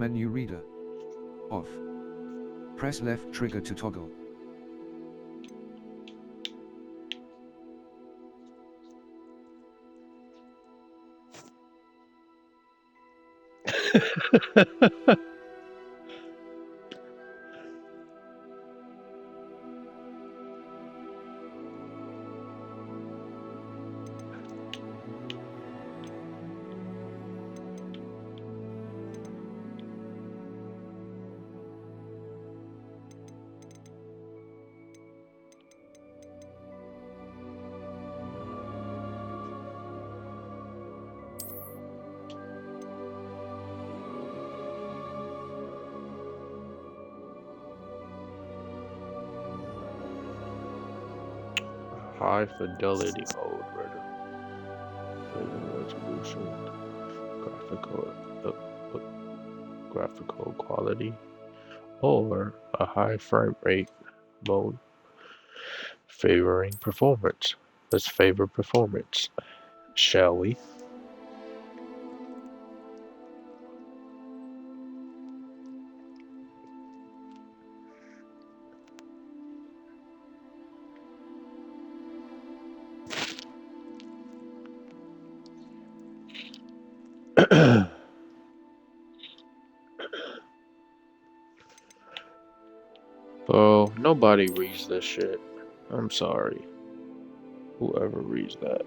Menu reader. Off. Press left trigger to toggle. High fidelity mode, resolution, graphical, graphical quality, or a high frame rate mode favoring performance. Let's favor performance, shall we? Bro, nobody reads this shit. I'm sorry. Whoever reads that.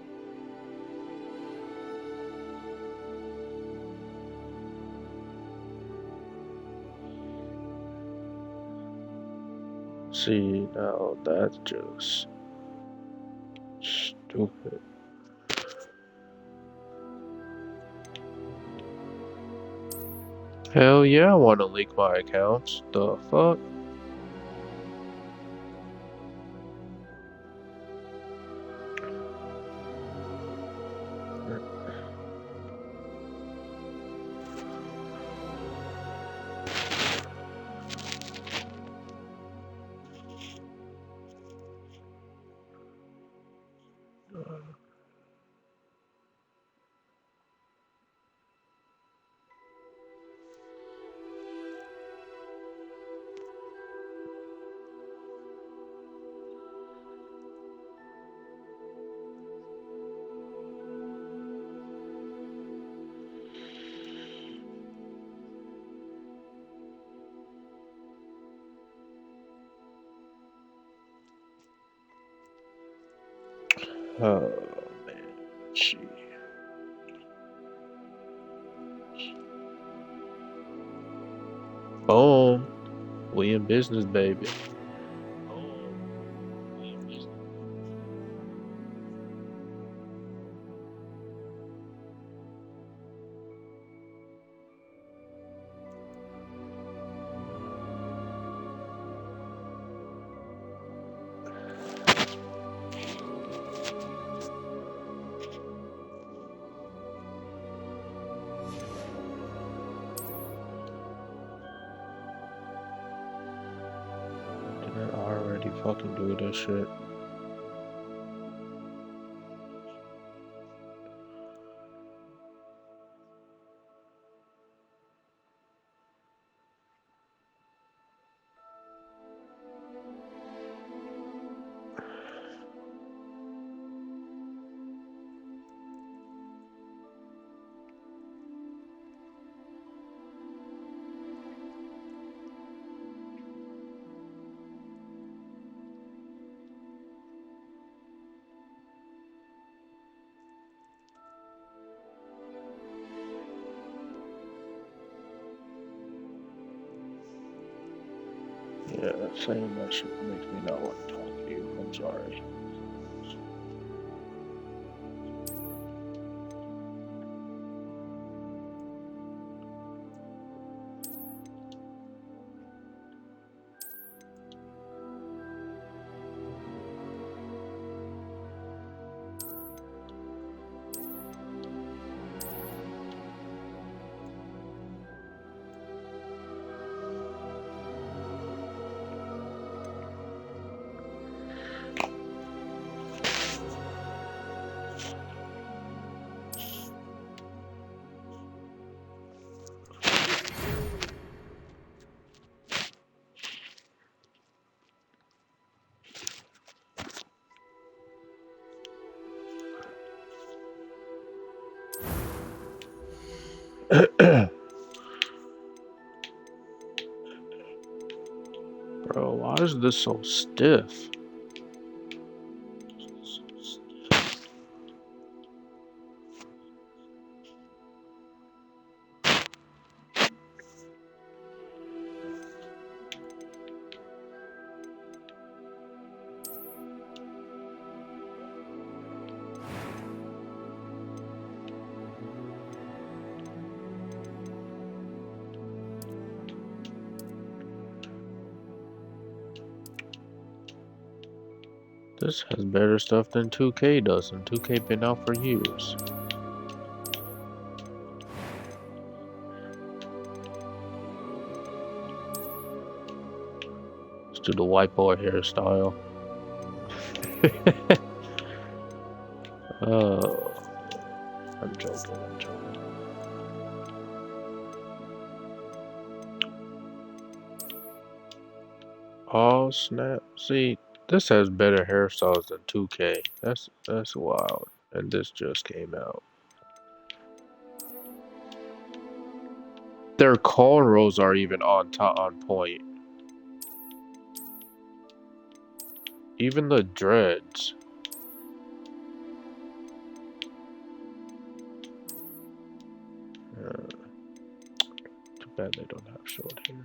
See, now that's just stupid. Hell yeah, I want to leak my accounts. The fuck? Oh man, gee. Boom. We in business, baby. Did I already fucking do this shit? Yeah, saying that shit makes me not want to talk to you. I'm sorry. Bro, why is this so stiff? This has better stuff than 2K does, and 2K been out for years. Let's do the white boy hairstyle. Oh, I'm joking, I'm joking. Oh snap! See, this has better hairstyles than 2K. That's wild. And this just came out. Their cornrows are even on point. Even the dreads. Too bad they don't have short hair.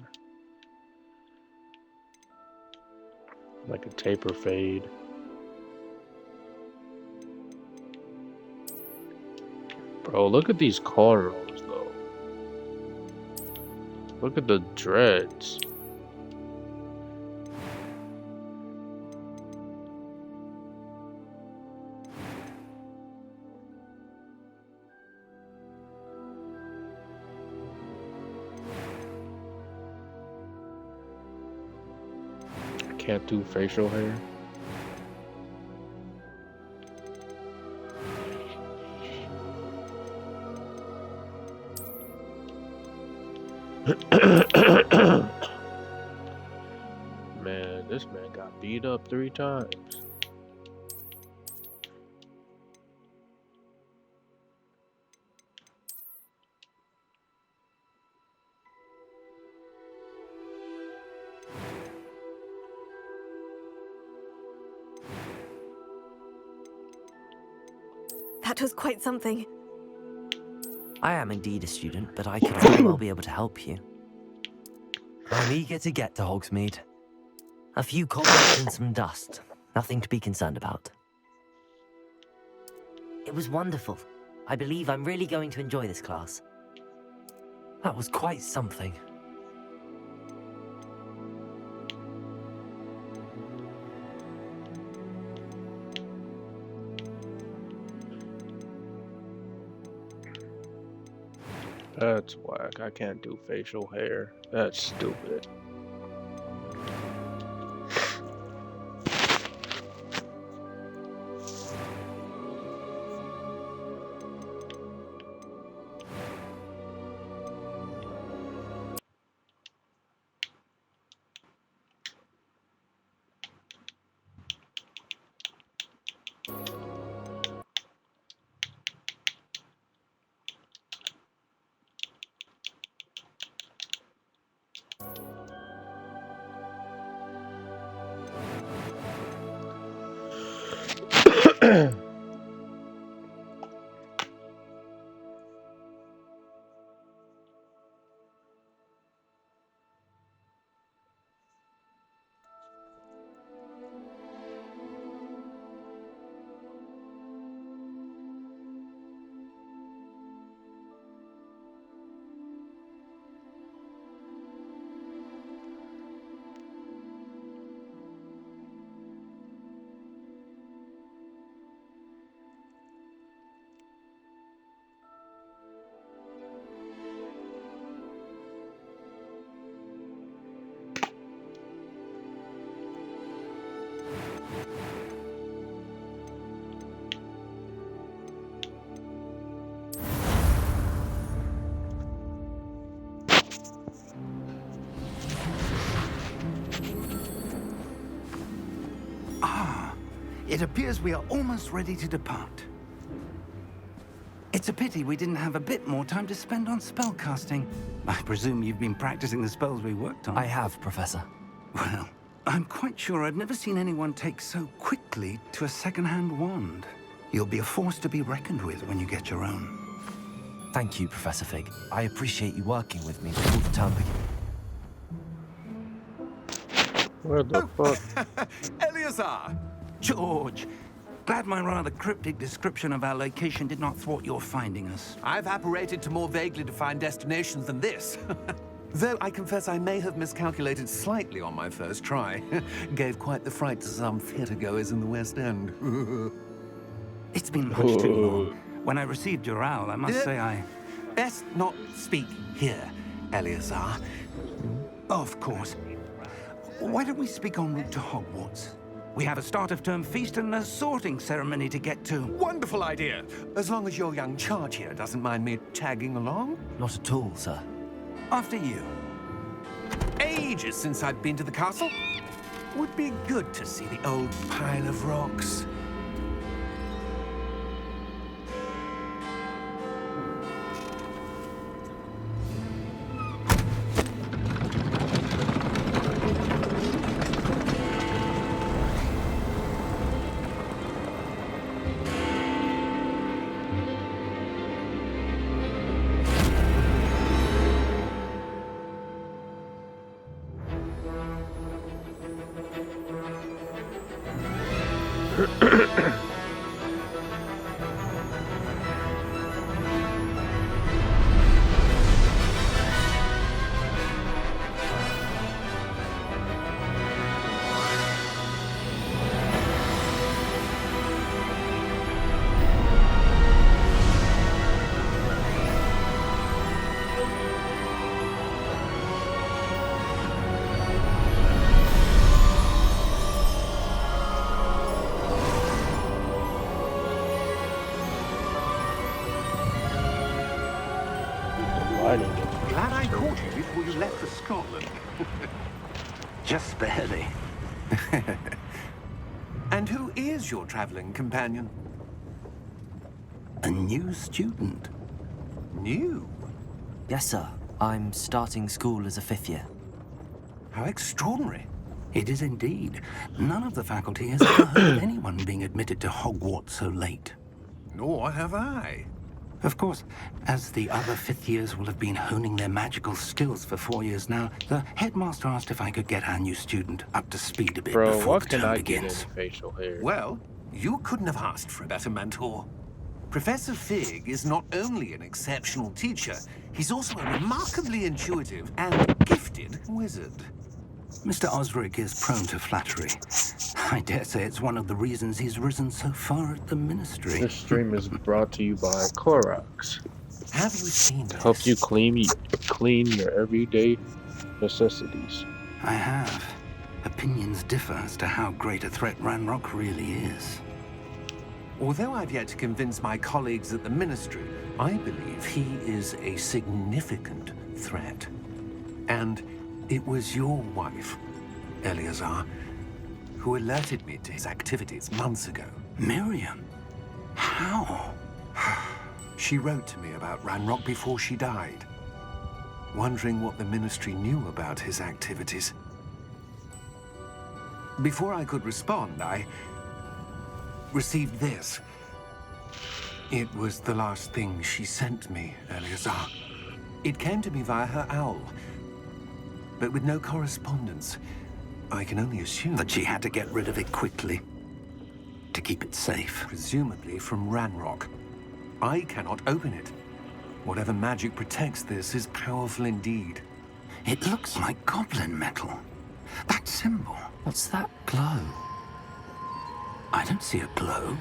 Like a taper fade. Bro, look at these cornrows though. Look at the dreads. Can't do facial hair. Man, this man got beat up 3 times. That was quite something. I am indeed a student, but I could very well be able to help you. I'm eager to get to Hogsmeade. A few cobwebs and some dust. Nothing to be concerned about. It was wonderful. I believe I'm really going to enjoy this class. That was quite something. That's whack. I can't do facial hair. That's stupid. It appears we are almost ready to depart. It's a pity we didn't have a bit more time to spend on spellcasting. I presume you've been practicing the spells we worked on. I have, Professor. Well, I'm quite sure I've never seen anyone take so quickly to a second-hand wand. You'll be a force to be reckoned with when you get your own. Thank you, Professor Fig. I appreciate you working with me before the term begins. Where the fuck? Eleazar! George! Glad my rather cryptic description of our location did not thwart your finding us. I've apparated to more vaguely defined destinations than this. Though I confess I may have miscalculated slightly on my first try. Gave quite the fright to some theatre-goers in the West End. It's been much too long. When I received your owl, I must say I... Best not speak here, Eleazar. Of course. Why don't we speak en route to Hogwarts? We have a start-of-term feast and a sorting ceremony to get to. Wonderful idea. As long as your young charge here doesn't mind me tagging along. Not at all, sir. After you. Ages since I've been to the castle. Would be good to see the old pile of rocks. Glad I caught you before you left for Scotland. Just barely. And who is your traveling companion? A new student. New? Yes, sir. I'm starting school as a 5th year. How extraordinary. It is indeed. None of the faculty has ever heard of anyone being admitted to Hogwarts so late. Nor have I. Of course, as the other 5th years will have been honing their magical skills for 4 years now, the headmaster asked if I could get our new student up to speed a bit Bro, before what the can term I get in begins. facial hair? Well, you couldn't have asked for a better mentor. Professor Fig is not only an exceptional teacher, he's also a remarkably intuitive and gifted wizard. Mr. Osric is prone to flattery. I dare say it's one of the reasons he's risen so far at the Ministry. This stream is brought to you by Clorox. Have you seen this? Help you clean your everyday necessities. I have. Opinions differ as to how great a threat Ranrock really is. Although I've yet to convince my colleagues at the Ministry, I believe he is a significant threat. And it was your wife, Eleazar, who alerted me to his activities months ago. Miriam? How? She wrote to me about Ranrock before she died, wondering what the Ministry knew about his activities. Before I could respond, I received this. It was the last thing she sent me, Eleazar. It came to me via her owl, but with no correspondence. I can only assume That she had to get rid of it quickly. To keep it safe. presumably from Ranrock. I cannot open it. Whatever magic protects this is powerful indeed. It looks like goblin metal. That symbol. What's that glow? I don't see a glow.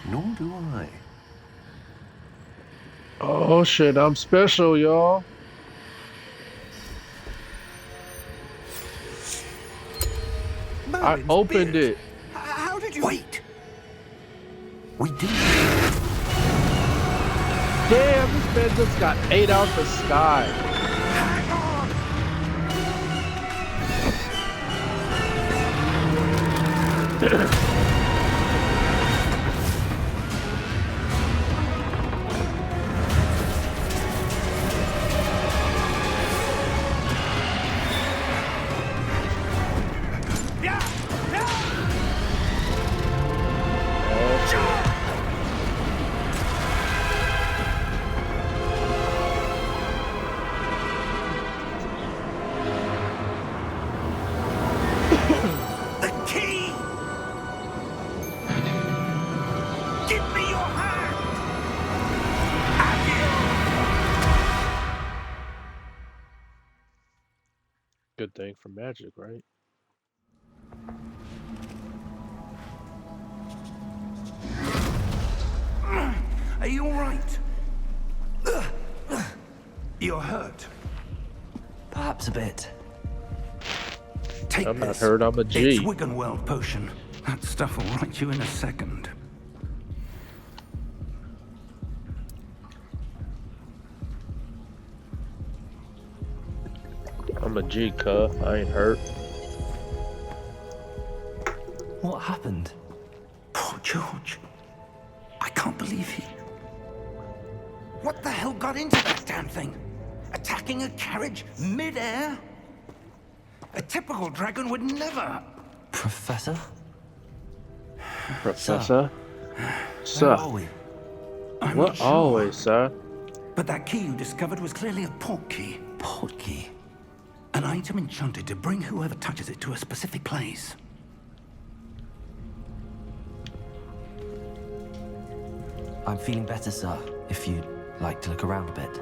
Nor do I. Oh shit, I'm special, y'all. I Merlin's opened beard. it. How did you... Wait! We do. Damn, this man just got 8 out the sky. Hang on! The key! Give me your hand! Good thing for magic, right? Are you all right? You're hurt. Perhaps a bit. Take I'm not this. hurt, I'm a G. It's Wiggenweld potion. That stuff will right you in a second. I'm a G, cuh. I ain't hurt. What happened? Poor George. I can't believe he... What the hell got into that damn thing? Attacking a carriage mid-air? A typical dragon would never... Professor? Professor? Where Sir. are we? I'm What not sure. always, sir? But that key you discovered was clearly a port key. Port key. An item enchanted to bring whoever touches it to a specific place. I'm feeling better, sir. If you'd like to look around a bit.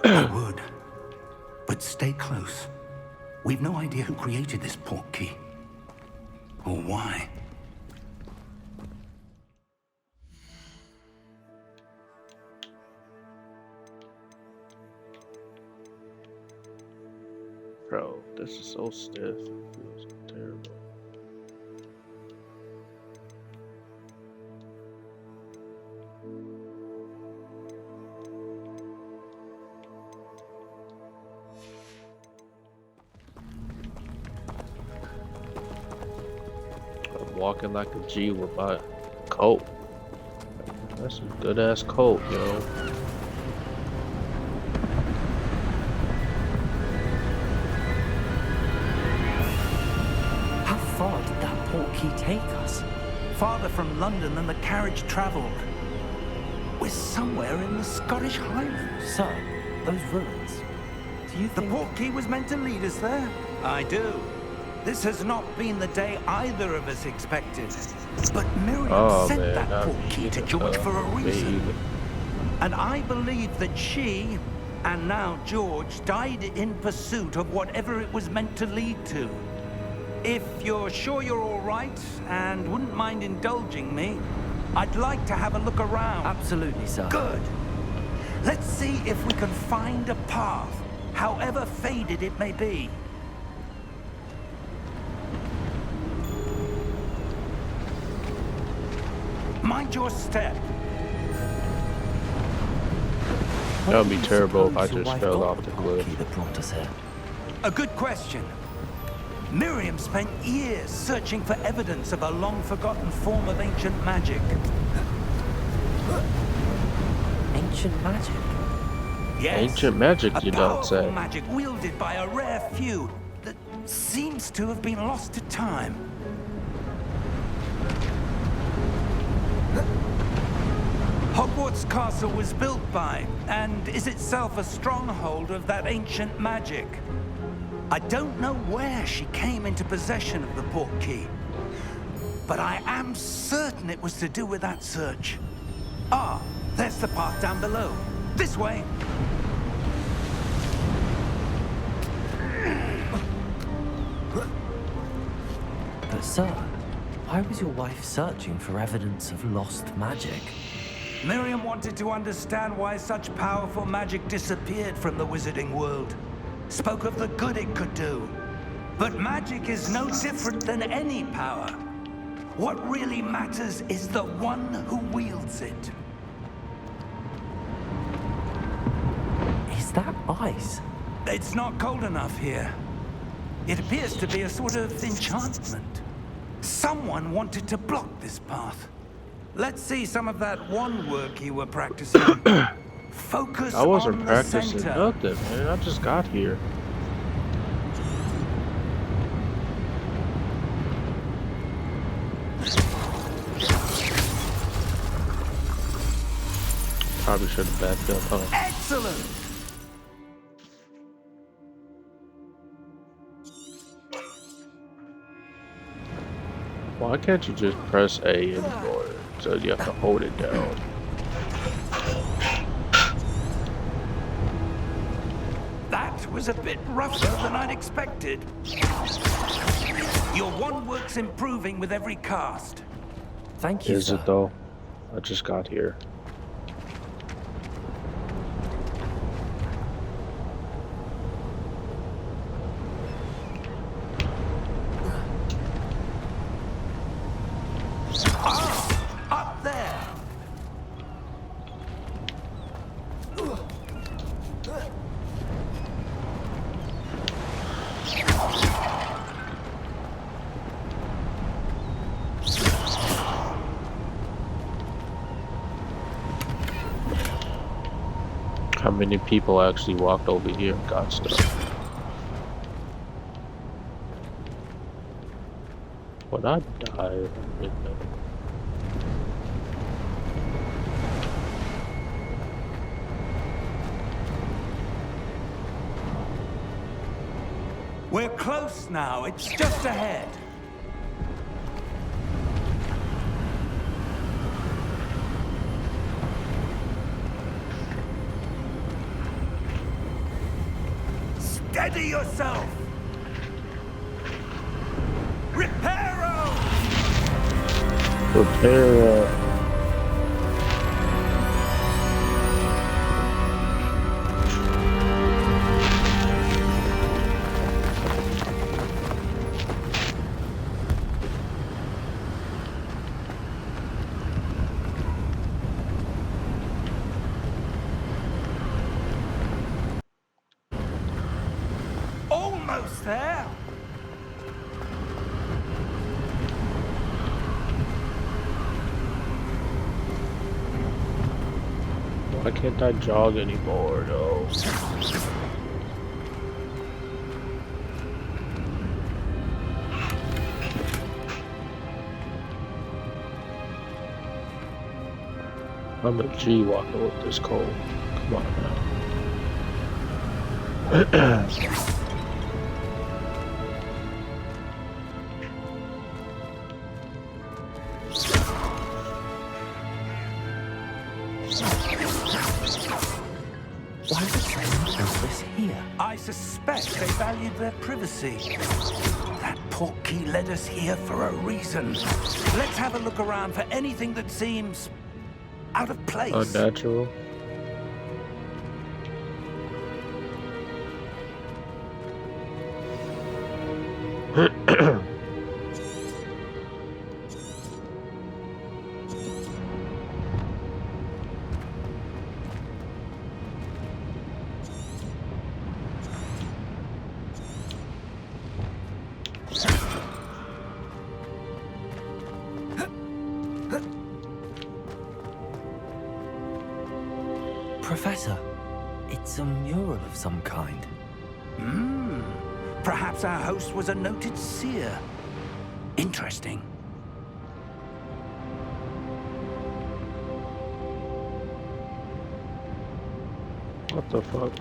I would. But stay close. We've no idea who created this port key. Or why. Bro, this is so stiff. It feels terrible. I'm walking like a G with my coat. That's a good ass coat, yo. How far did that port key take us? Farther from London than the carriage traveled. We're somewhere in the Scottish Highlands. Sir, those ruins. Do you The think... port key was meant to lead us there? I do. This has not been the day either of us expected. But Miriam Oh sent man, that not port key to George for a me reason. either. And I believe that she, and now George, died in pursuit of whatever it was meant to lead to. If you're sure you're all right and wouldn't mind indulging me, I'd like to have a look around. Absolutely, sir. Good. Let's see if we can find a path, however faded it may be. Mind your step. That would be What do you terrible if I suppose your just wife fell got off with the port cliff. key that brought us here? A good question. Miriam spent years searching for evidence of a long-forgotten form of ancient magic. Ancient magic? Yes. Ancient magic, A you don't powerful say. magic wielded by a rare few that seems to have been lost to time. Hogwarts Castle was built by, and is itself a stronghold of that ancient magic. I don't know where she came into possession of the port key, but I am certain it was to do with that search. Ah, there's the path down below. This way. But sir, why was your wife searching for evidence of lost magic? Miriam wanted to understand why such powerful magic disappeared from the wizarding world. Spoke of the good it could do. But magic is no different than any power. What really matters is the one who wields it. Is that ice? It's not cold enough here. It appears to be a sort of enchantment. Someone wanted to block this path. Let's see some of that wand work you were practicing. Focus I wasn't on the practicing center. nothing, man. I just got here. Probably should have backed up, huh? Excellent! Why can't you just press A anymore? It says you have to hold it down. That was a bit rougher than I'd expected. Your wand work's improving with every cast. Thank you, Is sir. it though? I just got here. Up there! How many people actually walked over here and got stuff? When I die, We're close now. It's just ahead. Steady yourself! Reparo! prepare. Almost there! Why can't I jog anymore though? I'm a G walking with this cold. Come on now. Why is the train this here? I suspect they valued their privacy. That portkey led us here for a reason. Let's have a look around for anything that seems out of place. Unnatural. Professor, it's a mural of some kind. Perhaps our host was a noted seer. Interesting. What the fuck?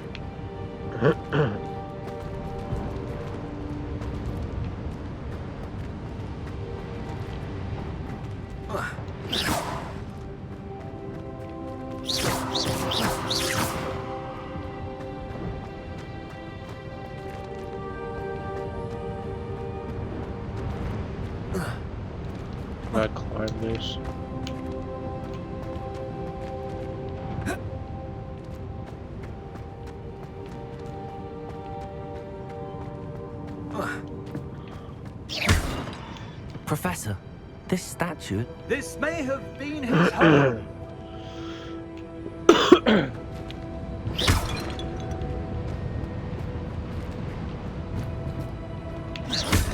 Can I climb this? Professor, this statue... This may have been his home.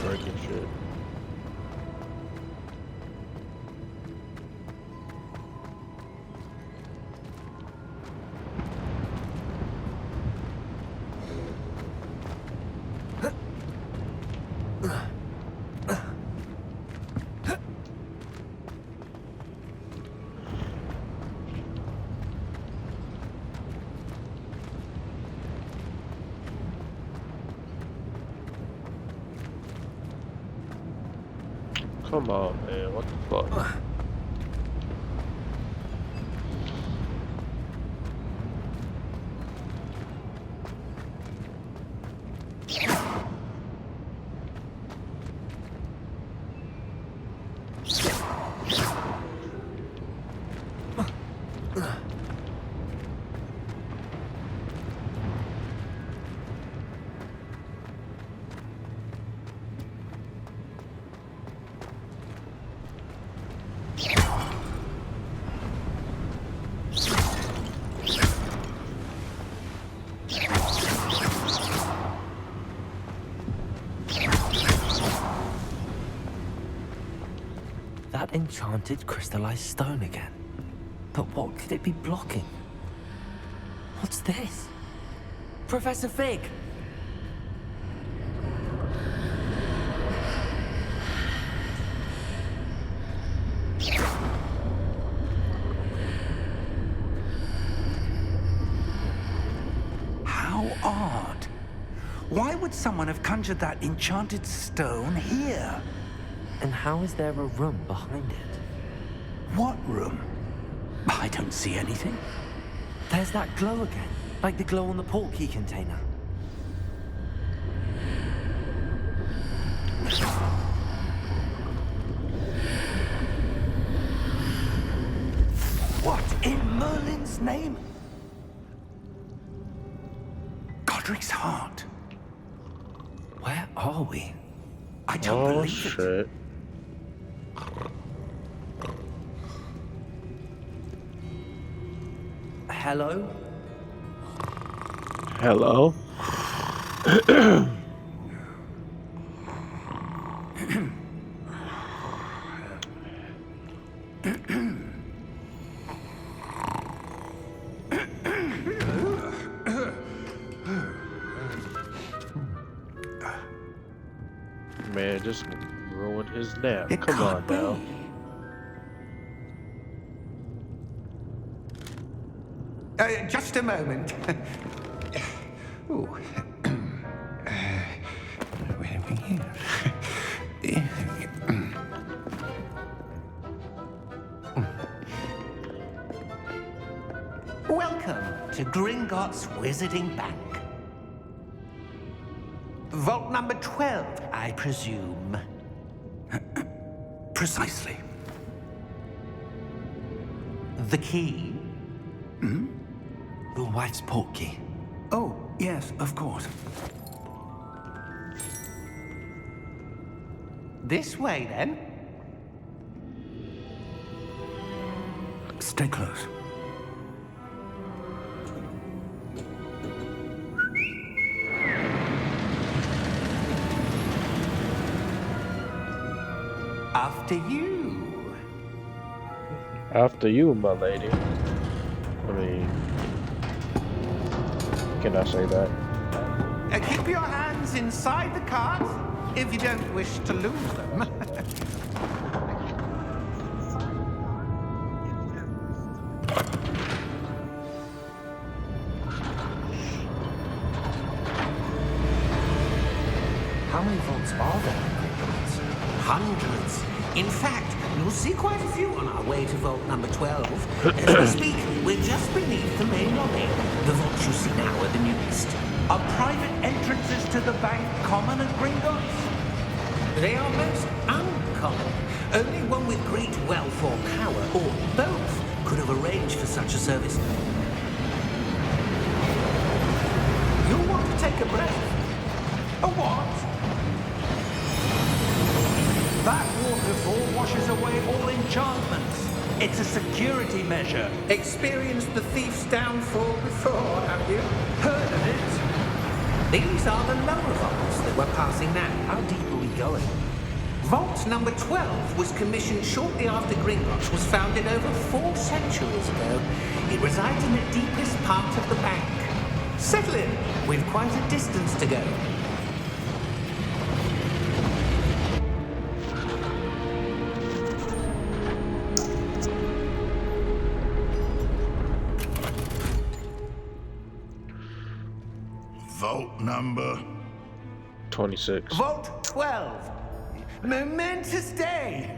Breaking shit. Come on, man. What the fuck? That enchanted crystallized stone again. But what could it be blocking? What's this? Professor Fig! How odd. Why would someone have conjured that enchanted stone here? And how is there a room behind it? What room? I don't see anything. There's that glow again, like the glow on the portkey container. What in Merlin's name? Godric's heart. Where are we? I don't Oh believe it. shit. Hello? Hello? Man, just ruined his nap. It Come on can't be. now. Just a moment. Ooh. Where are we here? Welcome to Gringotts Wizarding Bank. Vault number 12, I presume. Precisely. The key? Your wife's portkey. Oh, yes, of course. This way, then. Stay close. After you. After you, my lady. I mean, can I say that? Keep your hands inside the cart if you don't wish to lose them. How many vaults are there? Hundreds. In fact, you'll see quite a few on our way to vault number 12. As we speak, we're just beneath the main lobby. The vaults you see now are the newest. Are private entrances to the bank common at Gringotts? They are most uncommon. Only one with great wealth or power, or both, could have arranged for such a service. You'll want to take a breath. A what? That waterfall washes away all enchantments. It's a security measure. Experienced the thief's downfall before, have you? Heard of it? These are the lower vaults that we're passing now. How deep are we going? Vault number 12 was commissioned shortly after Gringotts was founded over 4 centuries ago. It resides in the deepest part of the bank. Settle in. We've quite a distance to go. Vault number. 26. Vault 12. Momentous day!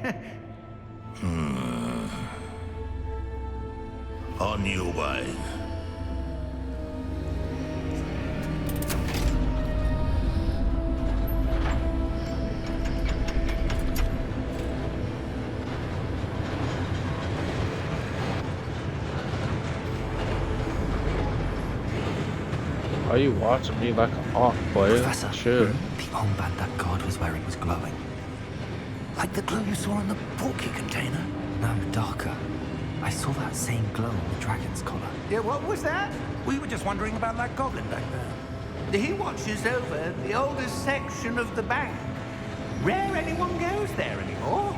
On your way. Are you watching me like a hawk, player? Professor, Sure. the armband that guard was wearing was glowing. Like the glow you saw in the porky container? No, darker. I saw that same glow on the dragon's collar. Yeah, what was that? We were just wondering about that goblin back there. He watches over the oldest section of the bank. Rare anyone goes there anymore.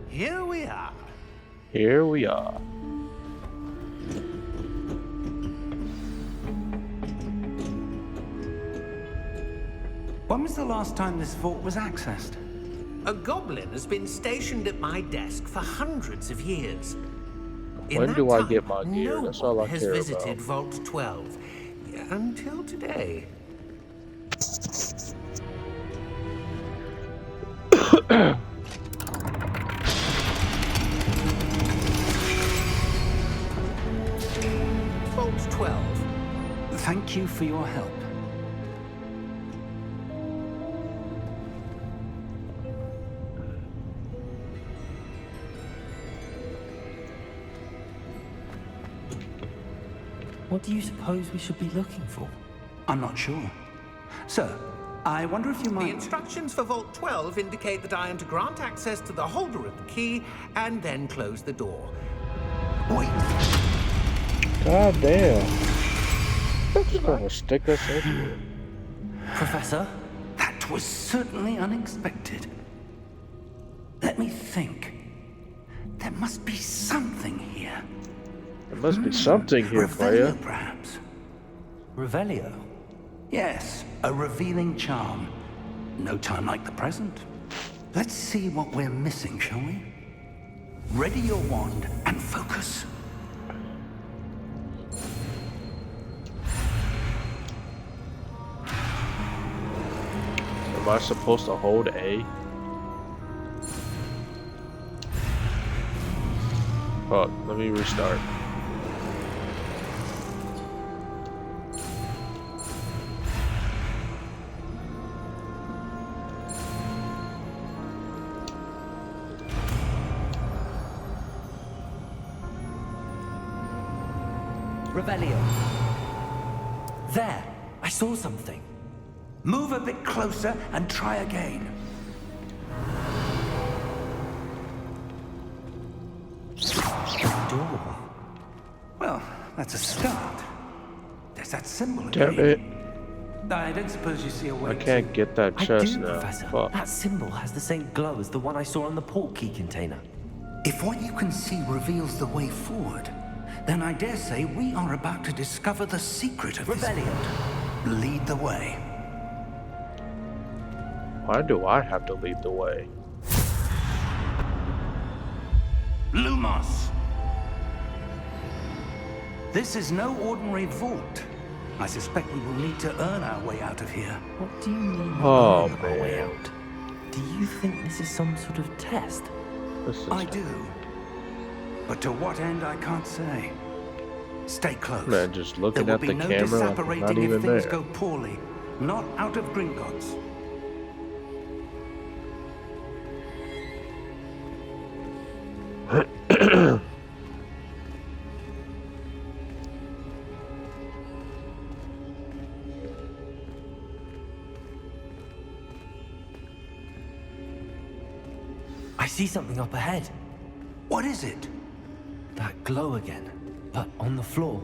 Here we are. Here we are. When was the last time this vault was accessed? A goblin has been stationed at my desk for hundreds of years. In When that do I time, get my gear? No That's all I one has care visited about. Vault 12 until today. Vault 12. Thank you for your help. What do you suppose we should be looking for? I'm not sure. Sir, I wonder if you The might... instructions for Vault 12 indicate that I am to grant access to the holder of the key and then close the door. Wait, God damn. They're just gonna stick us in here. Professor? that was certainly unexpected. Let me think. There must be something here. There must be something here, player. Revelio, perhaps. Revelio? Yes, a revealing charm. No time like the present. Let's see what we're missing, shall we? Ready your wand and focus. Am I supposed to hold A? Oh, let me restart. Revelio. There! I saw something. Move a bit closer and try again. A door. Well, that's a start. There's that symbol Damn again. it. I don't suppose you see a way I can't get that I chest do, now. Professor. Fuck. That symbol has the same glow as the one I saw on the port key container. If what you can see reveals the way forward, then I dare say we are about to discover the secret of this. Revelio. Lead the way. Why do I have to lead the way? Lumos! This is no ordinary vault. I suspect we will need to earn our way out of here. What do you mean? Oh, earn our way man. out? Do you think this is some sort of test? This is I do. But to what end, I can't say. Stay close. Man, just There looking will at be the no camera like it's not disapparating even if things there. go poorly. Not out of Gringotts. I see something up ahead. What is it? That glow again, but on the floor.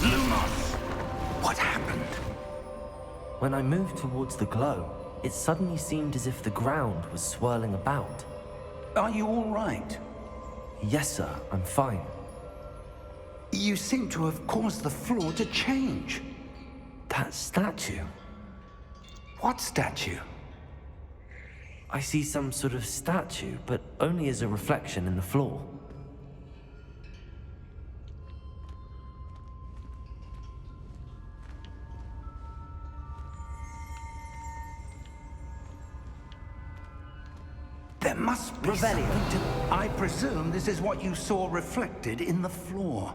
Lumos! What happened? When I moved towards the glow, it suddenly seemed as if the ground was swirling about. Are you all right? Yes, sir, I'm fine. You seem to have caused the floor to change. That statue. What statue? I see some sort of statue, but only as a reflection in the floor. There must be Revelio. something to... I presume this is what you saw reflected in the floor.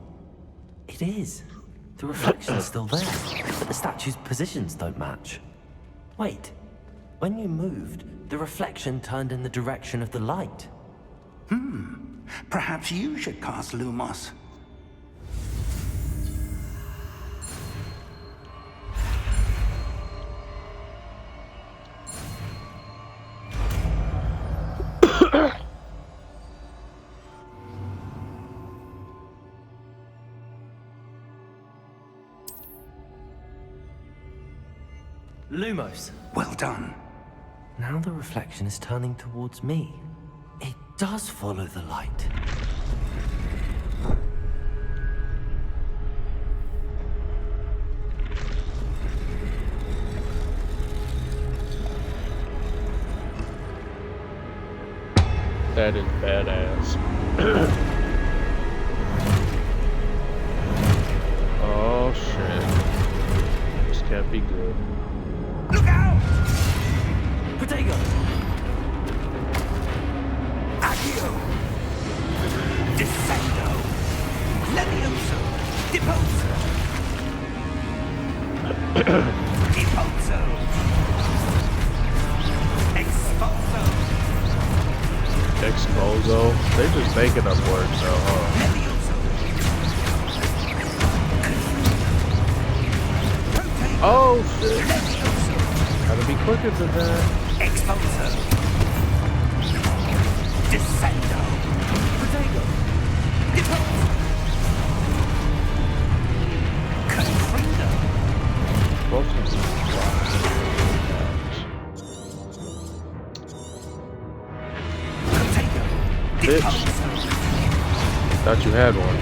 It is. The reflection's still there, but the statue's positions don't match. Wait. When you moved, the reflection turned in the direction of the light. Perhaps you should cast Lumos. Lumos. Well done. Now the reflection is turning towards me. It does follow the light. That is badass. Oh shit. This can't be good. Look out! Protego! Accio! Descendo! Levioso! Deposo! Deposo! Expulso! Exposo. They just making up words now, huh? Levioso! Protego! Oh shit. Levioso! Gotta be quicker than that. Expulso! Descendo! Protego! Deposo! Confrindo! Supposed to be Protego! Bitch. Deposo! Thought you had one.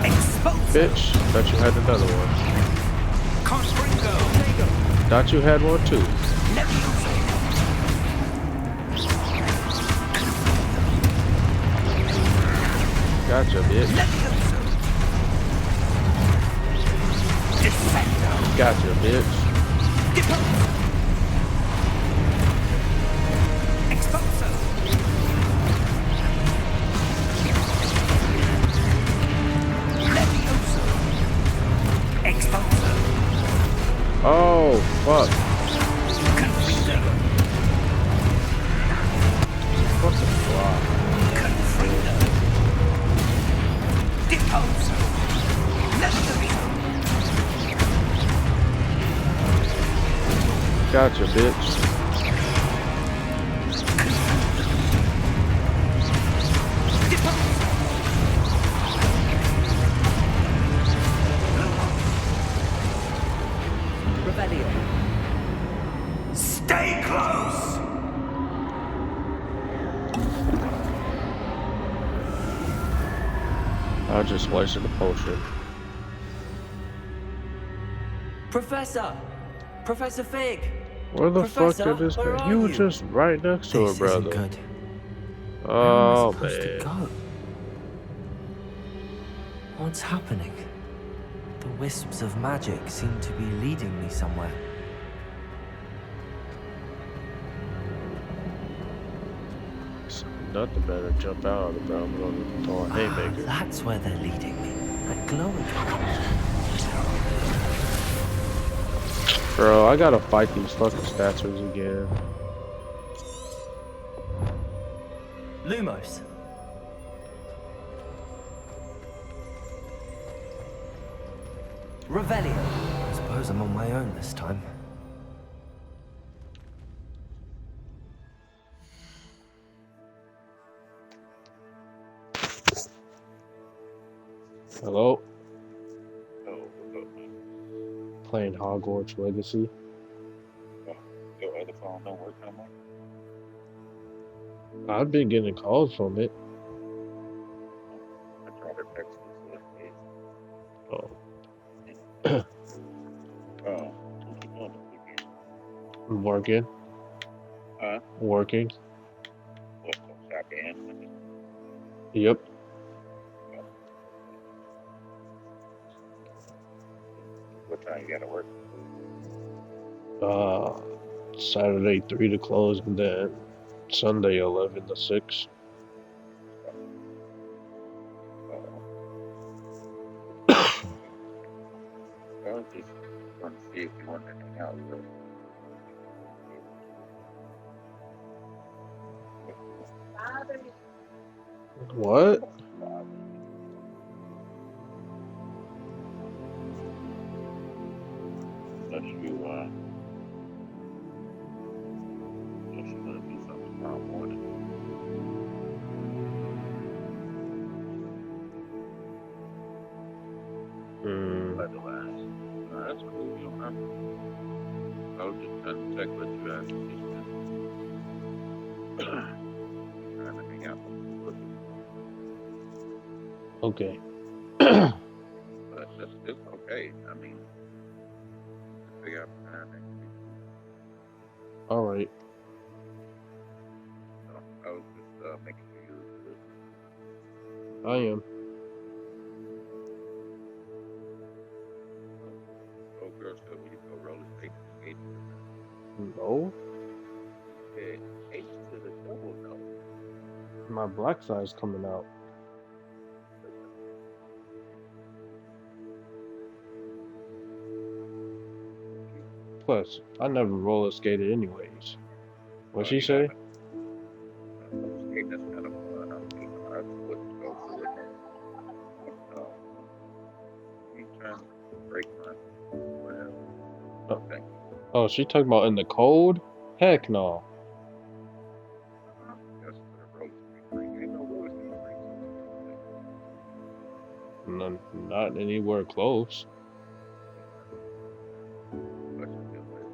Expulso! Bitch. Thought you had another one. Confringo! Thought you had one too. Levioso! Gotcha, bitch. Levioso! Descendo! Gotcha, bitch. Deposo! Expulso! Levioso! Expulso! Oh, fuck. Confrindo! Fucking fly. Confrindo! Deposo! Levioso! Gotcha, bitch. Deposo! Revelio. Stay close! I just wasted a potion. Professor! Professor Fig! Where the Professor, fuck did this where go? are You were you? just right next to This her, isn't brother. good. Oh, Where am I supposed to man. go? What's happening? The wisps of magic seem to be leading me somewhere. Nothing better jump out of the ground and throw a haymaker. That's where they're leading me. That glowing. Bro, I gotta fight these fucking statues again. Lumos. Revelio. I suppose I'm on my own this time. Hello? Playing Hogwarts Legacy. Your other phone don't work no more? I've been getting calls from it. I tried to text you, so it's What you doing this weekend? Working. Huh? Working. What, go shopping? Yep. What time you gotta work? Saturday 3 to close, and then Sunday 11 to 6. I was just want to see if you want to hang out. But What? unless you want to do something tomorrow morning. Otherwise, no, that's cool. You don't have to. I was just trying to check what you asked me. Trying to hang out. Okay. But it's okay. I mean, figure out the time next week. All right. So I was just making sure you was good. I am. Oh, girls tell me to go roller skating. No. Yeah, H to the double no. My black side's coming out. Plus, I never roller skated anyways. What she say? Skating is kind of fun. I wouldn't go for it. You trying to break my whatever. Okay. Oh, she talking about in the cold? Heck no. Just for the roller skating. Ain't no roller skating. None, not anywhere close. But you feel like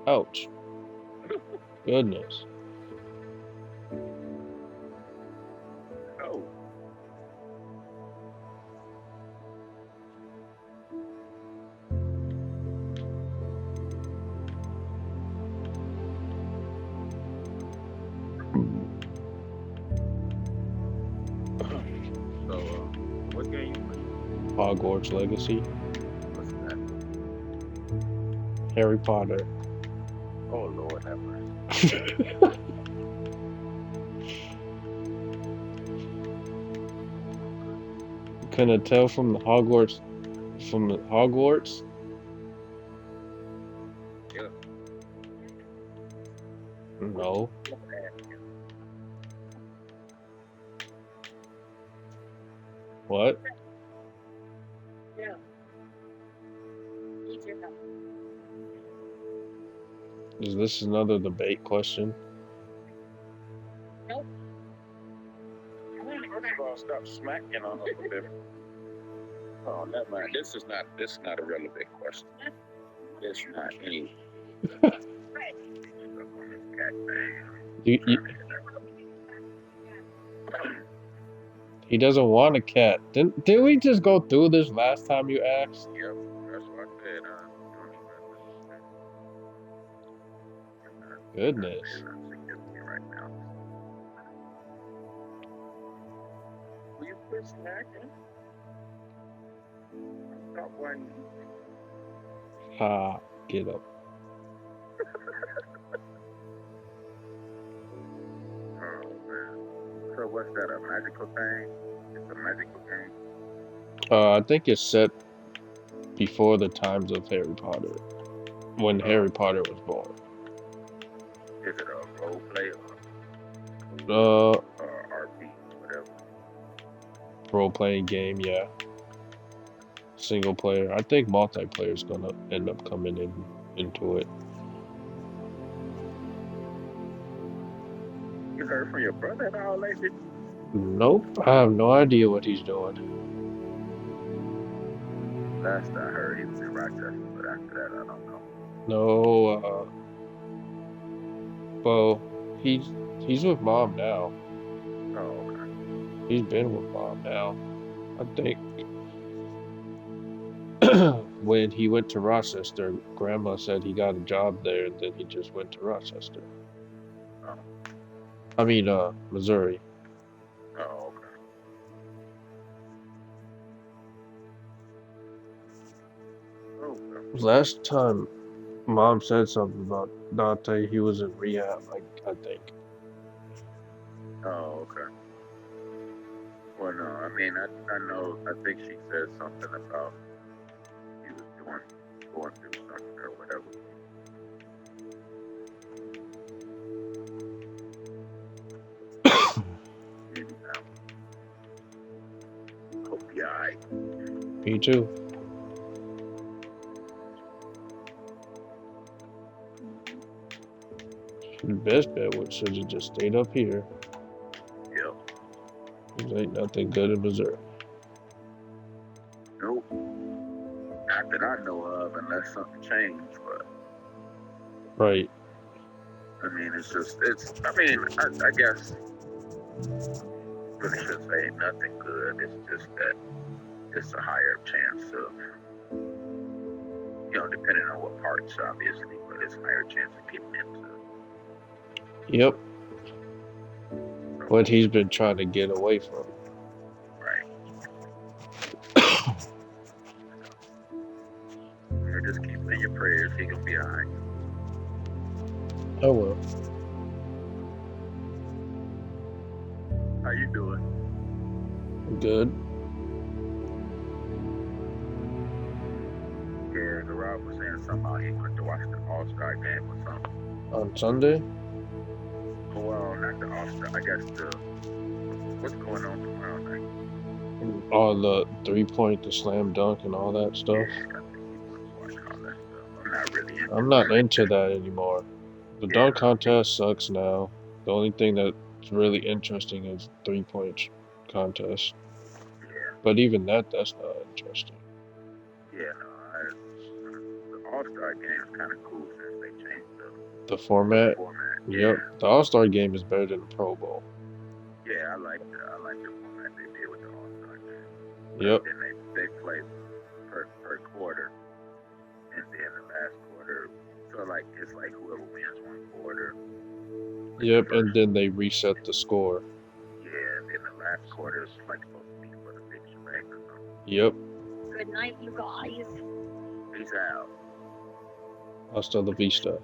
Ouch. Goodness. oh. So, what game you play? Hogwarts Legacy. What's that? Harry Potter. Oh, Lord, have mercy. Couldn't tell from the Hogwarts. From the Hogwarts? Yeah. No. What? Is this another debate question? First of all, stop smacking on us a bit. Oh, never mind. This is not a relevant question. It's not any. He doesn't want a cat. Didn't we just go through this last time you asked? Yep, that's what I said. Goodness. Right now. Will you quit smacking? Stop whining. Ha, get up. Oh man. So what's that? A magical thing? It's a magical game. I think it's set before the times of Harry Potter, when Harry Potter was born. Is it a role play or RP, whatever? Role-playing game, yeah. Single player. I think multiplayer is gonna end up coming into it. You heard from your brother and all that, did you? Nope, I have no idea what he's doing. Last I heard, he was in Rochester, but after that, I don't know. No, Well, he's with mom now. Oh, okay. He's been with mom now. I think when he went to Rochester, Grandma said he got a job there, and then he just went to Rochester. Oh, I mean, Missouri. oh, okay. Okay. Last time mom said something about Dante, he was in rehab, I think. Oh, okay. Well, no, I mean, I know, I think she said something about he was going through something or whatever. Anyhow, hope you're alright. Me too. The best bet was should have just stayed up here. Yep. There ain't nothing good in Missouri. Nope. Not that I know of, unless something changed, but Right. I mean, I guess, really should say nothing good. It's just that it's a higher chance of, depending on what parts, obviously, but it's a higher chance of getting into. Yep. What he's been trying to get away from. Right. Just keep in your prayers. He gonna be alright. Oh well. How you doing? Good. Yeah, the Rob was saying something about he went to watch the All-Star game or something. On Sunday? Well, not the All-Star. I guess what's going on tomorrow night? All the 3-point, the slam dunk, and all that stuff. Yeah, I think he was watching all that stuff. I'm not really into I'm not it. into that anymore. The dunk contest sucks now. The only thing that's really interesting is 3-point contest. Yeah, But even that's not interesting. yeah, no. The All-Star game is kind of cool since they changed The format? format. Yep. The All-Star game is better than the Pro Bowl. Yeah, I like the format they did with the All-Star game. Yep. And they play per quarter, and then the last quarter, so it's like whoever wins one quarter. Yep, and then they reset the score. Yeah, and then the last quarter is like supposed to be for the big shebang or something. Yep. Good night, you guys. Peace out. Hasta la vista.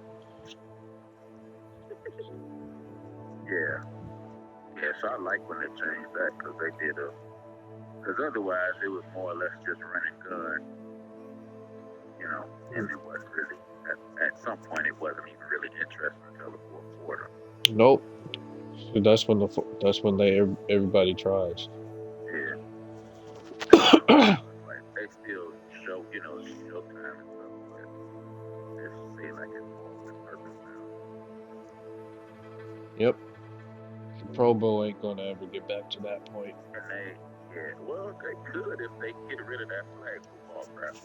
Yeah. Yeah, so I like when they changed that because they did because otherwise it was more or less just run and gun, and it wasn't really, at some point it wasn't even really interesting until the fourth quarter. Nope. So that's when everybody tries. Yeah. Like they still show, showtime and stuff, but it seems like it's more with purpose now. Yep. The Pro Bowl ain't gonna ever get back to that point. And they could if they get rid of that flag football crap.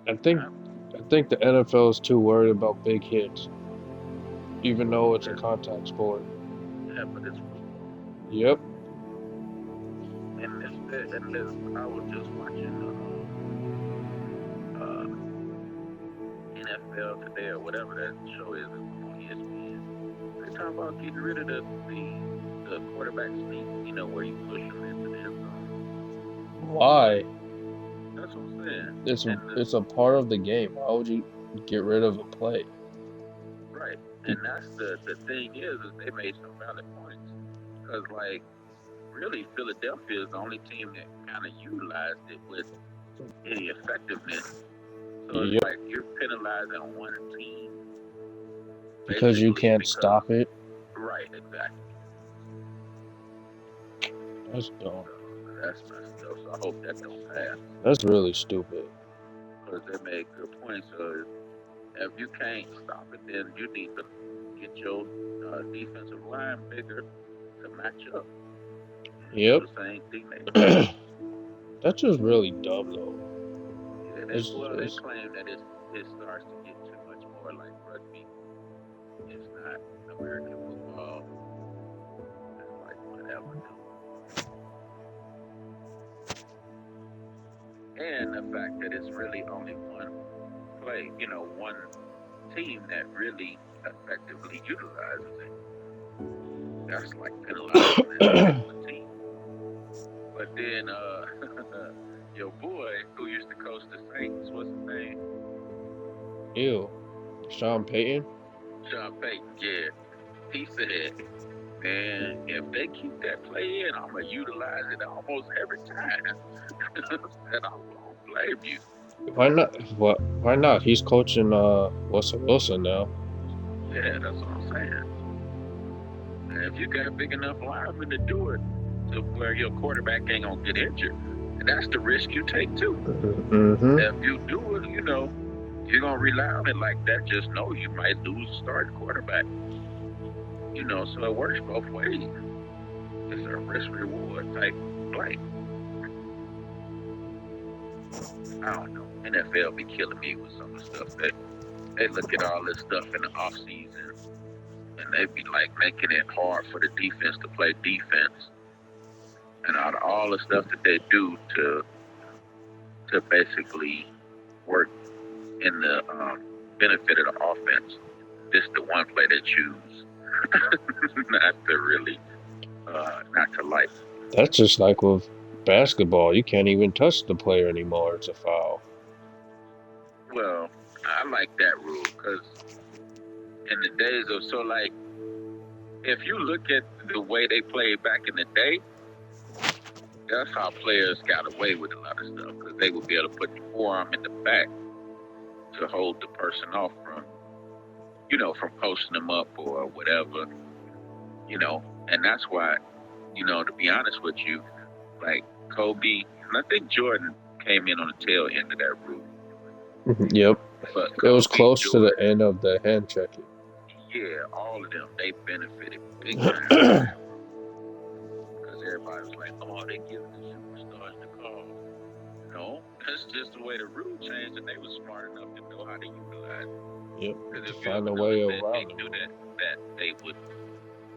I think the NFL is too worried about big hits, even though it's a contact sport. Yeah, but it's Yep. and I was just watching NFL Today or whatever that show is on ESPN. They talking about getting rid of the quarterback sneak, where you push them into the end zone. Why? That's what I'm saying. It's a part of the game. Why would you get rid of a play? Right. And that's the thing is they made some valid points. Because, really, Philadelphia is the only team that kind of utilized it with any effectiveness. So it's Yep. like you're penalizing one team. Because you basically can't stop it. Right, exactly. That's dumb. That's messed up. So I hope that don't pass. That's really stupid. Because they made good points. So if you can't stop it, then you need to get your defensive line bigger to match up. Yep. The same thing they That's just really dumb though. Yeah, they claim that it starts to get too much more like rugby. It's not fact that it's really only one play, one team that really effectively utilizes it. That's like penalizing the team. But then, your boy who used to coach the Saints, what's his name? Ew. Sean Payton? Sean Payton, yeah. He said, man, if they keep that play in, I'm going to utilize it almost every time. And I won't blame you. Why not? What? Why not? He's coaching Russell Wilson now. Yeah, that's what I'm saying. And if you got a big enough lineman to do it, to where your quarterback ain't going to get injured, and that's the risk you take too. Mm-hmm. If you do it, you're going to rely on it like that. Just know you might lose a starting quarterback. So it works both ways. It's a risk-reward type play. I don't know. NFL be killing me with some of the stuff that they look at all this stuff in the off season, and they be like making it hard for the defense to play defense, and out of all the stuff that they do to basically work in the benefit of the offense, this is the one play they choose not to really, not to like. That's just like with basketball. You can't even touch the player anymore. It's a foul. Well, I like that rule because in the days of, if you look at the way they played back in the day, that's how players got away with a lot of stuff because they would be able to put the forearm in the back to hold the person off from, from posting them up or whatever, and that's why, to be honest with you, like Kobe, and I think Jordan came in on the tail end of that rule. Yep. But it was Kobe, close Jordan, to the end of the hand checking. Yeah, all of them, they benefited big time. Because everybody was like, oh, they giving the superstars the call. No, that's just the way the rule changed, and they were smart enough to know how to utilize it. Yep. Because if Find a you way notice around they do that they would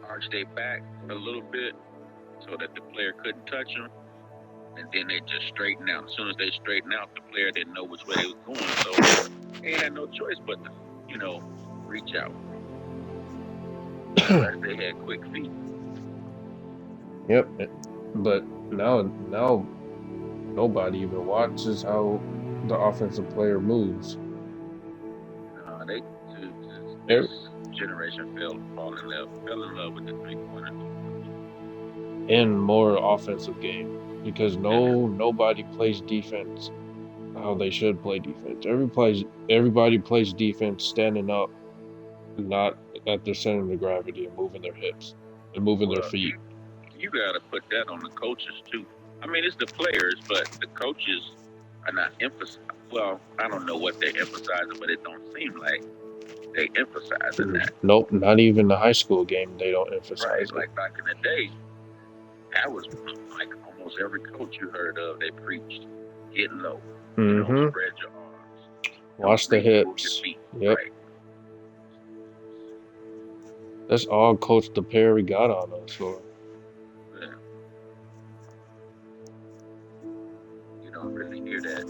arch their back a little bit so that the player couldn't touch them, and then they just straighten out. As soon as they straighten out, the player didn't know which way they was going, so they had no choice but to, reach out. Unless they had quick feet. Yep. But now nobody even watches how the offensive player moves. This generation fell in love with the 3-pointer. In more offensive game because nobody plays defense how they should play defense. Everybody plays defense standing up, not at the center of the gravity and moving their hips and moving their feet. You gotta put that on the coaches too. I mean, it's the players, but the coaches are not emphasizing. Well, I don't know what they're emphasizing, but it don't seem like they emphasizing that. Nope, not even the high school game. They don't emphasize it. Like back in the day, that was like almost every coach you heard of. They preached get low, Mm-hmm. spread your arms, Watch the hips. Yep. Right. That's all Coach DePerry got on us for. Yeah. You don't really hear that.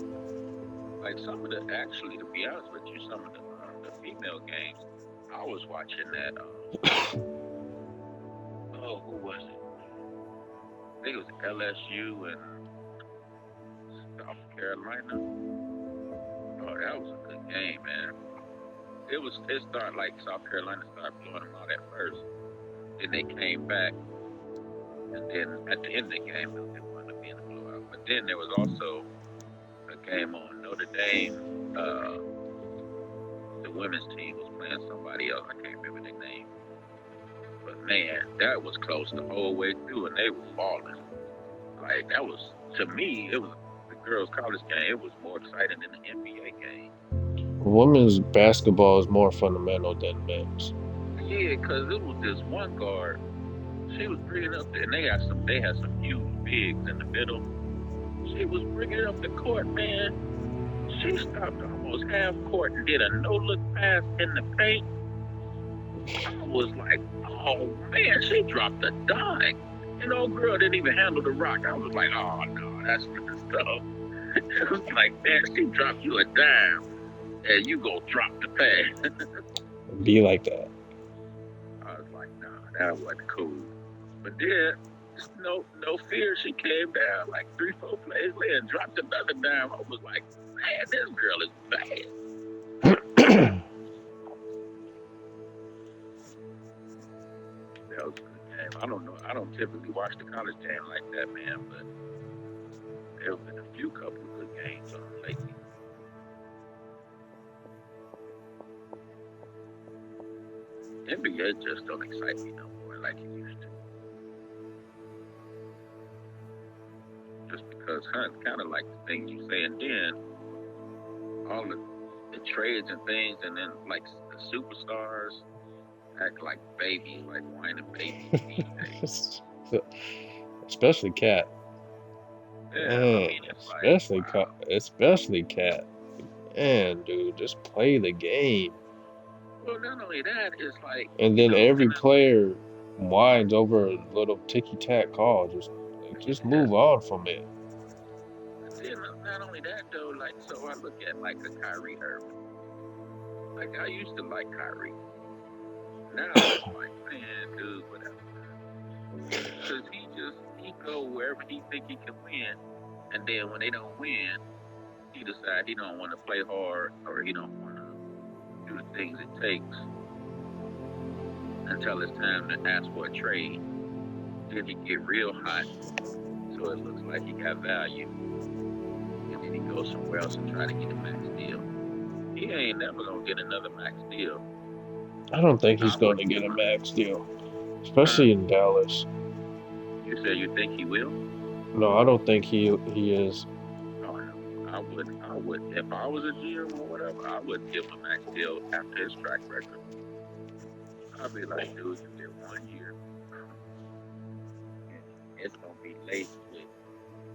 Like some of actually, to be honest with you, some of the female games, I was watching that. Who was it? I think it was LSU and South Carolina. Oh, that was a good game, man. It started like South Carolina started blowing them out at first. Then they came back, and then at the end of the game, it wound up being a blowout. But then there was also a game on Notre Dame. The women's team was playing somebody else. I can't remember their name. But man, that was close the whole way through, and they were falling. Like that was, to me, it was the girls' college game. It was more exciting than the NBA game. Women's basketball is more fundamental than men's. Yeah, because it was this one guard. She was bringing up there, and they had some huge bigs in the middle. She was bringing up the court, man. She stopped almost half court and did a no-look pass in the paint. I was like, oh man, she dropped a dime. And old girl didn't even handle the rock. I was like, oh no, that's good stuff. It was like, man, she dropped you a dime, and you go drop the pass. Be like that. I was like, nah, that wasn't cool. But then, no fear, she came down like 3-4 plays later and dropped another dime. I was like, man, this girl is bad. That was a good game. I don't know. I don't typically watch the college game like that, man, but there have been a few couple of good games on lately. NBA just don't excite me no more like it used to. Just because, kind of like the things you say, and then all the trades and things, and then like the superstars act like babies, like whining babies these days. Especially Cat. Yeah, Man, it's like, wow. especially Cat. Man, dude, just play the game. Well, not only that, it's like, And then every player whines over a little ticky-tack call. Just move on from it. Then not only that though, like, so I look at like a Kyrie Irving. Like, I used to like Kyrie. Now it's like, man, dude, whatever. Because he go wherever he think he can win, and then when they don't win, he decide he don't want to play hard, or he don't want to do the things it takes until it's time to ask for a trade. Then he get real hot, so it looks like he got value, and then he goes somewhere else and try to get a max deal. He ain't never gonna get another max deal. I don't think he's going to get a max deal, especially in Dallas. You say you think he will? No, I don't think he is. Oh, no. I would. If I was a GM or whatever, I would give him a max deal after his track record. I'd be like, dude, you get 1 year. It's gonna be late with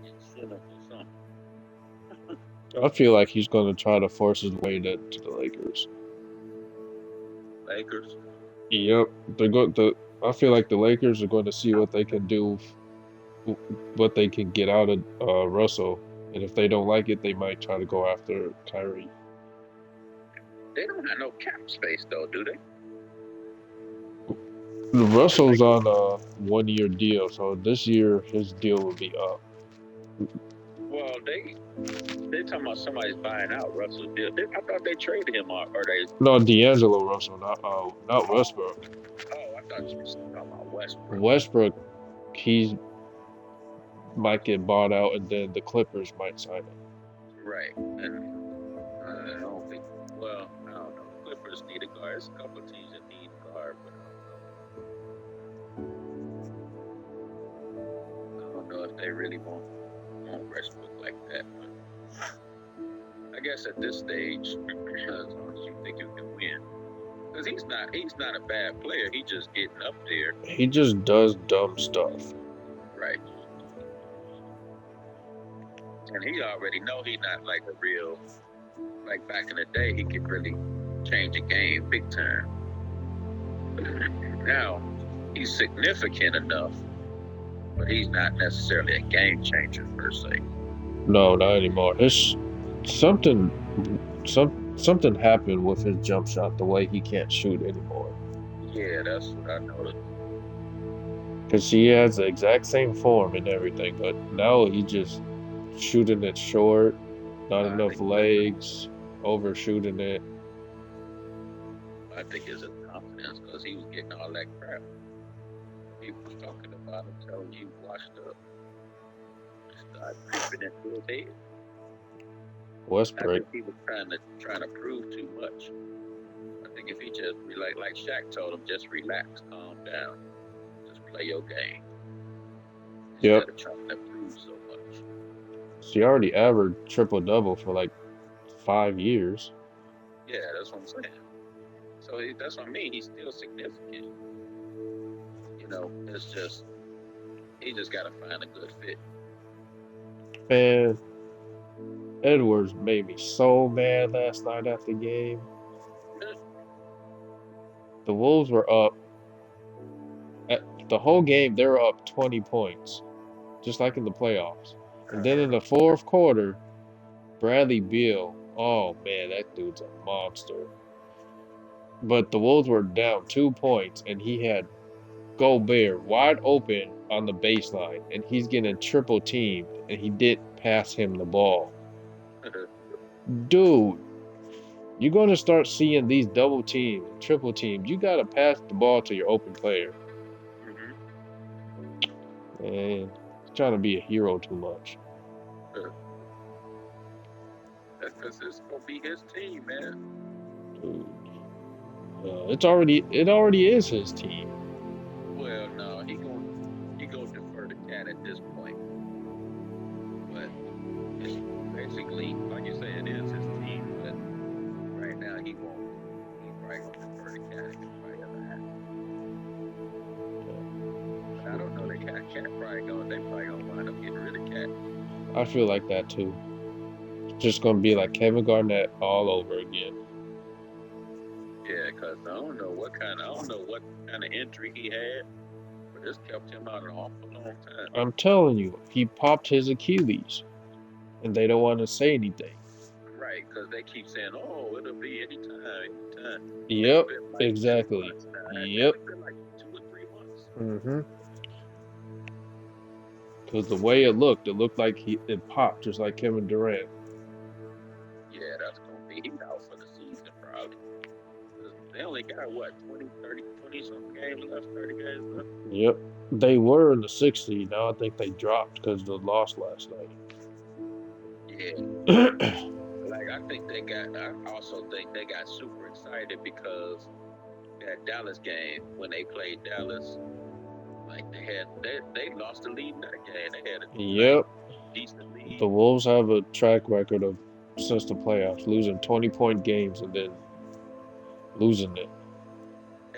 incentive or something. I feel like he's going to try to force his way to the Lakers. Lakers. Yep, I feel like the Lakers are going to see what they can do, what they can get out of Russell, and if they don't like it, they might try to go after Kyrie. They don't have no cap space though, do they? Russell's on a 1-year deal, so this year his deal will be up. Well, they talking about somebody's buying out Russell's deal. I thought they traded him, or they? No, D'Angelo Russell, not Westbrook. Oh, I thought you were talking about Westbrook. Westbrook, he might get bought out, and then the Clippers might sign him. Right, and I don't think. Well, I don't know. Clippers need a guard. There's a couple of teams that need a guard, but I don't know if they really want Westbrook like that. But I guess at this stage, as long as you think you can win, because he's not a bad player. He just getting up there. He just does dumb stuff. Right. And he already know he's not like a real, like back in the day, he could really change a game big time. Now, he's significant enough, but he's not necessarily a game changer per se. No, not anymore. Something happened with his jump shot, the way he can't shoot anymore. Yeah, that's what I noticed. Because he has the exact same form and everything, but now he just shooting it short, not enough legs, overshooting it. I think it's his confidence because he was getting all that crap. People was talking about him, telling you washed up. Started creeping into his head. I Westbrook. think he was trying to prove too much. I think if he just like Shaq told him, just relax, calm down, just play your game. Yep. Instead of trying to prove so much. He already averaged triple-double for like 5 years. Yeah, that's what I'm saying. So that's what I mean. He's still significant. You know, it's just he just got to find a good fit. Man, Edwards made me so mad last night after the game. The Wolves were up. The whole game, they were up 20 points, just like in the playoffs. And then in the fourth quarter, Bradley Beal. Oh man, that dude's a monster. But the Wolves were down 2 points, and he had Gobert wide open on the baseline, and he's getting triple teamed, and he didn't pass him the ball. Dude, you're going to start seeing these double teams, triple teams. You got to pass the ball to your open player. And he's trying to be a hero too much. That's because it's gonna be his team, man. Dude. It already is his team. Well, no, he gonna defer to Cat at this point. But it's basically, like you say, it is his team. But right now, he won't. He probably gonna defer to Cat if it probably ever happens. But I don't know. They Cat probably they probably gonna wind up getting rid of Cat. I feel like that too. It's just gonna be like Kevin Garnett all over again. Yeah, because I don't know what kind of injury he had, but this kept him out an awful long time. I'm telling you, he popped his Achilles, and they don't want to say anything. Right, because they keep saying, "Oh, it'll be anytime." Yep, It's been like exactly. 2 months now. Yep. It's been like 2 or 3 months. Because the way it looked like it popped just like Kevin Durant. Yeah, that's gonna be he's out for the season probably. 'Cause they only got what 20 some games left, 30 games left. Yep, they were in the 6th seed. Now I think they dropped because of the loss last night. Yeah. Like I also think they got super excited because that Dallas game when they played Dallas, like they lost the lead in that game. They had a Yep, decent lead. the Wolves have a track record of since the playoffs losing 20-point games and then losing it.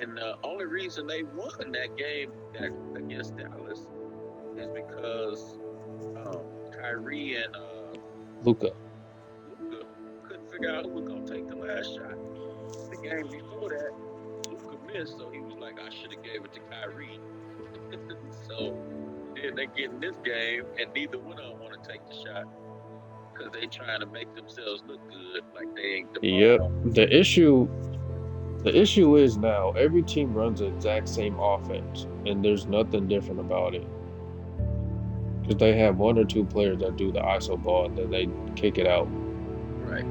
And the only reason they won that game against Dallas is because Kyrie and Luka. couldn't figure out who was going to take the last shot. The game before that, Luka missed, so he was like, I should have gave it to Kyrie. So then they get in this game, and neither one of them want to take the shot because they trying to make themselves look good, like they ain't the Yep. ball. The issue is now every team runs the exact same offense, and there's nothing different about it. Because they have 1 or 2 players that do the ISO ball, and then they kick it out, Right.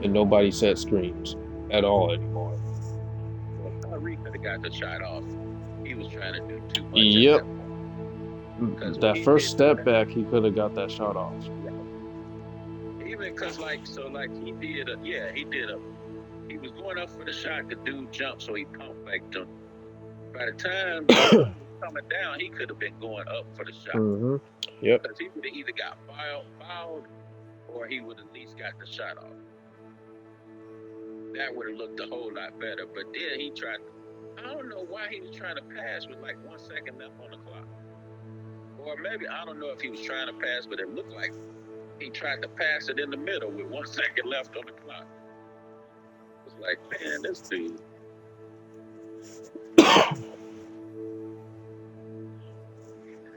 and nobody sets screens at all anymore. Well, Kyrie could have got the shot off. He was trying to do too much. Yep. Because That he first did step that. back, he could have got that shot off. Even because, he was going up for the shot, the dude jumped, so he pump faked him. By the time he was coming down, he could have been going up for the shot. Mm-hmm. Yep. Because he would have either got fouled, or he would at least got the shot off. That would have looked a whole lot better. But then he tried, I don't know why he was trying to pass with like 1 second left on the clock. Or maybe, I don't know if he was trying to pass, but it looked like he tried to pass it in the middle with 1 second left on the clock. It's like, man, this dude.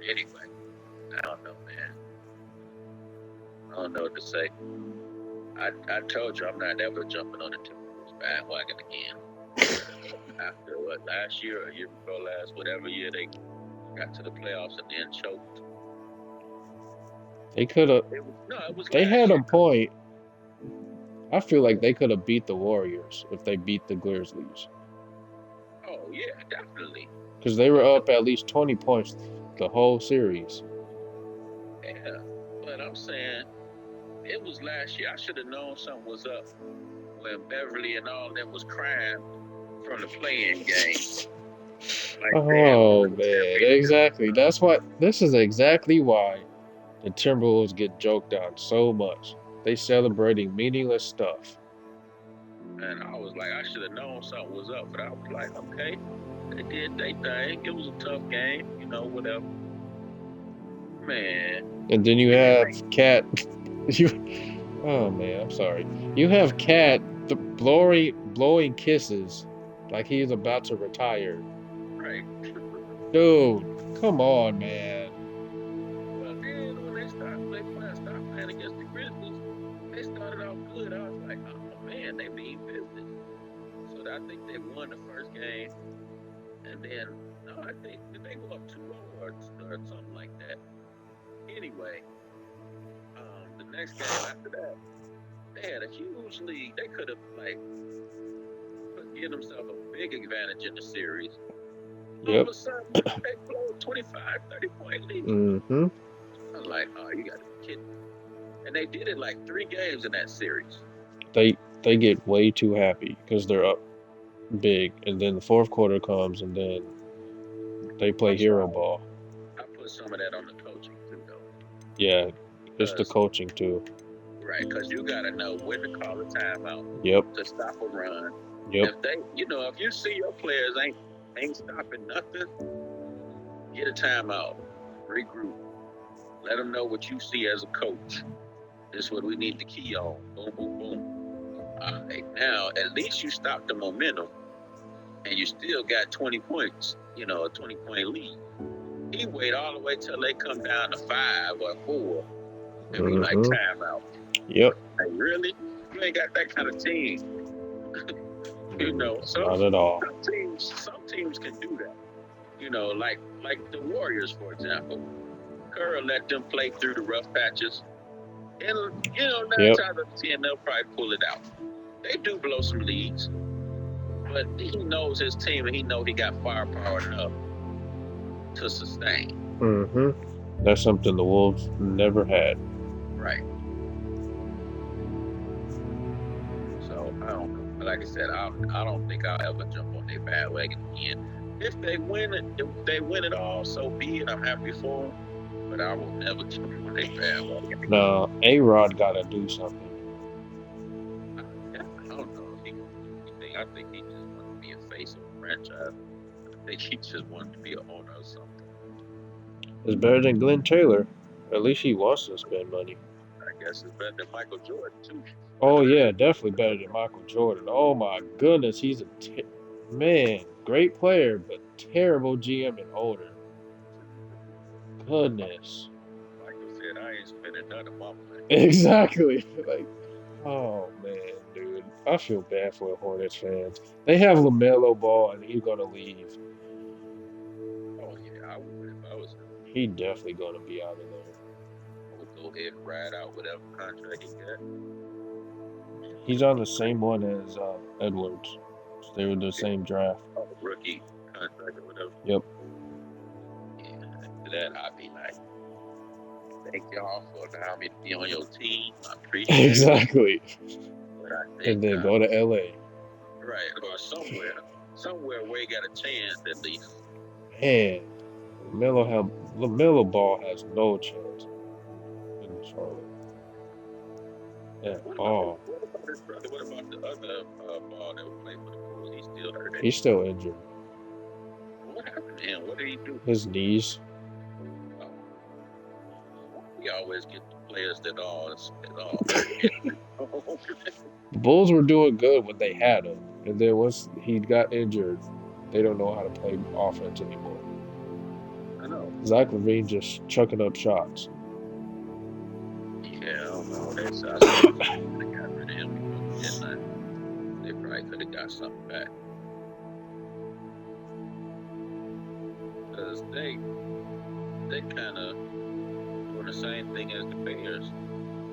Anyway, I don't know, man. I don't know what to say. I told you I'm not ever jumping on the Timberwolves bandwagon again. After what, last year or year before last, whatever year they got to the playoffs and then choked. They could have. It was They last had year. a point. I feel like they could have beat the Warriors if they beat the Grizzlies. Oh yeah, definitely. Because they were up at least 20 points the whole series. Yeah, but I'm saying it was last year. I should have known something was up when Beverly and all them was crying from the play-in game. Like, Oh, damn, man. Exactly. This is exactly why the Timberwolves get joked on so much. They celebrating meaningless stuff. And I was like, I should have known something was up. But I was like, okay, they did their thing. It was a tough game, whatever. Man. And then you have Cat. Oh, man, I'm sorry. You have Cat blowing kisses like he's about to retire. Right. Dude, come on, man. But then when they stopped playing against the Grizzlies, they started I think they won the first game, and then no, I think did they go up 2-0 or something like that. Anyway, the next game after that, they had a huge lead. They could have like give themselves a big advantage in the series. All of a sudden, they blow a 25, 30-point lead. Mm-hmm. I'm like, oh, you got to be kidding me. And they did it like 3 games in that series. They get way too happy because they're up big, and then the fourth quarter comes, and then they play hero ball. I put some of that on the coaching too, though. Yeah, it's the coaching too. Right, because you got to know when to call a timeout. Yep. To stop a run. Yep. If they, if you see your players ain't stopping nothing, get a timeout, regroup, let them know what you see as a coach. This is what we need to key on. Boom, boom, boom. All right, now at least you stopped the momentum, and you still got 20 points. A 20-point lead. He wait all the way till they come down to 5 or 4, and be like timeout. Yep. Like, really? You ain't got that kind of team. Not at all. Some teams can do that. Like the Warriors, for example. Kerr let them play through the rough patches. And, 9 times out of 10, they'll probably pull it out. They do blow some leads. But he knows his team, and he knows he got firepower enough to sustain. Mm-hmm. That's something the Wolves never had. Right. So, I don't know. Like I said, I don't think I'll ever jump on their bandwagon again. If they win it all, so be it. I'm happy for them. But I will never jump on their bandwagon. No, A-Rod got to do something. I don't know. I think he just wanted to be a face of a franchise. I think he just wanted to be an owner or something. It's better than Glenn Taylor. At least he wants to spend money. I guess it's better than Michael Jordan, too. Oh, yeah, definitely better than Michael Jordan. Oh, my goodness. He's great player, but terrible GM and owner. Goodness. Like I said, I ain't spending none of my money. Exactly. Oh, man, dude. I feel bad for the Hornets fans. They have LaMelo Ball, and he's going to leave. Oh, yeah, I would if I was him. He definitely going to be out of there. I would go ahead and ride out whatever contract he got. He's on the same one as Edwards. They were the same draft. Oh, rookie contract or whatever. Yep. Yeah, after that, I'd be like, thank y'all for allowing me to be on your team. I appreciate it. Exactly. But I think, And then go to LA. Right, or somewhere where he got a chance at least. Man, LaMelo Ball has no chance in Charlotte. At all. What about his brother? What about the other Ball that would play for the Bulls? He's still hurt. He's still injured. What happened to him? What did he do? His knees. We always get the players that all. The Bulls were doing good when they had him, and then once he got injured, they don't know how to play offense anymore. I know. Zach LaVine just chucking up shots. Yeah, I don't know. They could have got rid of him before deadline. They probably could have got something back. Because they kind of doing the same thing as the Bears.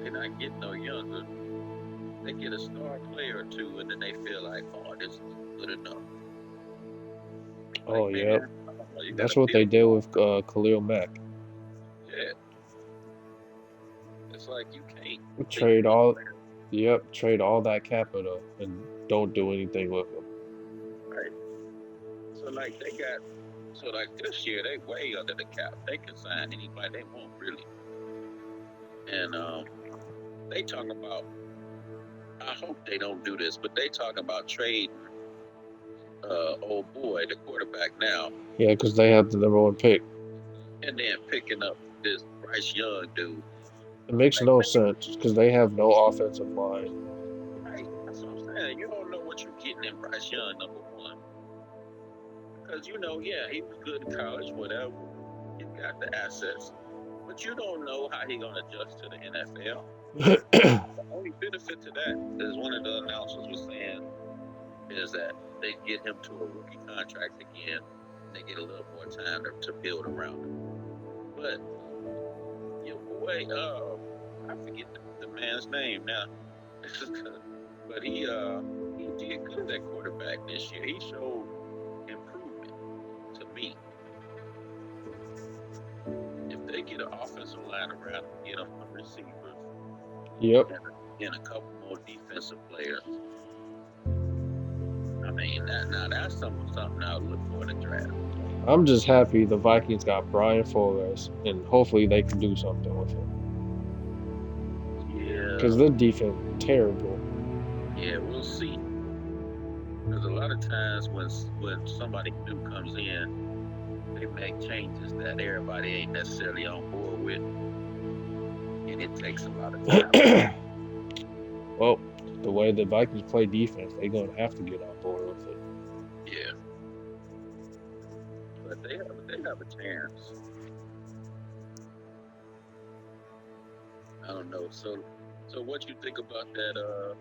They're not getting no younger. They get a star player or two, and then they feel like, oh, this is good enough. Oh, Like, yeah. man, you That's gotta what they build- did with Khalil Mack. Yeah. It's like you can't Trade all that capital and don't do anything with them. Right. So like this year they way under the cap. They can sign anybody they want really. And they talking about, I hope they don't do this, but they talking about trading old boy, the quarterback now, Yeah, because they have the #1 pick. and then picking up this Bryce Young dude. It makes no sense because they have no offensive line. Right. That's what I'm saying. You don't know what you're getting in Bryce Young, number one. Because he was good in college, whatever. He got the assets. But you don't know how he's going to adjust to the NFL. The only benefit to that is one of the announcers was saying is that they get him to a rookie contract again, they get a little more time to build around him. But your boy, I forget the man's name now, but he did good at quarterback this year. He showed improvement to me. If they get an offensive line around, get him some receivers, Yep. and a couple more defensive players. I mean, that's something I would look for in the draft. I'm just happy the Vikings got Brian Flores, and hopefully they can do something with him. Yeah. Because the defense is terrible. Yeah, we'll see. Because a lot of times when somebody new comes in, they make changes that everybody ain't necessarily on board with, and it takes a lot of time. Well, the way the Vikings play defense, they're gonna have to get on board with it. Yeah. But they have a chance. I don't know. So what you think about that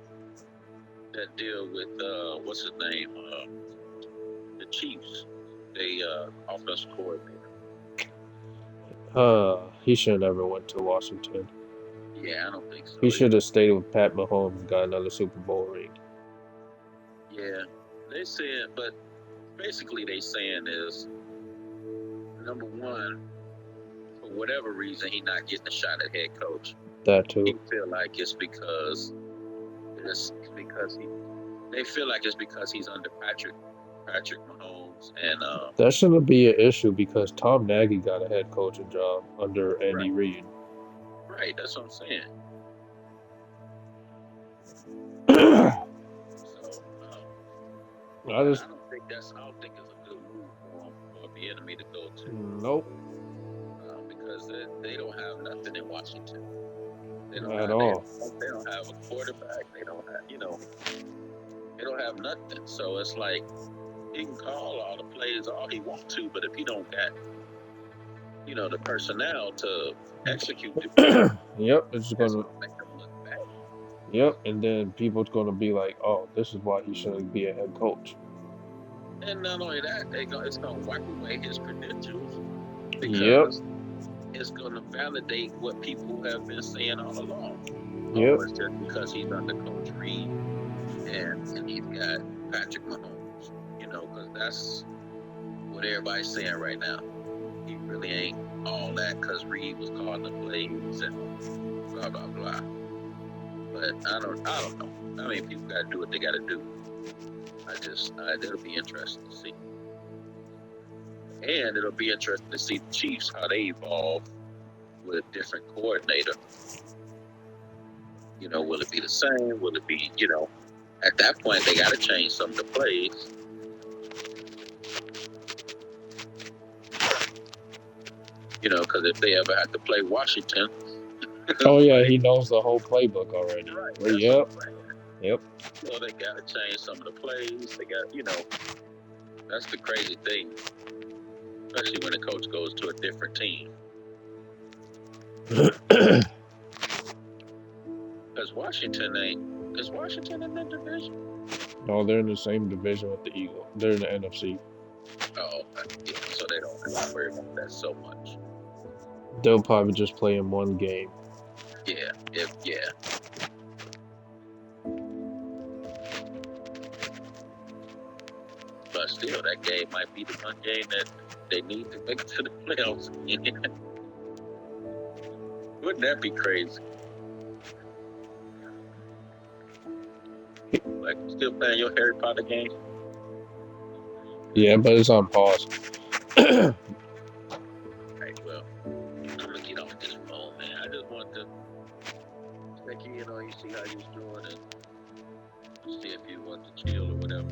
deal with what's his name? The Chiefs. They offensive coordinator. He should have never went to Washington. Yeah, I don't think so. He should have stayed with Pat Mahomes and got another Super Bowl ring. Yeah, they said, but basically they saying is, number one, for whatever reason, he not getting a shot at head coach. That too. He feel like it's because they feel like it's because he's under Patrick Mahomes and That shouldn't be an issue because Tom Nagy got a head coaching job under Andy Reid. right. That's what I'm saying. So I don't think it's a good move for him or the enemy to go to. Nope. Because they don't have nothing in Washington. They don't At have, all. They don't have a quarterback. They don't have, they don't have nothing. So it's like he can call all the plays all he wants to, but if he don't got, the personnel to execute the Yep, it's that's gonna. gonna make them look bad. Yep, and then people's gonna be like, "Oh, this is why he shouldn't be a head coach." And not only that, it's gonna wipe away his credentials Yep. because it's gonna validate what people have been saying all along. Yep. It's just because he's under Coach Reed and he's got Patrick Mahomes, because that's what everybody's saying right now. He really ain't all that because Reed was calling the plays and blah blah blah. But I don't know. I mean, people got to do what they got to do. It'll be interesting to see. And it'll be interesting to see the Chiefs, how they evolve with a different coordinator. Will it be the same? Will it be, at that point, they got to change some of the plays. Because if they ever have to play Washington. Oh yeah, he knows the whole playbook already. Right. Yep. Yep. So they got to change some of the plays. They got, that's the crazy thing. Especially when the coach goes to a different team. Because Washington is Washington in that division? No, they're in the same division with the Eagles. They're in the NFC. Oh, yeah, so they don't have to worry about that so much. They'll probably just play in one game. Yeah. But still, that game might be the one game that they need to make it to the playoffs. Wouldn't that be crazy? Like, still playing your Harry Potter game? Yeah, but it's on pause. Right, well, I'm gonna get off this phone, man. I just want to check in on you, see how you're doing, and see if you want to chill or whatever.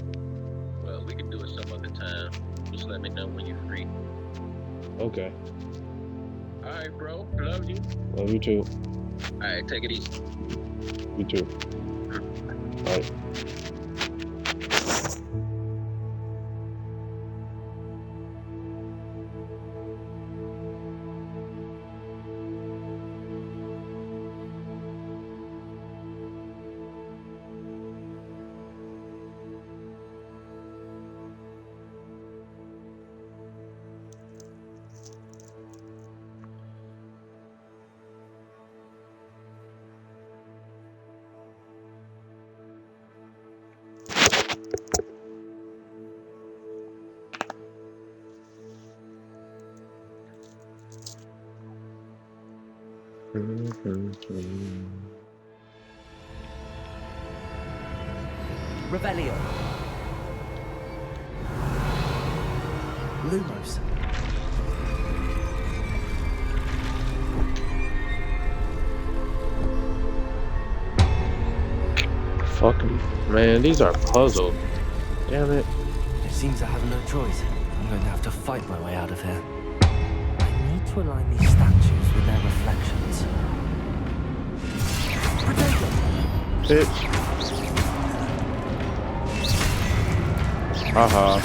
Well, we can do it some other time. Just let me know when you're free. Okay. All right, bro. Love you. Love you too. All right, take it easy. You too. Bye. Revelio. Lumos. Fucking man, these are puzzles. Damn it. It seems I have no choice. I'm going to have to fight my way out of here. I need to align these statues with their reflections. Bitch. Haha.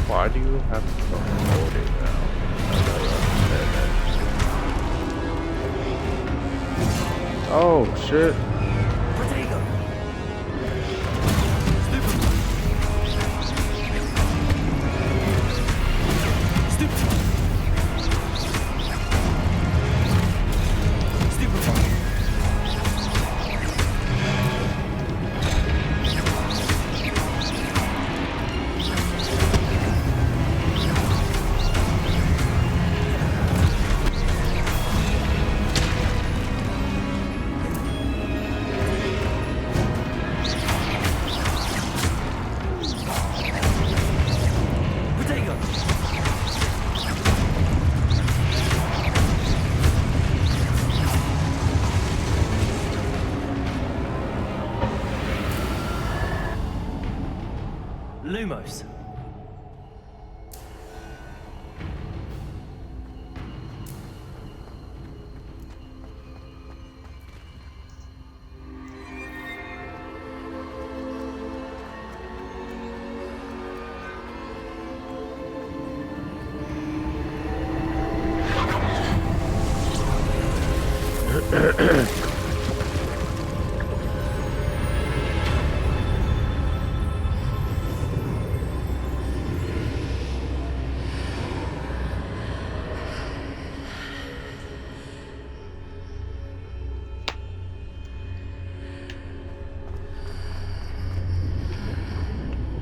Why do you have to hold it now? I don't understand that. Oh shit. Lumos.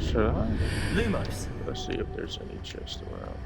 Should I? Lumos. Let's see if there's any chest around.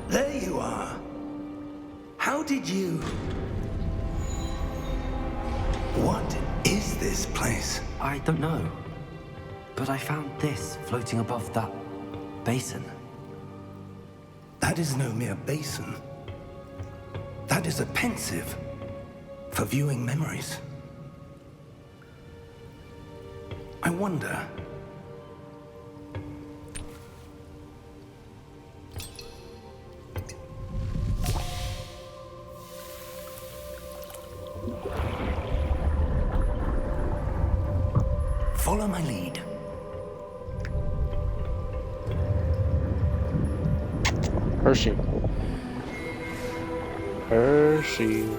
There you are. How did you... What is this place? I don't know. But I found this floating above that basin. That is no mere basin. That is a pensive for viewing memories. I wonder... Follow my lead. Hershey. Hershey.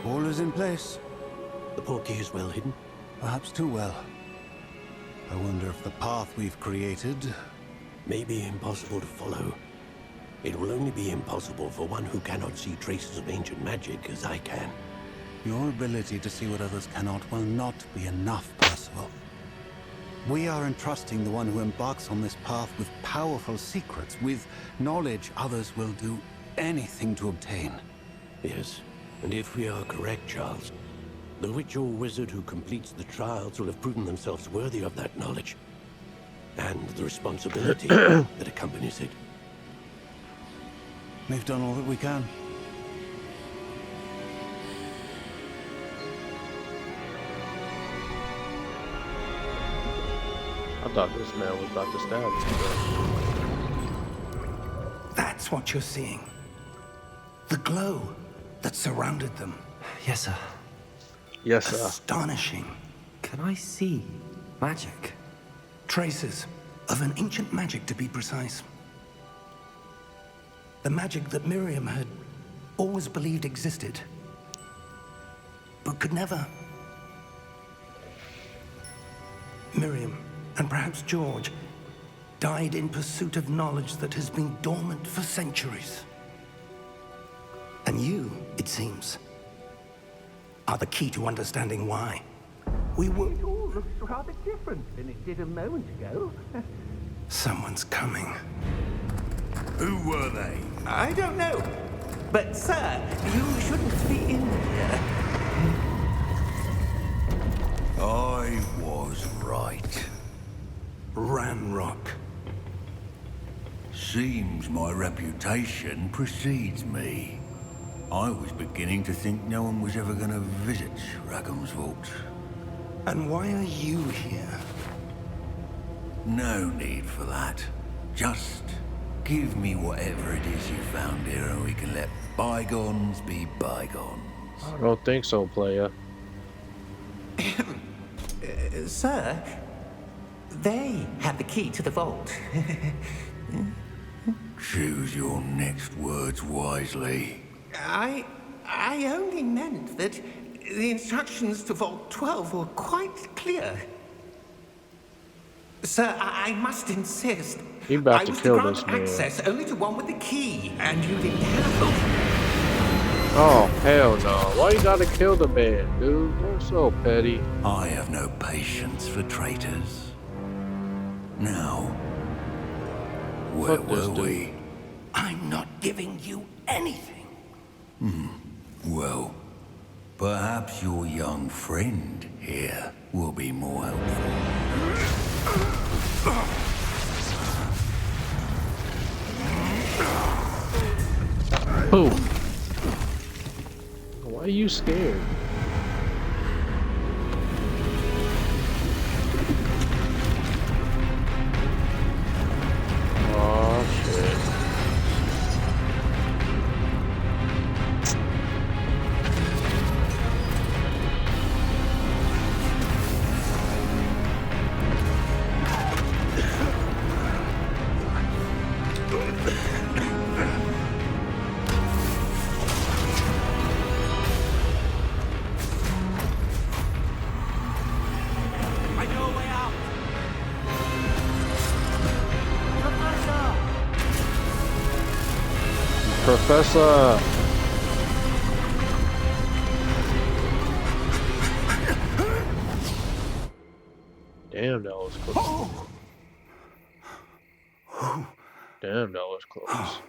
All is in place. The portkey is well hidden. Perhaps too well. I wonder if the path we've created... May be impossible to follow. It will only be impossible for one who cannot see traces of ancient magic as I can. Your ability to see what others cannot will not be enough, Percival. We are entrusting the one who embarks on this path with powerful secrets, with knowledge others will do anything to obtain. Yes, and if we are correct, Charles, The witch or wizard who completes the trials will have proven themselves worthy of that knowledge. And the responsibility that accompanies it. We've done all that we can. I thought this man was about to stab me. That's what you're seeing. The glow that surrounded them. Yes, sir. Yes, sir. Astonishing. Can I see magic? Traces of an ancient magic, to be precise. The magic that Miriam had always believed existed, but could never. Miriam, and perhaps George, died in pursuit of knowledge that has been dormant for centuries. And you, it seems, are the key to understanding why. We were... It all looks rather different than it did a moment ago. Someone's coming. Who were they? I don't know. But, sir, you shouldn't be in here. I was right. Ranrock. Seems my reputation precedes me. I was beginning to think no one was ever going to visit Rackham's vault. And why are you here? No need for that. Just give me whatever it is you found here and we can let bygones be bygones. I don't think so, player. Sir, they have the key to the vault. Choose your next words wisely. I only meant that the instructions to Vault 12 were quite clear. Sir, I must insist. He about I to was kill to grant this man. access only to one with the key, and you didn't have it. Oh, hell no. Why you gotta kill the man, dude? You're so petty. I have no patience for traitors. Now, where Fuck this were dude. we? I'm not giving you anything. Well, perhaps your young friend here will be more helpful. Who? Why are you scared? Oh shit. I know a way out. Professor! Damn, that was close. Damn, that was close.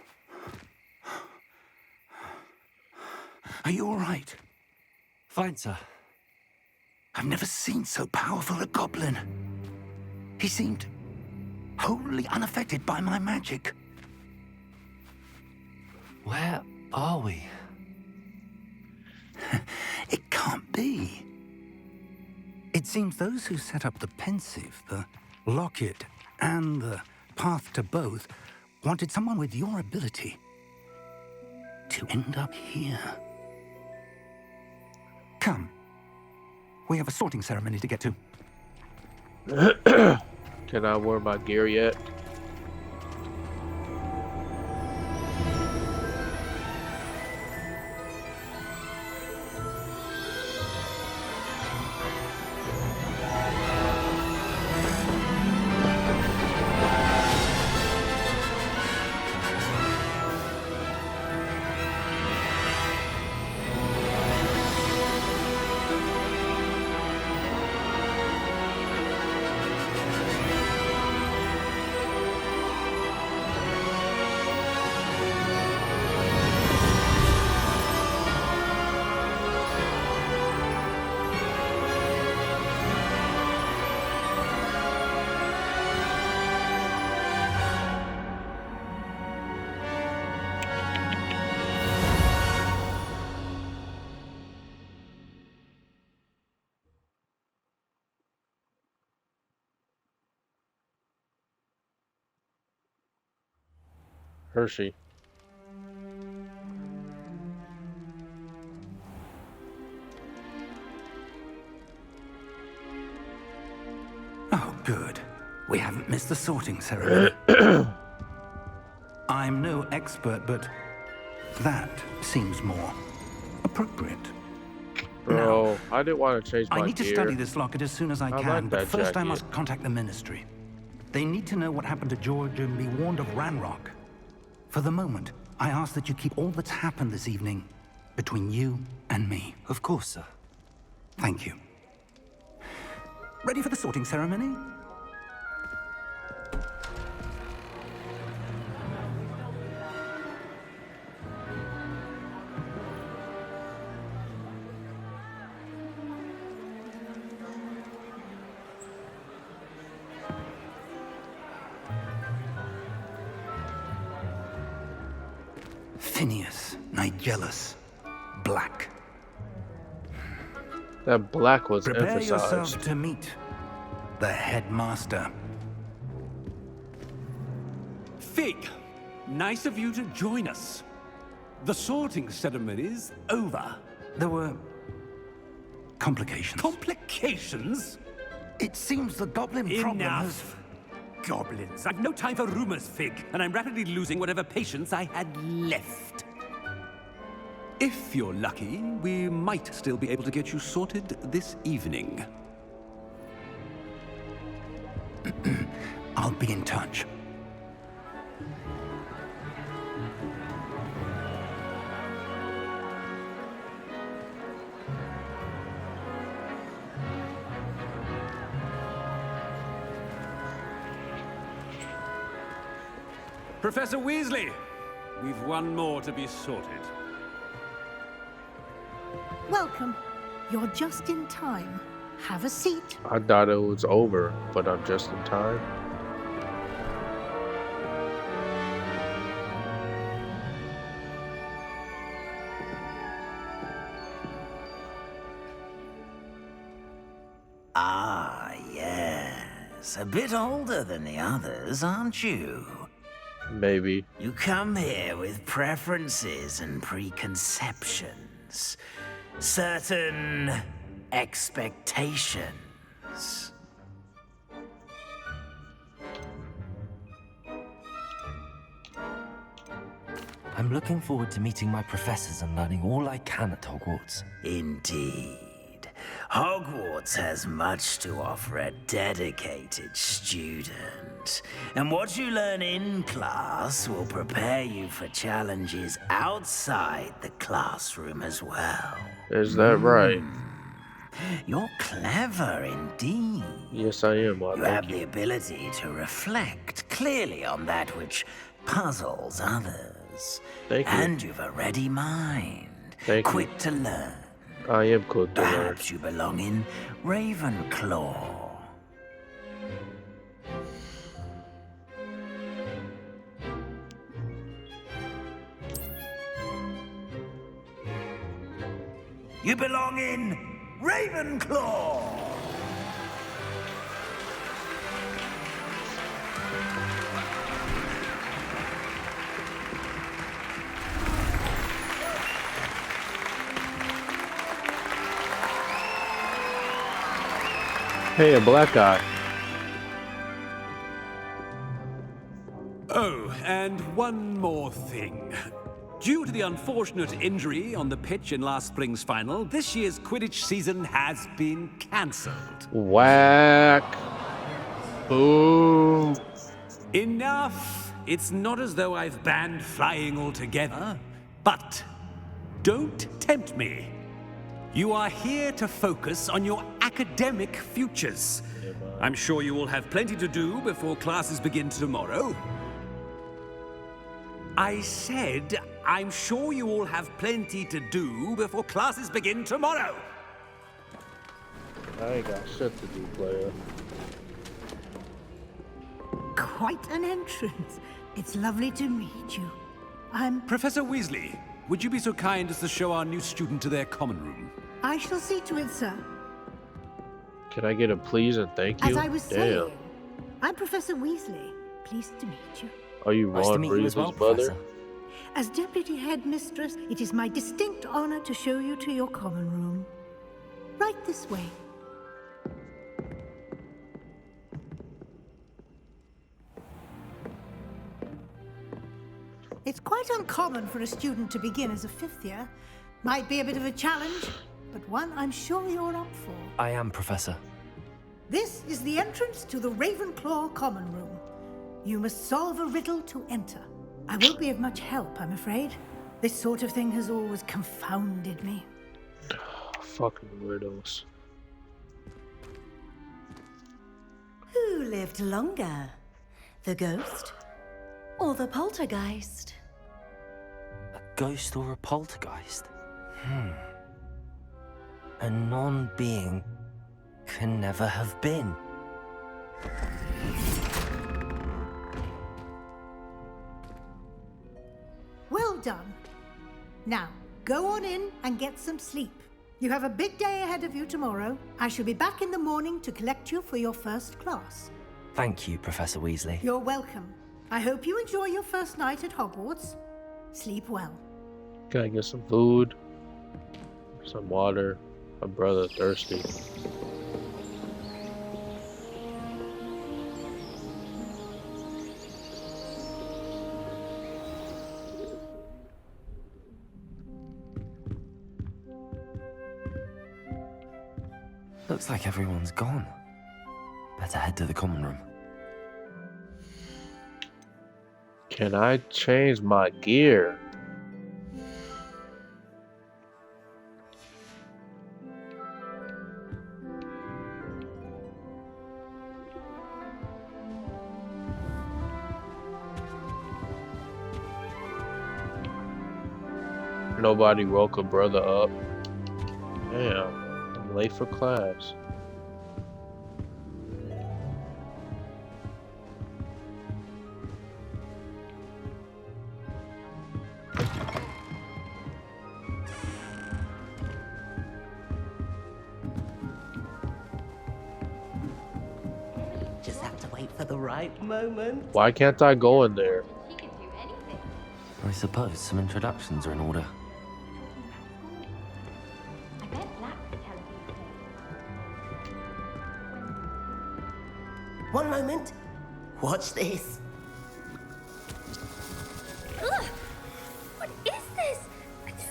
Are you all right? Fine, sir. I've never seen so powerful a goblin. He seemed wholly unaffected by my magic. Where are we? It can't be. It seems those who set up the Pensive, the Locket, and the Path to Both wanted someone with your ability to end up here. Come. We have a sorting ceremony to get to. Can I wear my gear yet? Hershey. Oh, good. We haven't missed the sorting ceremony. I'm no expert, but that seems more appropriate. Bro, I didn't want to change my I need to gear. study this locket as soon as I can, like but that first I jacket. must contact the Ministry. They need to know what happened to George and be warned of Ranrock. For the moment, I ask that you keep all that's happened this evening between you and me. Of course, sir. Thank you. Ready for the sorting ceremony? Phineas Nigellus Black. That black was Prepare yourselves emphasized. to meet the headmaster. Fig, nice of you to join us. The sorting ceremony's over. There were complications. Complications? It seems the goblin problem has... Enough. Goblins. I've no time for rumors, Fig, and I'm rapidly losing whatever patience I had left. If you're lucky, we might still be able to get you sorted this evening. I'll be in touch. Professor Weasley, we've one more to be sorted. Welcome. You're just in time. Have a seat. I thought it was over, but I'm just in time. Ah, yes. A bit older than the others, aren't you? Maybe. You come here with preferences and preconceptions. Certain expectations. I'm looking forward to meeting my professors and learning all I can at Hogwarts. Indeed. Hogwarts has much to offer a dedicated student. And what you learn in class will prepare you for challenges outside the classroom as well. Is that right? You're clever indeed. Yes, I am. Well, You thank have the ability to reflect clearly on that which puzzles others. Thank you. And you've a ready mind. Thank you. Quick to learn. I am quick to learn. Perhaps you belong in Ravenclaw. You belong in Ravenclaw! Hey, a black guy. Oh, and one more thing. Due to the unfortunate injury on the pitch in last spring's final, this year's Quidditch season has been cancelled. Whack. Boom. Enough! It's not as though I've banned flying altogether, but don't tempt me. You are here to focus on your academic futures. I'm sure you will have plenty to do before classes begin tomorrow. I said, I'm sure you all have plenty to do before classes begin tomorrow. I ain't got shit to do, player. Quite an entrance. It's lovely to meet you. I'm... Professor Weasley, would you be so kind as to show our new student to their common room? I shall see to it, sir. Can I get a please and thank you? As I was Damn. saying, I'm Professor Weasley. Pleased to meet you. Are you Nice to Ron meet you as Reeves' well, brother? Professor. As Deputy Headmistress, it is my distinct honor to show you to your common room. Right this way. It's quite uncommon for a student to begin as a fifth year. Might be a bit of a challenge, but one I'm sure you're up for. I am, Professor. This is the entrance to the Ravenclaw common room. You must solve a riddle to enter. I won't be of much help, I'm afraid. This sort of thing has always confounded me. Fucking riddles. Who lived longer? The ghost or the poltergeist? A ghost or a poltergeist? A non-being can never have been. Well done. Now, go on in and get some sleep. You have a big day ahead of you tomorrow. I shall be back in the morning to collect you for your first class. Thank you, Professor Weasley. You're welcome. I hope you enjoy your first night at Hogwarts. Sleep well. Gotta get some food, some water. My brother thirsty. Looks like everyone's gone. Better head to the common room. Can I change my gear? Nobody woke a brother up. Damn, I'm late for class. Just have to wait for the right moment. Why can't I go in there? I suppose some introductions are in order. One moment. Watch this. Ugh! What is this?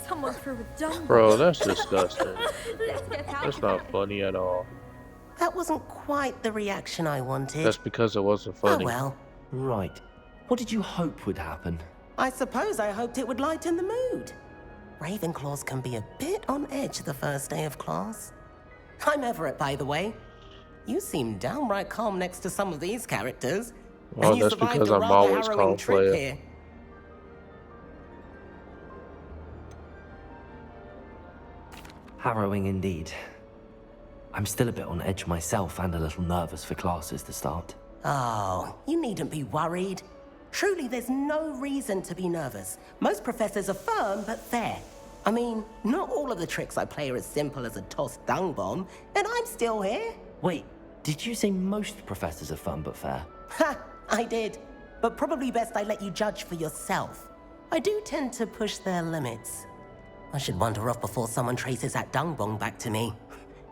Someone threw a dumb. Bro, that's disgusting. Let's get out. That's not funny at all. That wasn't quite the reaction I wanted. That's because it wasn't funny. Oh well. Right. What did you hope would happen? I suppose I hoped it would lighten the mood. Ravenclaws can be a bit on edge the first day of class. I'm Everett, by the way. You seem downright calm next to some of these characters. Well, and you that's survived because a I'm rather always harrowing calm, trip player. here. Harrowing indeed. I'm still a bit on edge myself and a little nervous for classes to start. Oh, you needn't be worried. Truly, there's no reason to be nervous. Most professors are firm but fair. I mean, not all of the tricks I play are as simple as a tossed dung bomb, and I'm still here. Wait, did you say most professors are fun but fair? Ha! I did. But probably best I let you judge for yourself. I do tend to push their limits. I should wander off before someone traces that dung bomb back to me.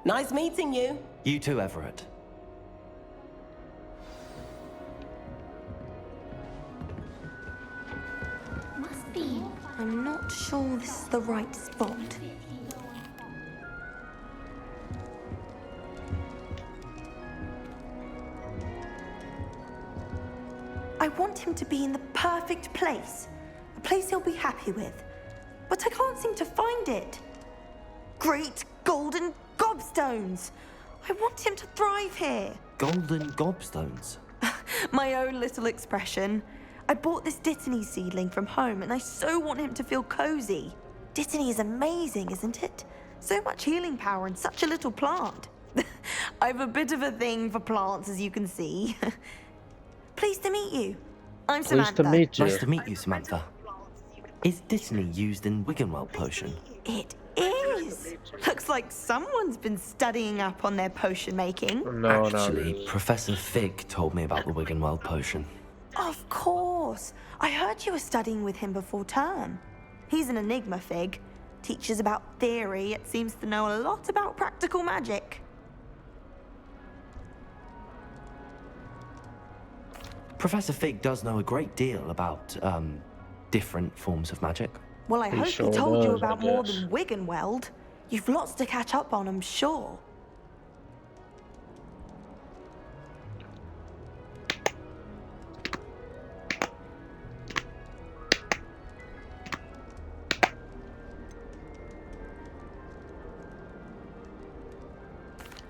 Nice meeting you. You too, Everett. Must be. I'm not sure this is the right spot. I want him to be in the perfect place. A place he'll be happy with. But I can't seem to find it. Great golden gobstones! I want him to thrive here. Golden gobstones? My own little expression. I bought this Dittany seedling from home and I so want him to feel cozy. Dittany is amazing, isn't it? So much healing power in such a little plant. I have a bit of a thing for plants, as you can see. Pleased to meet you. I'm Samantha. Pleased to meet you. Nice to meet you, Samantha. Is Dittany used in Wiggenweld potion? It is. Looks like someone's been studying up on their potion making. No, Actually, Professor Fig told me about the Wiggenweld potion. Of course. I heard you were studying with him before term. He's an enigma fig. Teaches about theory, yet seems to know a lot about practical magic. Professor Fig does know a great deal about, different forms of magic. Well, I He hope sure he told you does, I about more guess. than Wiggenweld. You've lots to catch up on, I'm sure.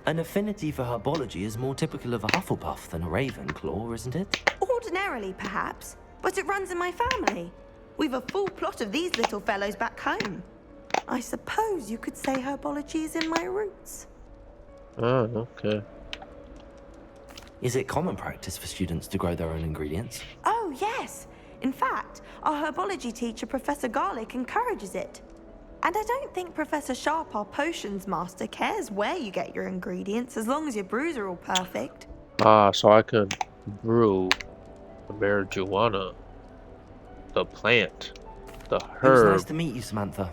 An affinity for herbology is more typical of a Hufflepuff than a Ravenclaw, isn't it? Ordinarily, perhaps, but it runs in my family. We've a full plot of these little fellows back home. I suppose you could say herbology is in my roots. Oh, okay. Is it common practice for students to grow their own ingredients? Oh, yes. In fact, our herbology teacher, Professor Garlick, encourages it. And I don't think Professor Sharp, our potions master, cares where you get your ingredients as long as your brews are all perfect. Ah, so I could brew the marijuana, the plant, the It was herb, nice to meet you, Samantha.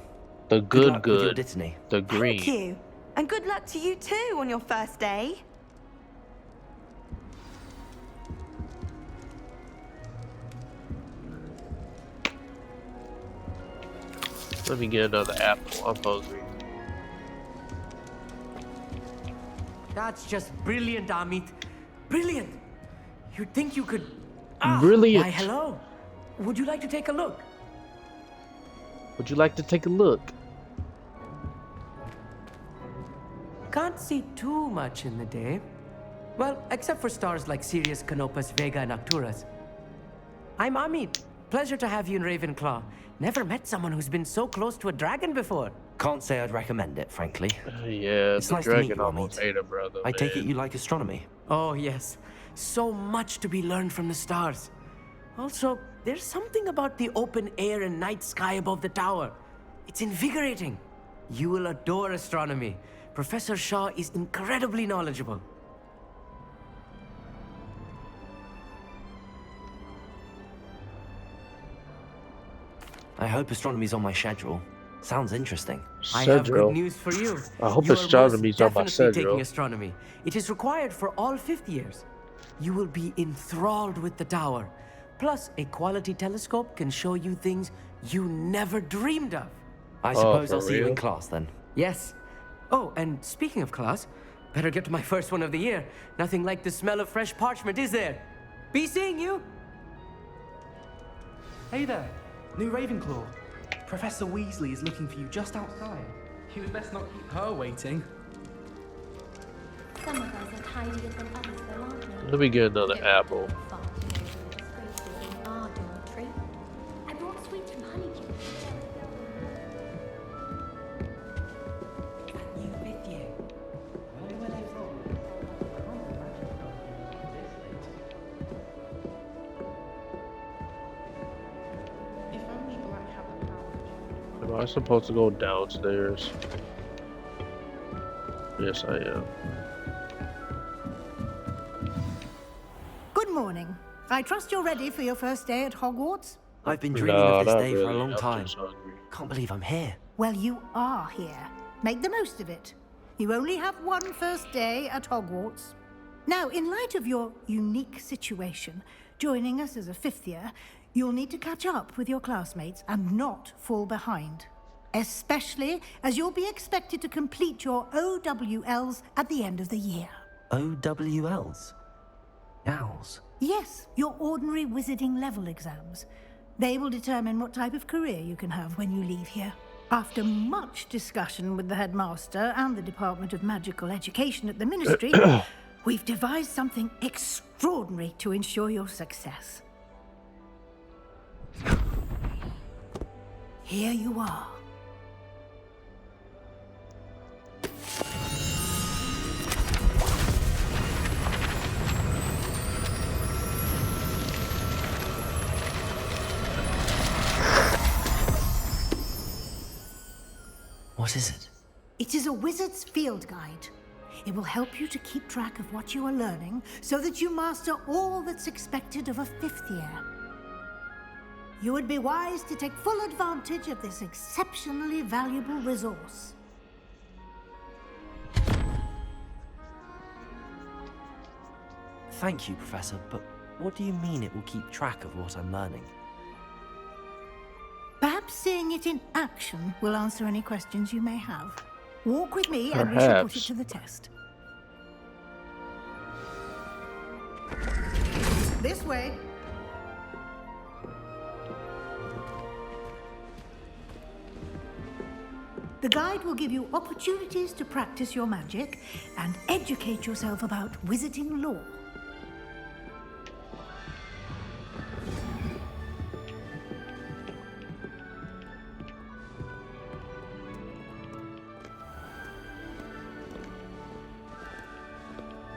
the Good luck with your good, Dittany. the green. Thank you. And good luck to you too on your first day. Let me get another apple. I'm hungry. That's just brilliant, Amit. Brilliant. You'd think you could... Brilliant. Why, hello. Would you like to take a look? Would you like to take a look? Can't see too much in the day. Well, except for stars like Sirius, Canopus, Vega, and Arcturus. I'm Amit. Pleasure to have you in Ravenclaw. Never met someone who's been so close to a dragon before. Can't say I'd recommend it, frankly. Yeah, It's the nice to meet dragon you, almost Amit. ate a brother. I take it man. you like astronomy. Oh, yes. So much to be learned from the stars. Also, there's something about the open air and night sky above the tower. It's invigorating. You will adore astronomy. Professor Shaw is incredibly knowledgeable. I hope astronomy's on my schedule. Sounds interesting. I have good news for you. I hope You are astronomy's on most my definitely schedule. taking astronomy. It is required for all fifth years. You will be enthralled with the tower. Plus, a quality telescope can show you things you never dreamed of. I Oh, suppose for I'll see you real? in class then. Yes. Oh, and speaking of class, better get to my first one of the year. Nothing like the smell of fresh parchment, is there? Be seeing you. Hey there, new Ravenclaw. Professor Weasley is looking for you just outside. You would best not keep her waiting. Some of us are tidier than others, though, aren't we? Let me get another apple. Our dormitory. I brought sweet from Honeydew. You with you. Well, well, I If only Black had the power. Am I supposed to go downstairs? Yes, I am. Good morning. I trust you're ready for your first day at Hogwarts? I've been dreaming No, of this not day for a really. long I'm time. just hungry. Can't believe I'm here. Well, you are here. Make the most of it. You only have one first day at Hogwarts. Now, in light of your unique situation, joining us as a fifth year, you'll need to catch up with your classmates and not fall behind. Especially as you'll be expected to complete your OWLs at the end of the year. OWLs? Owls? Yes, your ordinary wizarding level exams. They will determine what type of career you can have when you leave here. After much discussion with the headmaster and the Department of Magical Education at the Ministry, we've devised something extraordinary to ensure your success. Here you are. What is it? It is a wizard's field guide. It will help you to keep track of what you are learning so that you master all that's expected of a 5th year. You would be wise to take full advantage of this exceptionally valuable resource. Thank you, Professor, but what do you mean it will keep track of what I'm learning? Perhaps seeing it in action will answer any questions you may have. Walk with me and we shall put it to the test. This way. The guide will give you opportunities to practice your magic and educate yourself about wizarding lore.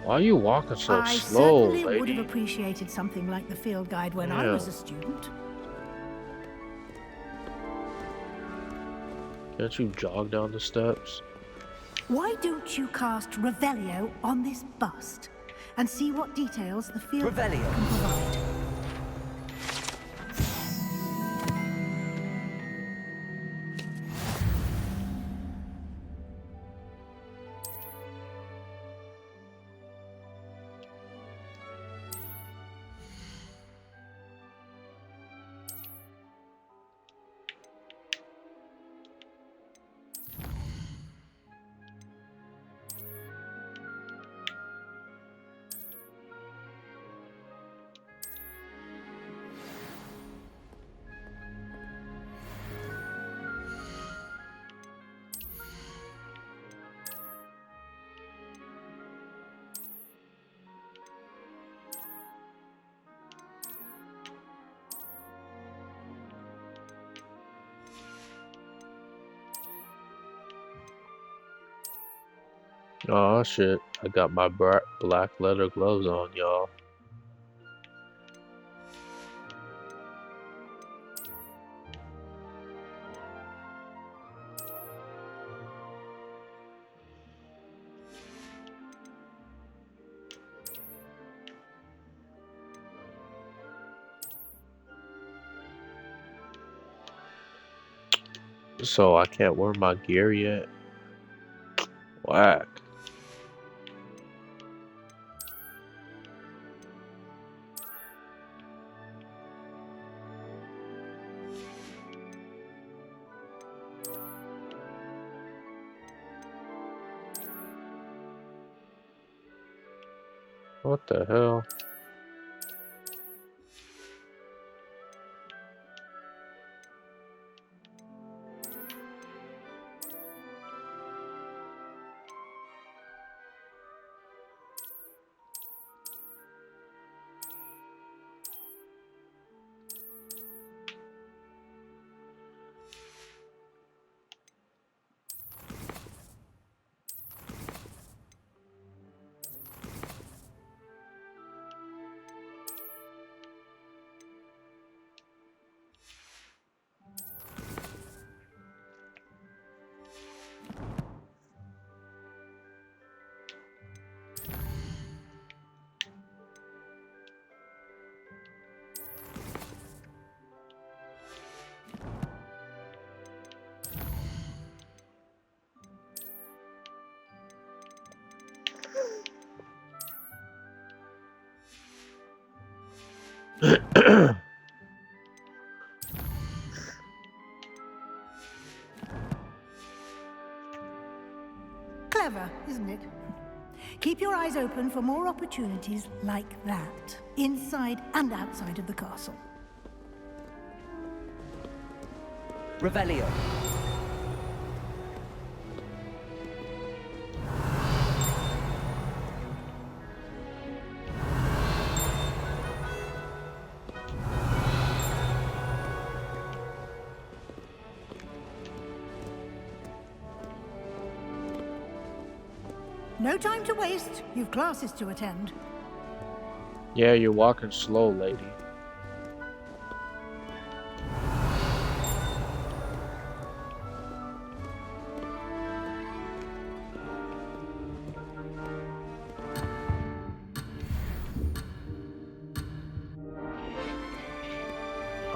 Why are you walking so I slow, certainly would lady? have appreciated something like the field guide when I Yeah. was a student. Can't you jog down the steps? Why don't you cast Revelio on this bust and see what details the field guide can provide? Oh shit, I got my black leather gloves on, y'all. So I can't wear my gear yet? Whack. What the hell? Clever, isn't it? Keep your eyes open for more opportunities like that, inside and outside of the castle. Revelio. No time to waste. You've classes to attend. Yeah, you're walking slow, lady.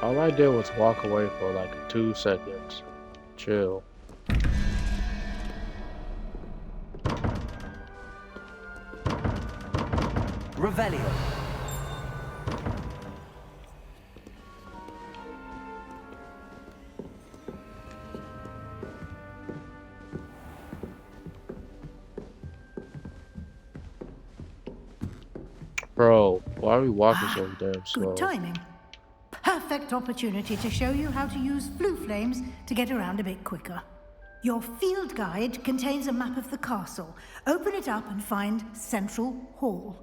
All I did was walk away for like 2 seconds. Chill. Revelio. Bro, why are we walking so damn slow? Good timing. Perfect opportunity to show you how to use flue flames to get around a bit quicker. Your field guide contains a map of the castle. Open it up and find Central Hall.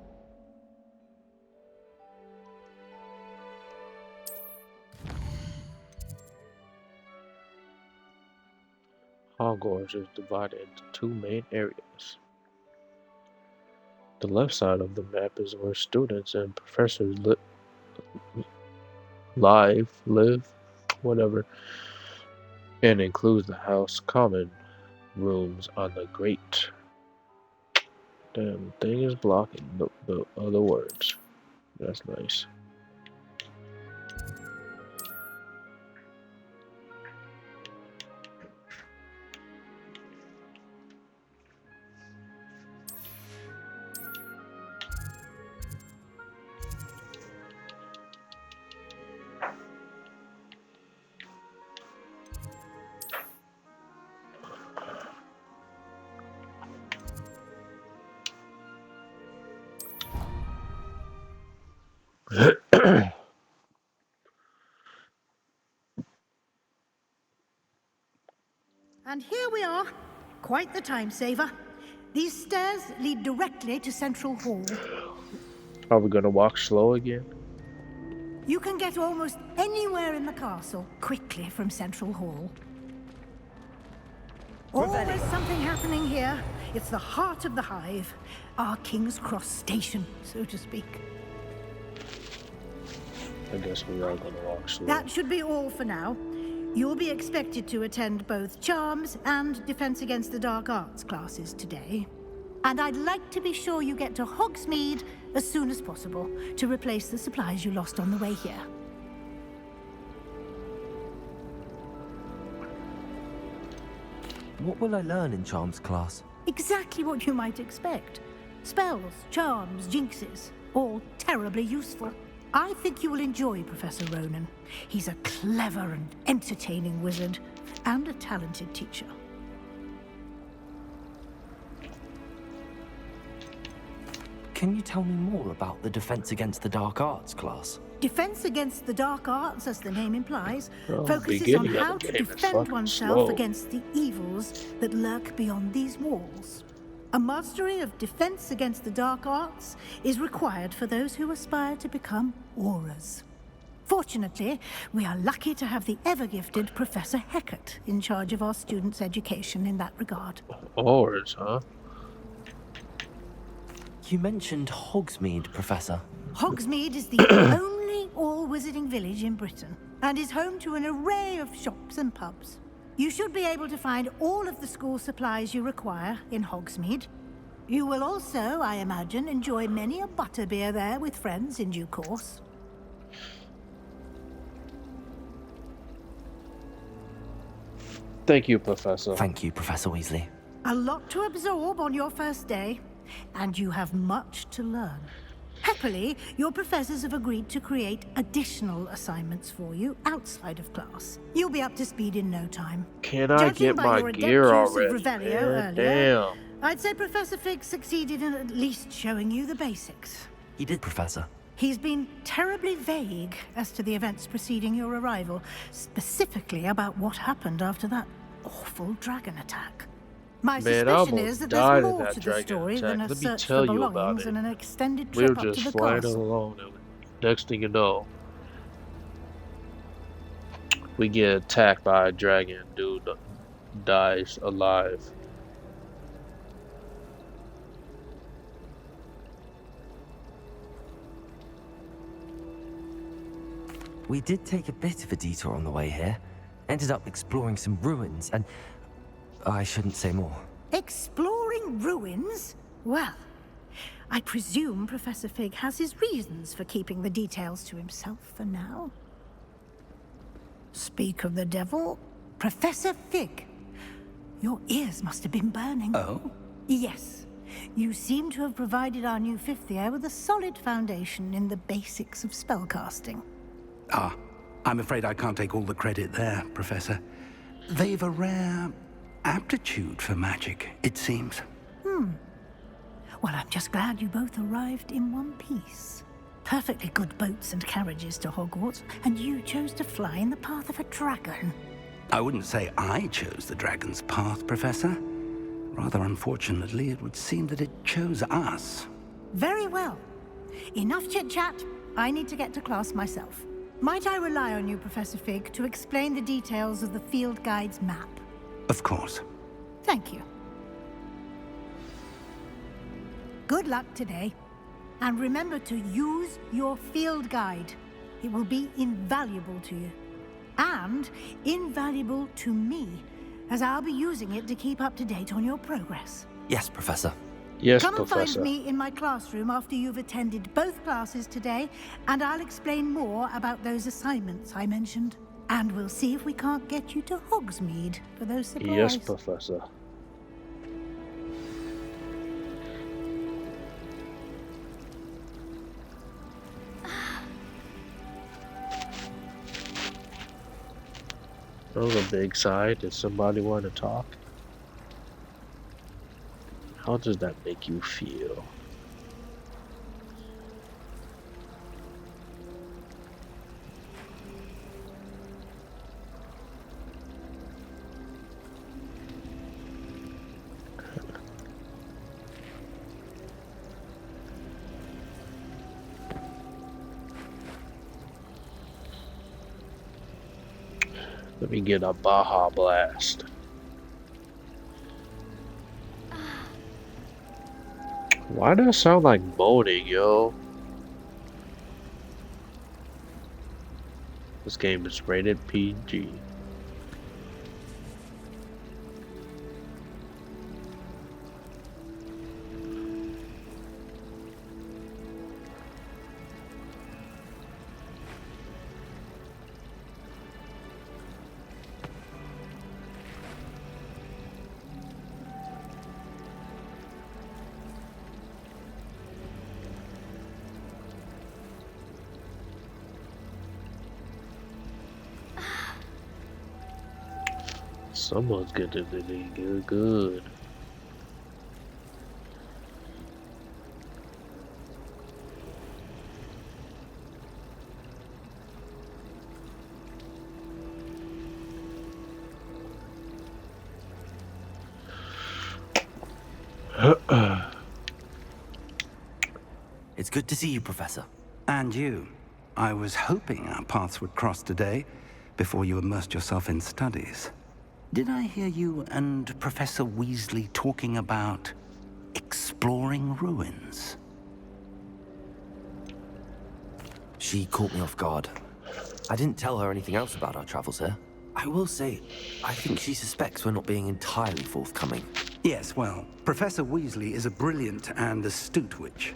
Hogwarts is divided into 2 main areas. The left side of the map is where students and professors live, whatever, and includes the house common rooms on the great. Damn thing is blocking the other words. That's nice. And here we are. Quite the time saver. These stairs lead directly to Central Hall. Are we gonna walk slow again? You can get almost anywhere in the castle quickly from Central Hall. Always something happening here. It's the heart of the hive. Our King's Cross station, so to speak. I guess we are gonna walk slow. That should be all for now. You'll be expected to attend both Charms and Defense Against the Dark Arts classes today. And I'd like to be sure you get to Hogsmeade as soon as possible to replace the supplies you lost on the way here. What will I learn in Charms class? Exactly what you might expect. Spells, charms, jinxes, all terribly useful. I think you will enjoy Professor Ronan. He's a clever and entertaining wizard, and a talented teacher. Can you tell me more about the Defense Against the Dark Arts class? Defense Against the Dark Arts, as the name implies, Oh, focuses on beginning of how the to game is defend fucking oneself slow. against the evils that lurk beyond these walls. A mastery of Defense Against the Dark Arts is required for those who aspire to become Aurors. Fortunately, we are lucky to have the ever-gifted Professor Hecat in charge of our students' education in that regard. Ours, huh? You mentioned Hogsmeade, Professor. Hogsmeade is the only all-wizarding village in Britain, and is home to an array of shops and pubs. You should be able to find all of the school supplies you require in Hogsmeade. You will also, I imagine, enjoy many a butterbeer there with friends in due course. Thank you, Professor. Thank you, Professor Weasley. A lot to absorb on your first day, and you have much to learn. Happily, your professors have agreed to create additional assignments for you outside of class. You'll be up to speed in no time. Can I Judging get by my your adept gear use already? of Revelio Man, earlier, damn. I'd say Professor Fig succeeded in at least showing you the basics. He did, Professor. He's been terribly vague as to the events preceding your arrival, specifically about what happened after that awful dragon attack. My Man, I suspicion almost is that died there's in more that to the dragon story attack. than a Let me search tell for you about belongings it. and an extended We trip were up to just the flying castle. alone, and next thing you know, we get attacked by a dragon. Dude dies alive. We did take a bit of a detour on the way here. Ended up exploring some ruins, and I shouldn't say more. Exploring ruins? Well, I presume Professor Fig has his reasons for keeping the details to himself for now. Speak of the devil, Professor Fig. Your ears must have been burning. Oh? Yes. You seem to have provided our new fifth year with a solid foundation in the basics of spellcasting. Ah, I'm afraid I can't take all the credit there, Professor. They've a rare aptitude for magic, it seems. Well, I'm just glad you both arrived in one piece. Perfectly good boats and carriages to Hogwarts, and you chose to fly in the path of a dragon. I wouldn't say I chose the dragon's path, Professor. Rather unfortunately, it would seem that it chose us. Very well. Enough chit-chat. I need to get to class myself. Might I rely on you, Professor Fig, to explain the details of the field guide's map? Of course. Thank you. Good luck today. And remember to use your field guide. It will be invaluable to you. And invaluable to me, as I'll be using it to keep up to date on your progress. Yes, Professor. Yes, Come and Professor. find me in my classroom after you've attended both classes today, and I'll explain more about those assignments I mentioned. And we'll see if we can't get you to Hogsmeade for those supplies. Yes, Professor. That was a big sigh. Did somebody want to talk? How does that make you feel? Let me get a Baja Blast. Why does it sound like moaning, yo? This game is rated PG. Someone's getting it good. It's good to see you, Professor. And you. I was hoping our paths would cross today, before you immersed yourself in studies. Did I hear you and Professor Weasley talking about exploring ruins? She caught me off guard. I didn't tell her anything else about our travels here. I will say, I think she suspects we're not being entirely forthcoming. Yes, well, Professor Weasley is a brilliant and astute witch.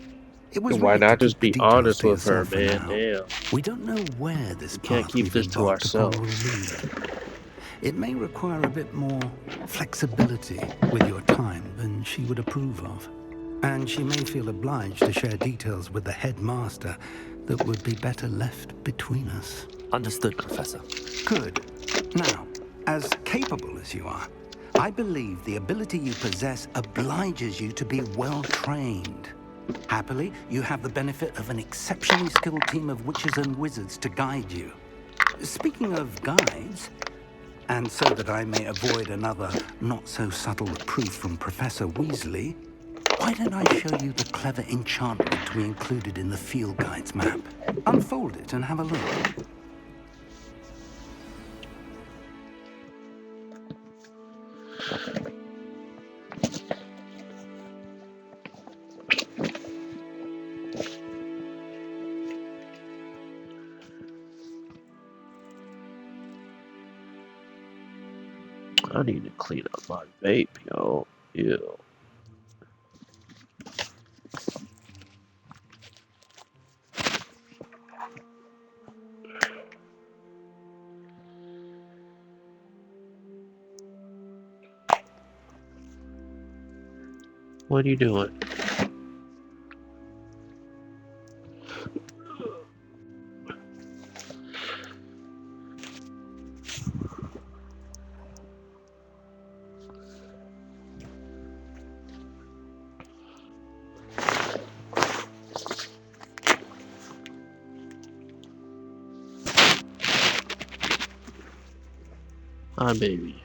It was Why right to not just keep be the details honest to with her, yourself for man? now. Damn. We don't know where this Can't path keep we've this to embarked upon ourselves. will lead. It may require a bit more flexibility with your time than she would approve of. And she may feel obliged to share details with the headmaster that would be better left between us. Understood, Professor. Good. Now, as capable as you are, I believe the ability you possess obliges you to be well trained. Happily, you have the benefit of an exceptionally skilled team of witches and wizards to guide you. Speaking of guides, and so that I may avoid another not-so-subtle reproof from Professor Weasley, why don't I show you the clever enchantment we included in the field guide's map? Unfold it and have a look. I need to clean up my vape, yo. Ew. What are you doing? Hi, baby.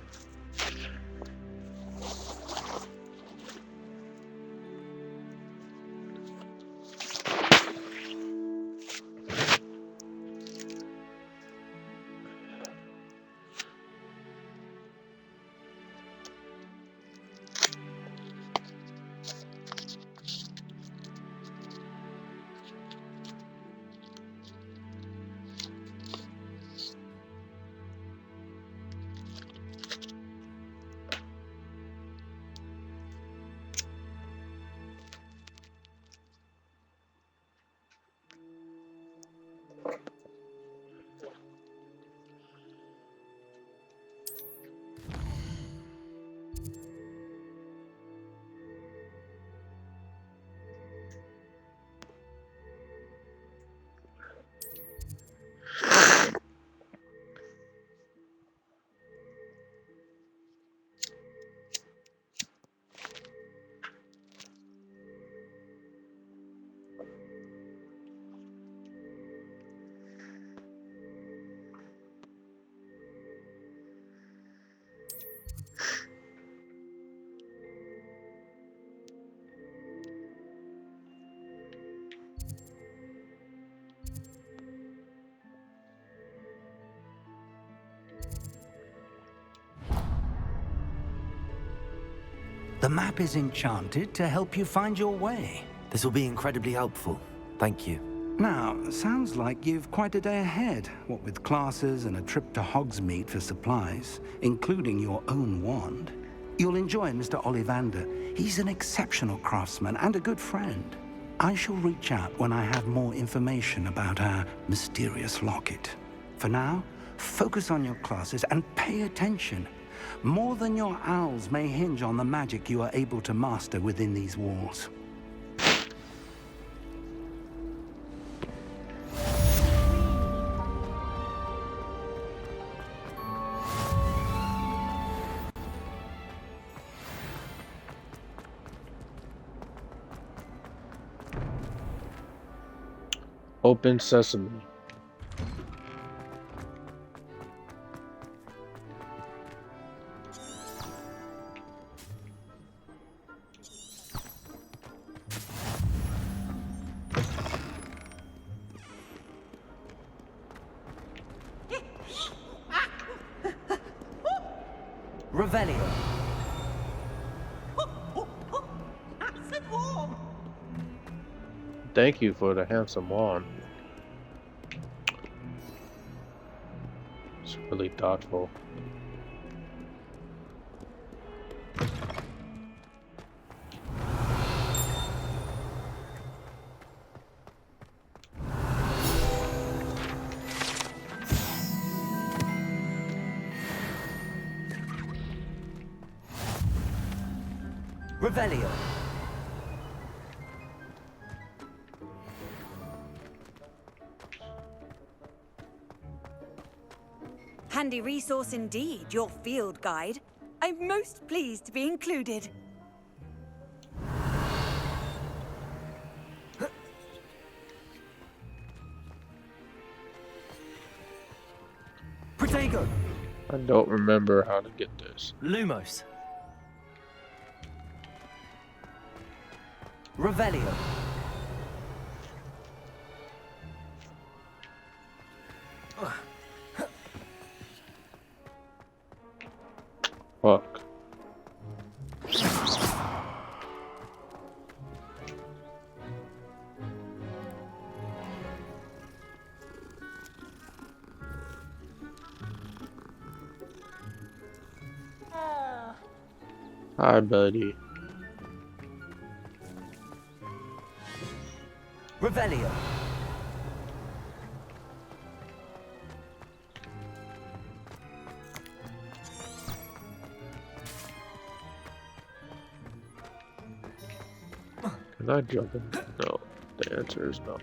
The map is enchanted to help you find your way. This will be incredibly helpful. Thank you. Now, sounds like you've quite a day ahead, what with classes and a trip to Hogsmeade for supplies, including your own wand. You'll enjoy Mr. Ollivander. He's an exceptional craftsman and a good friend. I shall reach out when I have more information about our mysterious locket. For now, focus on your classes and pay attention. More than your owls may hinge on the magic you are able to master within these walls. Open sesame. Revelio. Thank you for the handsome wand. It's really thoughtful. Revelio. Handy resource indeed, your field guide. I'm most pleased to be included. Protego. I don't remember how to get this. Lumos. Revelio. Fuck. Hi, buddy. Revelio. Not jumping. No. The answer is no.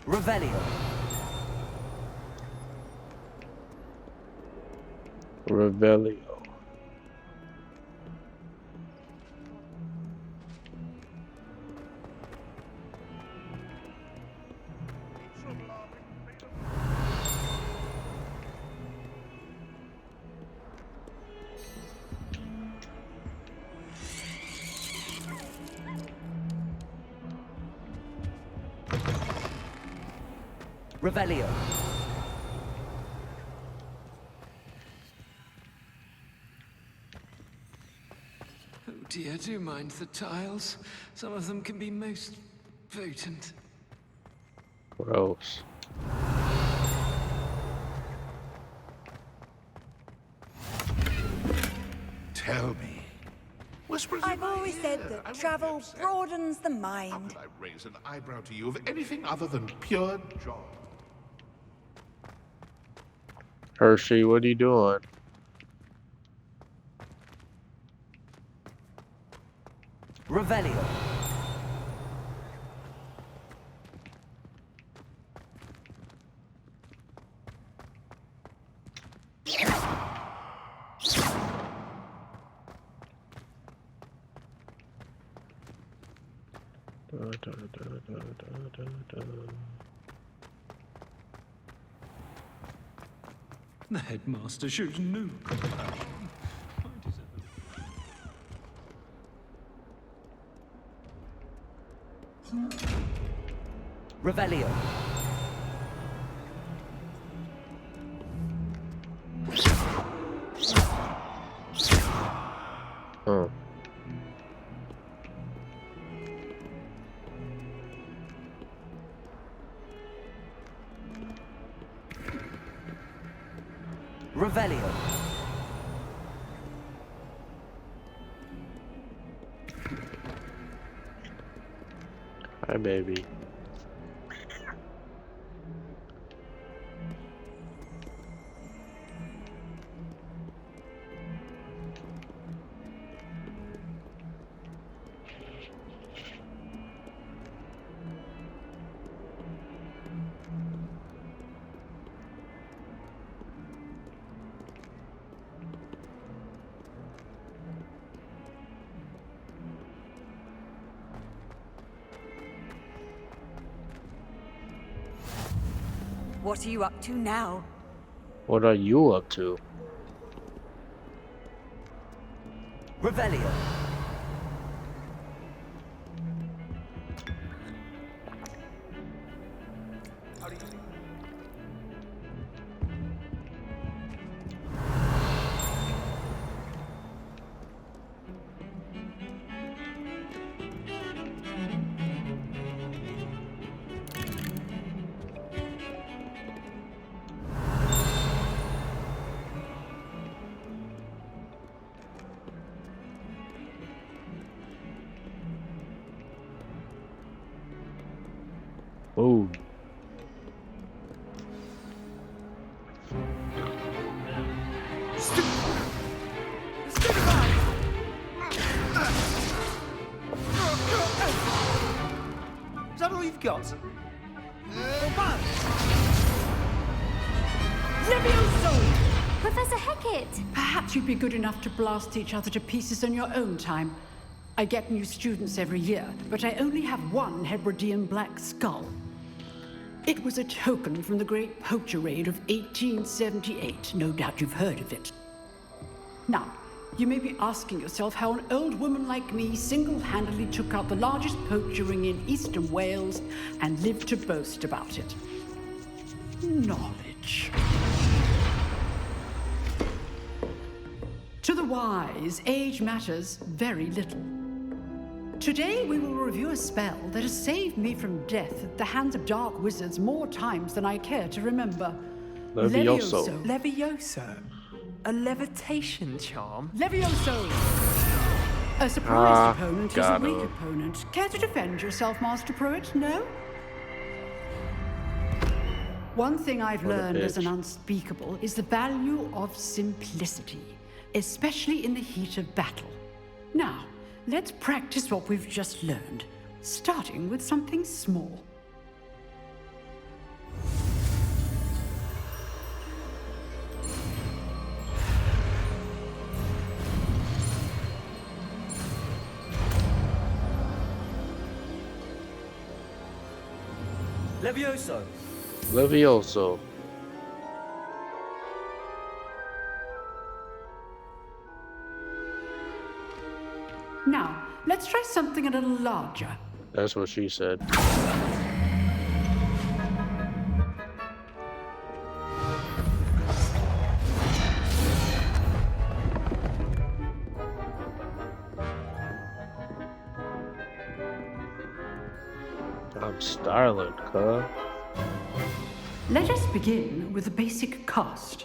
Revelio. Revelio. Revelio. Oh dear, do mind the tiles. Some of them can be most potent. Gross. Tell me. Whispers I've always said that travel broadens the mind. How could I raise an eyebrow to you of anything other than pure joy? Hershey, what are you doing? Revelio. The headmaster shows no compassion. Revelio. Oh. Revelio. Hi, baby. What are you up to now? What are you up to? Revelio. Oh. Is that all you've got? Levioso! Professor Hecat! Perhaps you'd be good enough to blast each other to pieces on your own time. I get new students every year, but I only have one Hebridean black skull. It was a token from the Great Poacher Raid of 1878. No doubt you've heard of it. Now, you may be asking yourself how an old woman like me single-handedly took out the largest poacher ring in eastern Wales and lived to boast about it. Knowledge. To the wise, age matters very little. Today we will review a spell that has saved me from death at the hands of dark wizards more times than I care to remember. Levioso. Levioso. A levitation charm? Levioso! A surprised opponent is a got weak him. opponent. Care to defend yourself, Master Pruitt? No? One thing I've What a learned as an bitch. unspeakable is the value of simplicity, especially in the heat of battle. Now, let's practice what we've just learned, starting with something small. Levioso! Levioso. Now, let's try something a little larger. That's what she said. I'm startled, cuz. Let us begin with the basic cast.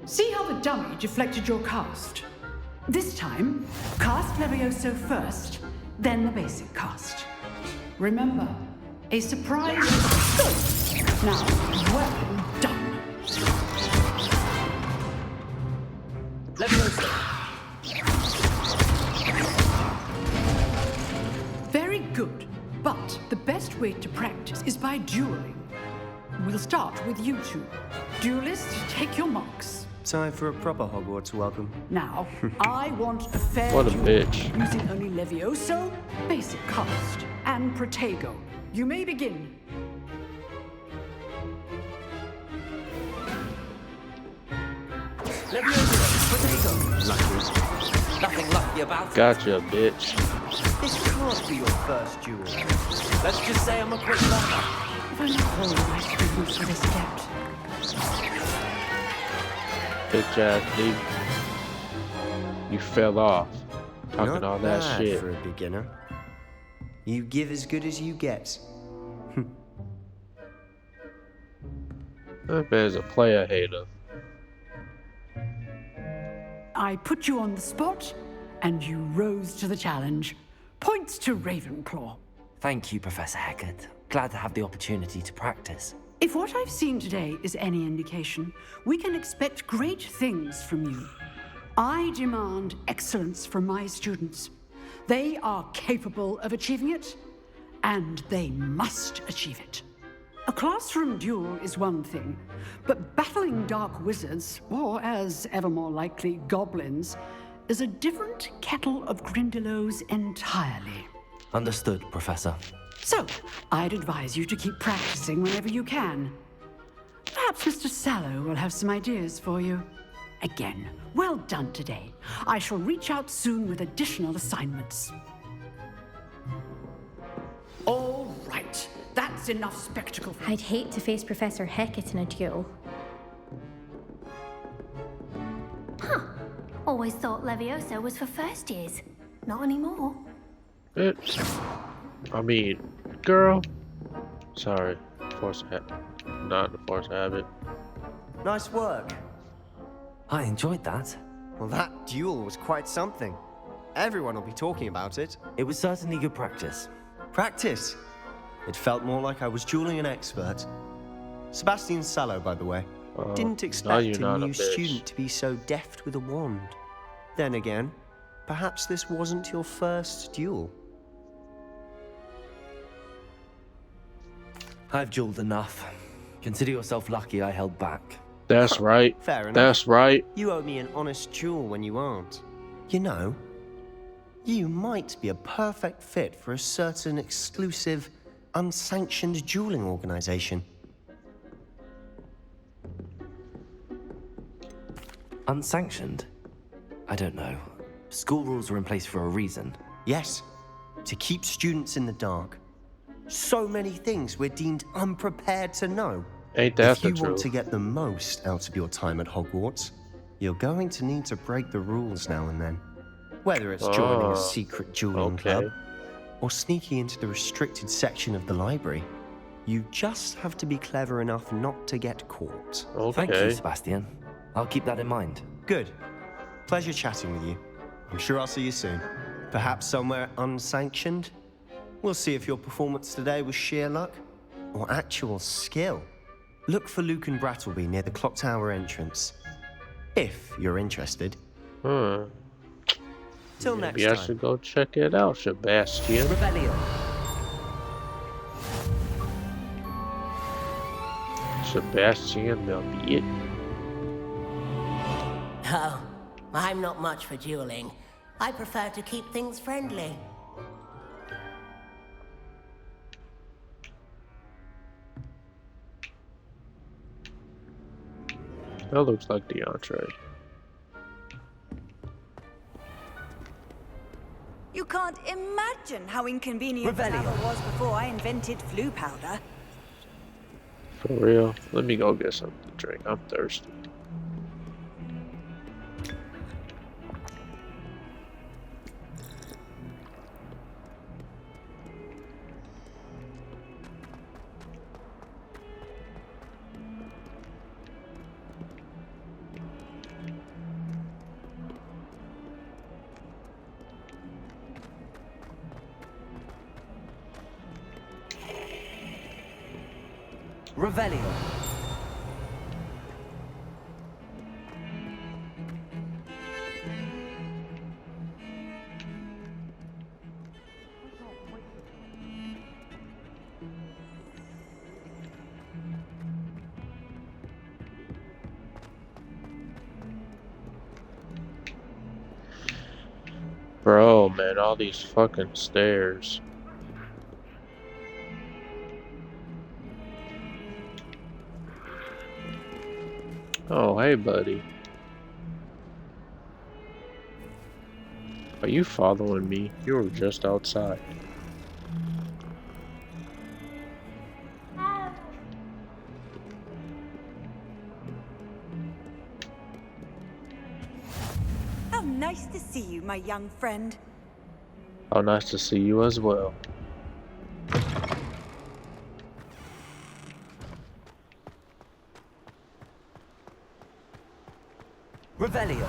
See how the dummy deflected your cast? This time, cast Levioso first, then the basic cast. Remember, a surprise is good. Now, well done. Levioso! Very good, but the best way to practice is by dueling. We'll start with you two. Duelists, take your marks. Time for a proper Hogwarts welcome. Now, I want a fair What a duel, bitch. using only Levioso, basic cast, and Protego. You may begin. Levioso! Protego! Lucky. Nothing lucky about it. Gotcha, bitch. This can't be your first duel. Let's just say I'm a quick learner. If I not hold my students to this depth. Bitch ass nigga. You fell off. Talking Not all that bad shit. for a beginner. You give as good as you get. That man's a player hater. I put you on the spot, and you rose to the challenge. Points to Ravenclaw. Thank you, Professor Hecat. Glad to have the opportunity to practice. If what I've seen today is any indication, we can expect great things from you. I demand excellence from my students. They are capable of achieving it, and they must achieve it. A classroom duel is one thing, but battling dark wizards, or as ever more likely, goblins, is a different kettle of Grindylows entirely. Understood, Professor. So, I'd advise you to keep practicing whenever you can. Perhaps Mr. Sallow will have some ideas for you. Again, well done today. I shall reach out soon with additional assignments. All right, that's enough spectacle. I'd hate to face Professor Hecat in a duel. Huh. Always thought Levioso was for first years. Not anymore. Bitch. I mean, girl. Sorry. Not the force habit. Nice work. I enjoyed that. Well, that duel was quite something. Everyone will be talking about it. It was certainly good practice. Practice? It felt more like I was dueling an expert. Sebastian Sallow, by the way. Didn't expect a new student to be so deft with a wand. Then again, perhaps this wasn't your first duel. I've dueled enough. Consider yourself lucky I held back. That's right. Fair enough. That's right. You owe me an honest duel when you aren't. You know, you might be a perfect fit for a certain exclusive, unsanctioned dueling organization. Unsanctioned? I don't know. School rules are in place for a reason. Yes, to keep students in the dark. So many things we're deemed unprepared to know. Ain't that if the you want truth? to get the most out of your time at Hogwarts, you're going to need to break the rules now and then. Whether it's joining Oh, a secret dueling okay. club, or sneaking into the restricted section of the library. You just have to be clever enough not to get caught. Thank you, Sebastian. I'll keep that in mind. Good. Pleasure chatting with you. I'm sure I'll see you soon. Perhaps somewhere unsanctioned? We'll see if your performance today was sheer luck or actual skill. Look for Luke and Brattleby near the clock tower entrance. If you're interested. Till next Maybe I time. should go check it out, Sebastian. Rebellion. Sebastian, that'll be it. Oh, I'm not much for dueling. I prefer to keep things friendly. That looks like the entree. You can't imagine how inconvenient Revelio. travel was before I invented flu powder. For real? Let me go get something to drink. I'm thirsty. Revelio. Bro, man, all these fucking stairs. Oh, hey, buddy. Are you following me? You were just outside. How nice to see you, my young friend. Oh, nice to see you as well. Revelio.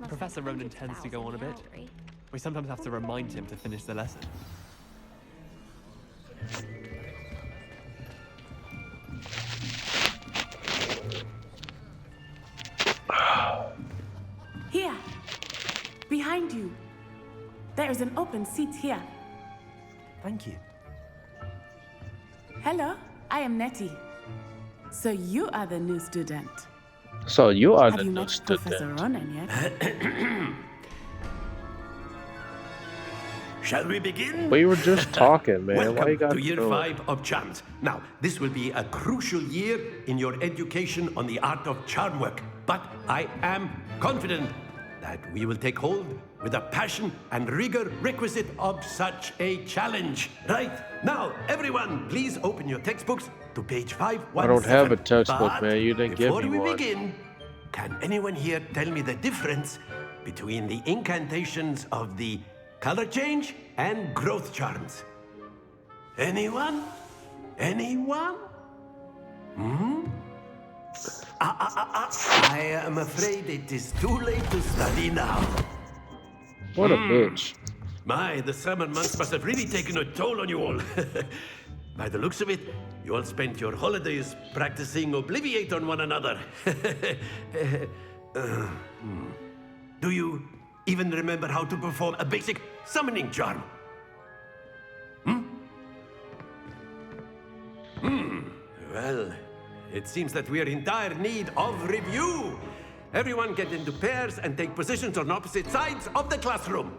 Professor Ronan tends to go on a bit. We sometimes have to remind him to finish the lesson. Here, behind you. There is an open seat here. Thank you. Hello, I am Nettie. So you are the new student. So you are Have the you new met Professor student. Ronan yet? Shall we begin? We were just talking, man. Why you Welcome got to year 5 of charms. Now, this will be a crucial year in your education on the art of charm work. But I am confident that we will take hold with the passion and rigor requisite of such a challenge. Right, now, everyone, please open your textbooks to page 517. I don't have a textbook, But man. You didn't give before me we one. begin, can anyone here tell me the difference between the incantations of the color change and growth charms? Anyone? Anyone? I am afraid it is too late to study now. What a bitch. My, the summer months must have really taken a toll on you all. By the looks of it, you all spent your holidays practicing Obliviate on one another. Do you even remember how to perform a basic summoning charm? Well, it seems that we are in dire need of review. Everyone get into pairs and take positions on opposite sides of the classroom.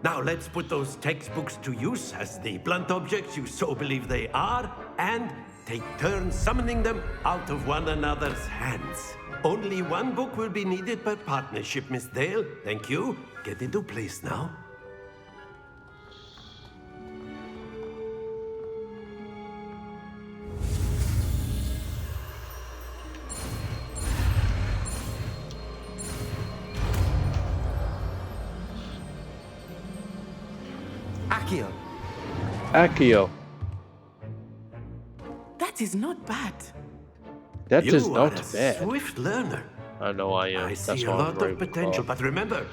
Now let's put those textbooks to use as the blunt objects you so believe they are, and take turns summoning them out of one another's hands. Only one book will be needed per partnership, Miss Dale. Thank you. Get into place now. Accio. Accio. That is not bad. That is You not are a bad. swift learner. I know I am. I That's see a why I'm lot of Ravenclaw. potential, but remember,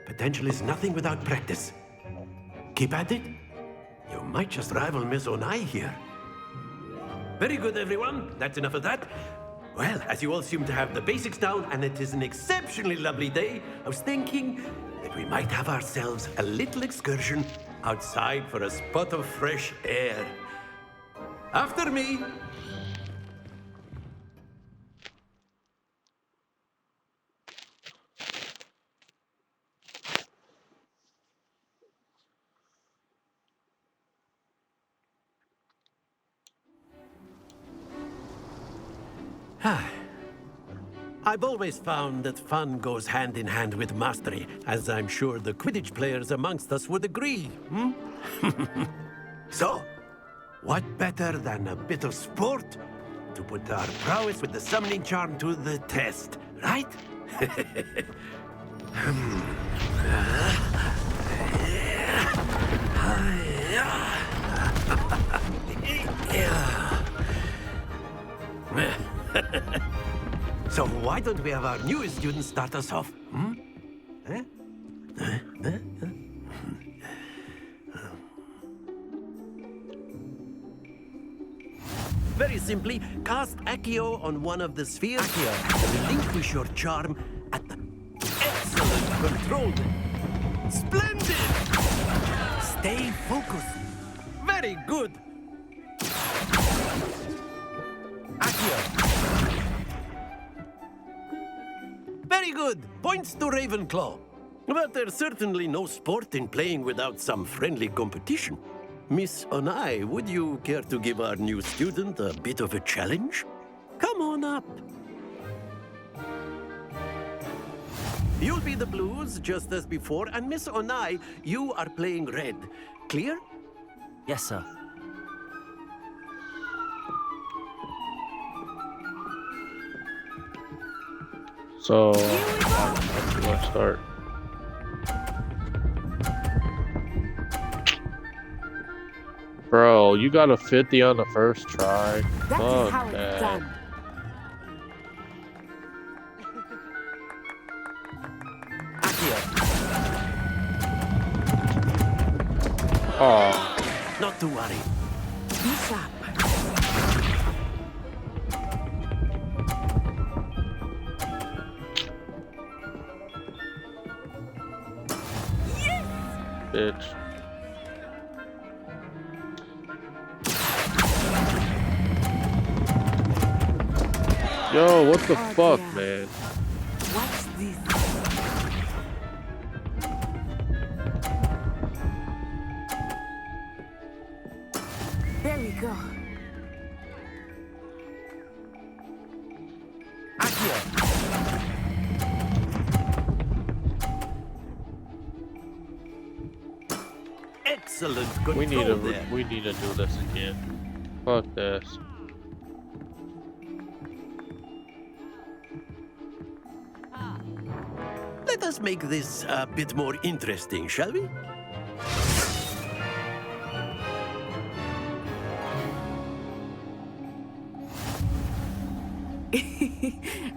potential is nothing without practice. Keep at it. You might just rival Miss Onai here. Very good, everyone. That's enough of that. Well, as you all seem to have the basics down, and it is an exceptionally lovely day, I was thinking that we might have ourselves a little excursion outside for a spot of fresh air. After me. I've always found that fun goes hand in hand with mastery, as I'm sure the Quidditch players amongst us would agree. So, what better than a bit of sport to put our prowess with the summoning charm to the test, right? So why don't we have our newest student start us off? Very simply, cast Accio on one of the spheres. Accio. Relinquish your charm at the excellent control. Splendid! Stay focused. Very good. Accio. Very good. Points to Ravenclaw. But there's certainly no sport in playing without some friendly competition. Miss Onai, would you care to give our new student a bit of a challenge? Come on up. You'll be the blues, just as before, and Miss Onai, you are playing red. Clear? Yes, sir. So, let's start. Bro, you got a 50 on the first try. That Fuck is how it's that. done. Oh. Not to worry. Be sharp. Bitch. Yo, what the fuck, man? What's this? There we go. Excellent control We need to do this again. Fuck this. Let us make this a bit more interesting, shall we?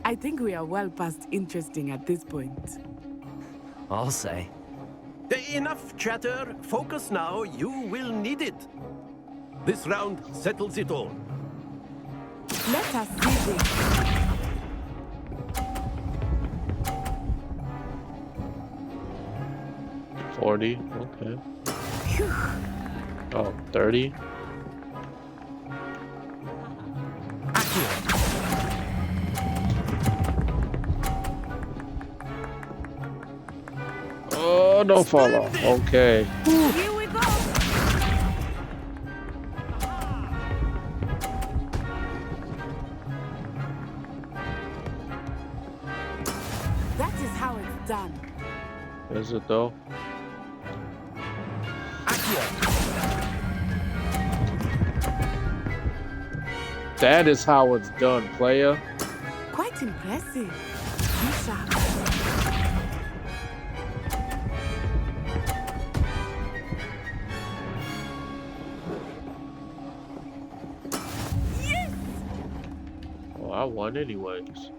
I think we are well past interesting at this point. I'll say. Enough chatter. Focus now. You will need it. This round settles it all. Let us see this. 40, okay. Oh, 30. Oh, don't fall off. Okay. Here we go. That is how it's done. Is it though? That is how it's done, player. Quite impressive. You sharp. Yes! Oh, I won anyways.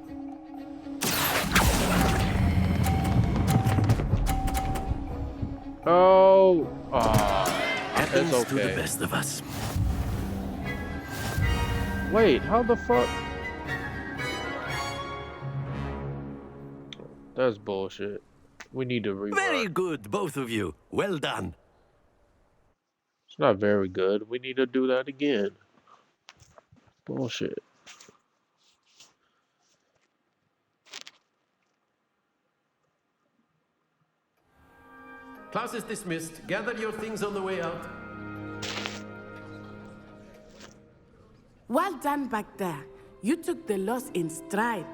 Oh, Happens it's to the okay. best of us. Wait, how the fuck? That's bullshit. We need to rerun. Very good, both of you. Well done. It's not very good. We need to do that again. Bullshit. Class is dismissed. Gather your things on the way out. Well done back there. You took the loss in stride.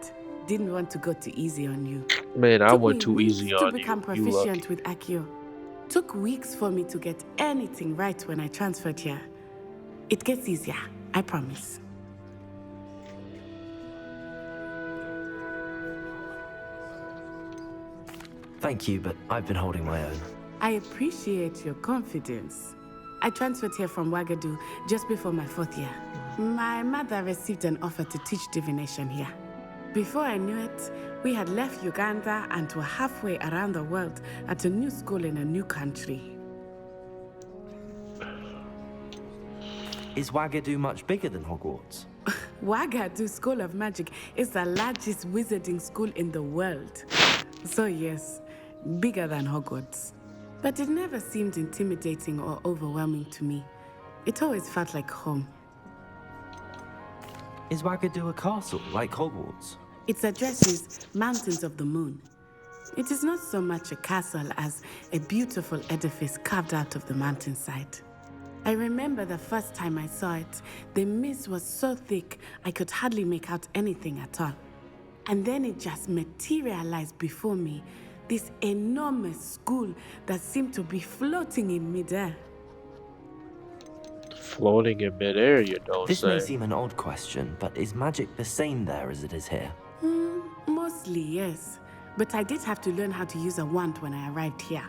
Didn't want to go too easy on you. Man, I Took went me too weeks easy to on become you. You proficient lucky. with Accio. Took weeks for me to get anything right when I transferred here. It gets easier, I promise. Thank you, but I've been holding my own. I appreciate your confidence. I transferred here from Wagadu just before my 4th year. My mother received an offer to teach divination here. Before I knew it, we had left Uganda and were halfway around the world at a new school in a new country. Is Wagadu much bigger than Hogwarts? Wagadu School of Magic is the largest wizarding school in the world. So yes, bigger than Hogwarts. But it never seemed intimidating or overwhelming to me. It always felt like home. Is Wagadu a castle like Hogwarts? Its address is Mountains of the Moon. It is not so much a castle as a beautiful edifice carved out of the mountainside. I remember the first time I saw it, the mist was so thick I could hardly make out anything at all. And then it just materialized before me, this enormous school that seemed to be floating in midair. Floating in midair, you don't This say. may seem an odd question, but is magic the same there as it is here? Mostly, yes. But I did have to learn how to use a wand when I arrived here.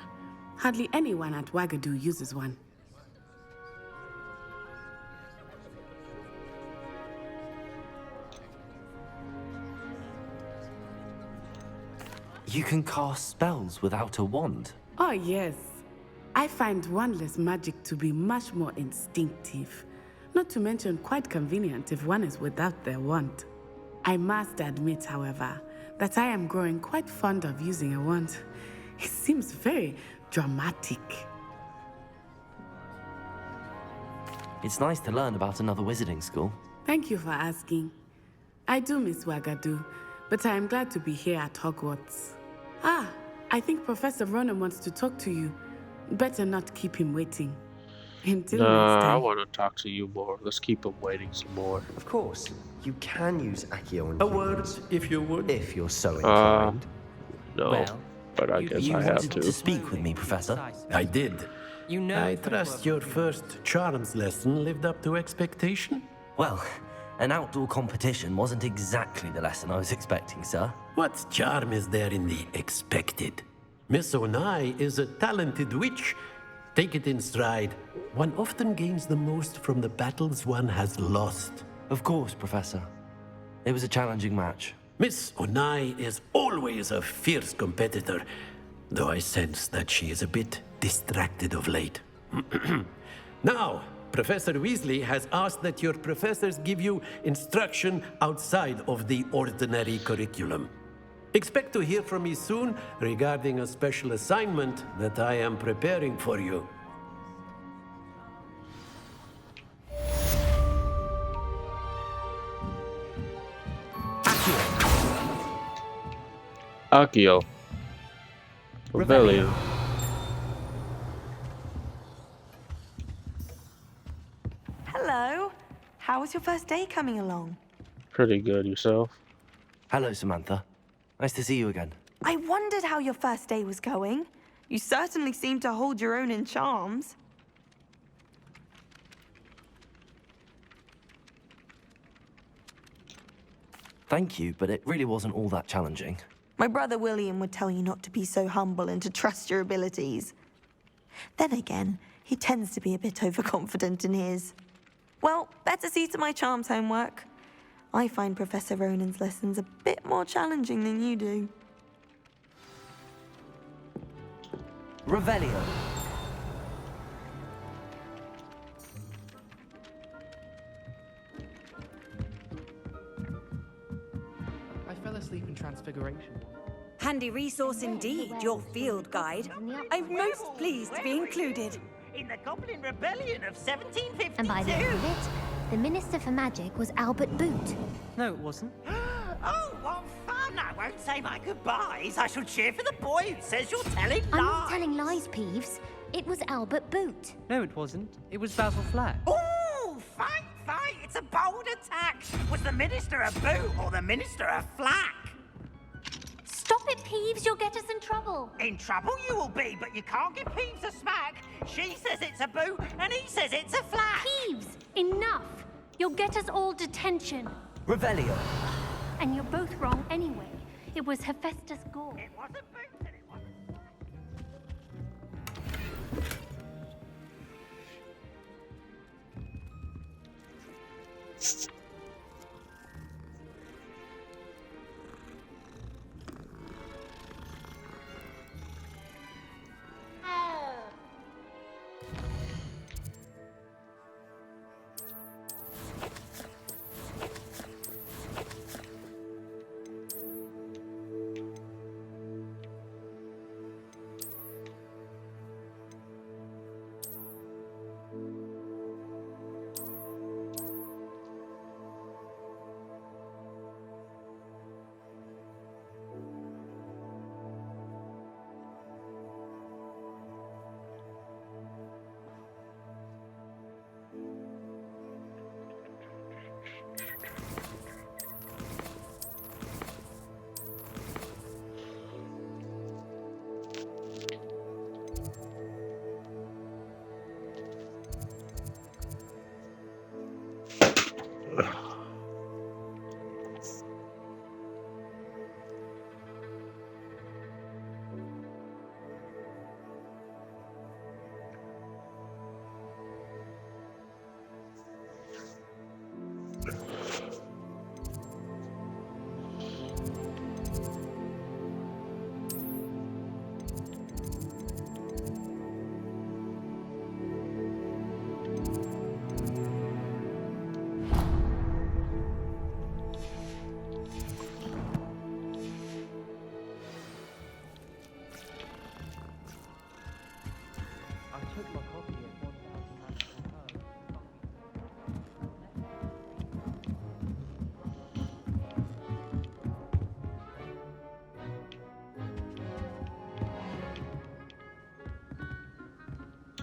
Hardly anyone at Wagadu uses one. You can cast spells without a wand. Oh, yes. I find wandless magic to be much more instinctive. Not to mention quite convenient if one is without their wand. I must admit, however, that I am growing quite fond of using a wand. It seems very dramatic. It's nice to learn about another wizarding school. Thank you for asking. I do miss Wagadu, but I am glad to be here at Hogwarts. Ah, I think Professor Ronan wants to talk to you. Better not keep him waiting. Until next Nah, I time. want to talk to you more. Let's keep him waiting some more. Of course, you can use Accio on A humans, word, if you would. if you're so inclined. No, Well, but I guess I have wanted to speak with me, Professor. I did. You know, I trust your first charms lesson lived up to expectation. Well, an outdoor competition wasn't exactly the lesson I was expecting, sir. What charm is there in the expected? Miss Onai is a talented witch. Take it in stride. One often gains the most from the battles one has lost. Of course, Professor. It was a challenging match. Miss Onai is always a fierce competitor, though I sense that she is a bit distracted of late. Now, Professor Weasley has asked that your professors give you instruction outside of the ordinary curriculum. Expect to hear from me soon regarding a special assignment that I am preparing for you. Accio. Rebellion. Hello. How was your first day coming along? Pretty good, yourself? Hello, Samantha. Nice to see you again. I wondered how your first day was going. You certainly seem to hold your own in charms. Thank you, but it really wasn't all that challenging. My brother William would tell you not to be so humble and to trust your abilities. Then again, he tends to be a bit overconfident in his. Well, better see to my charms homework. I find Professor Ronen's lessons a bit more challenging than you do. Revelio. I fell asleep in Transfiguration. Handy resource indeed, your field guide. I'm most pleased to be included. In the Goblin Rebellion of 1752. And by the end of it, the Minister for Magic was Albert Boot. No, it wasn't. Oh, what fun! I won't say my goodbyes. I shall cheer for the boy who says you're telling lies. I'm not telling lies, Peeves. It was Albert Boot. No, it wasn't. It was Basil Flack. Oh, fight! It's a bold attack. Was the Minister a boot or the Minister a flack? Stop it, Peeves. You'll get us in trouble. In trouble you will be, but you can't give Peeves a smack. She says it's a boot, and he says it's a flack. Peeves, enough. You'll get us all detention. Revelio. And you're both wrong anyway. It was Hephaestus Gore. It wasn't boot, and it wasn't...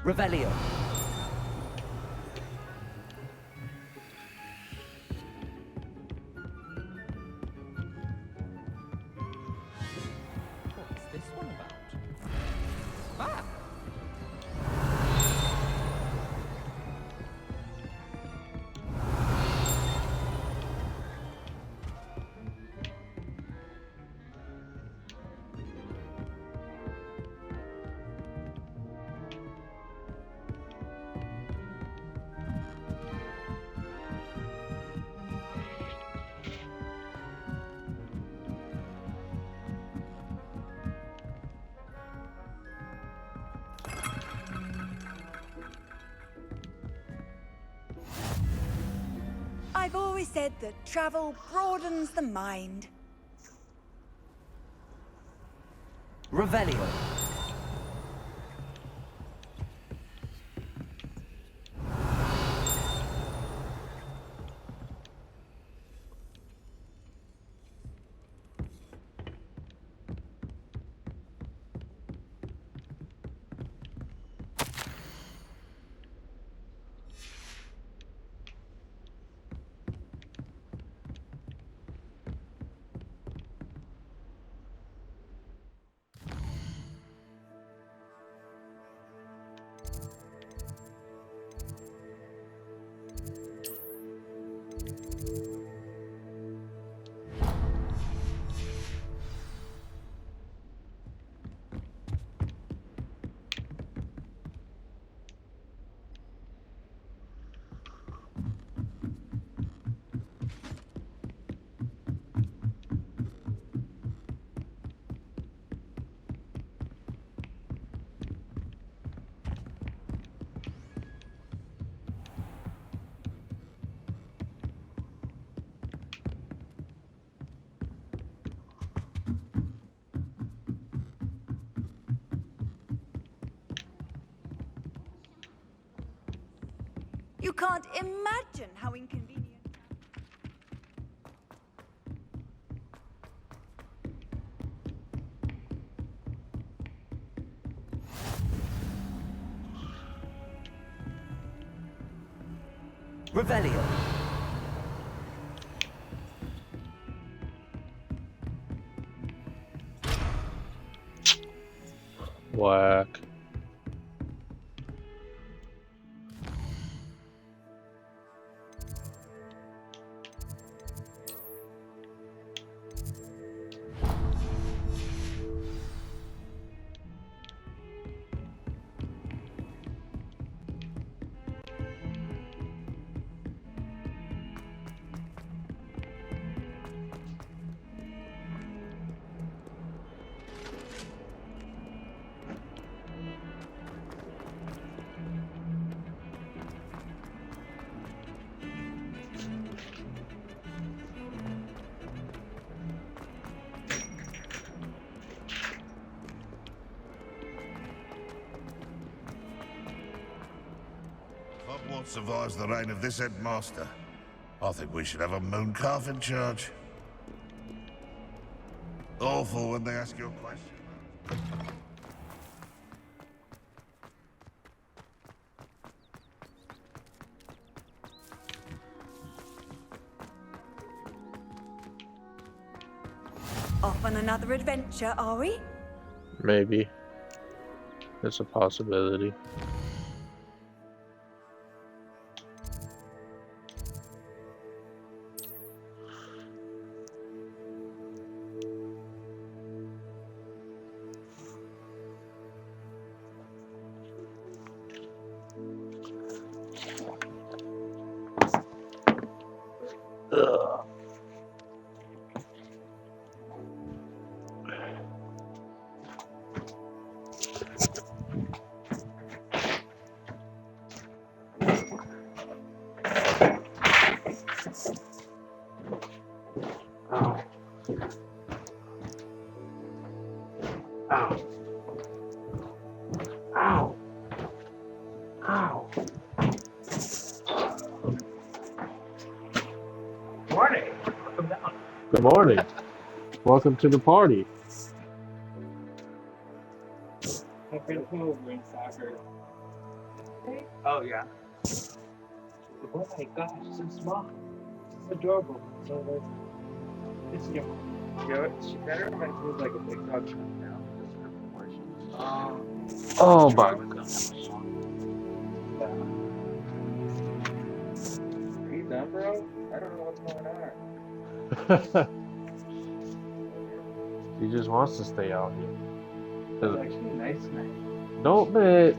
Revelio. What's this one about? Ah! always said that travel broadens the mind. Revelio. You can't imagine how inconvenient. Revelio. Whack. Hogwarts survives the reign of this headmaster, I think we should have a moon calf in charge. Awful when they ask you a question. Off on another adventure, are we? Maybe. It's a possibility. Ugh. Ow. Ow. Ow. Ow. Morning. Welcome down. Good morning. Welcome to the party. My friend Will playing soccer. Oh yeah. Oh my gosh, so small. It's adorable. So it's she better reminds me of like a big dog coming down just for proportions. Oh my god. Are you done, bro? I don't know what's going on. He just wants to stay out here. It's actually nice night. No, man,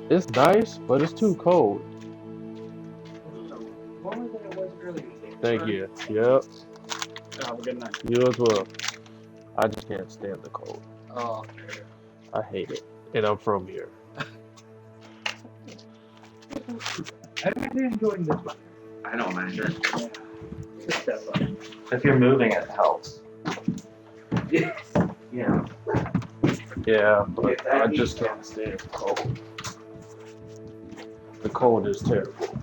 it's nice, but it's too cold. Warmer than it was earlier. Thank you. Yep. Have a good night. You as well. I just can't stand the cold. Oh. I hate it. And I'm from here. I'm really enjoying this one. I know, man. Sure. Yeah. If you're moving, it helps. Yeah. Yeah, but I just can't stand the cold. The cold is terrible.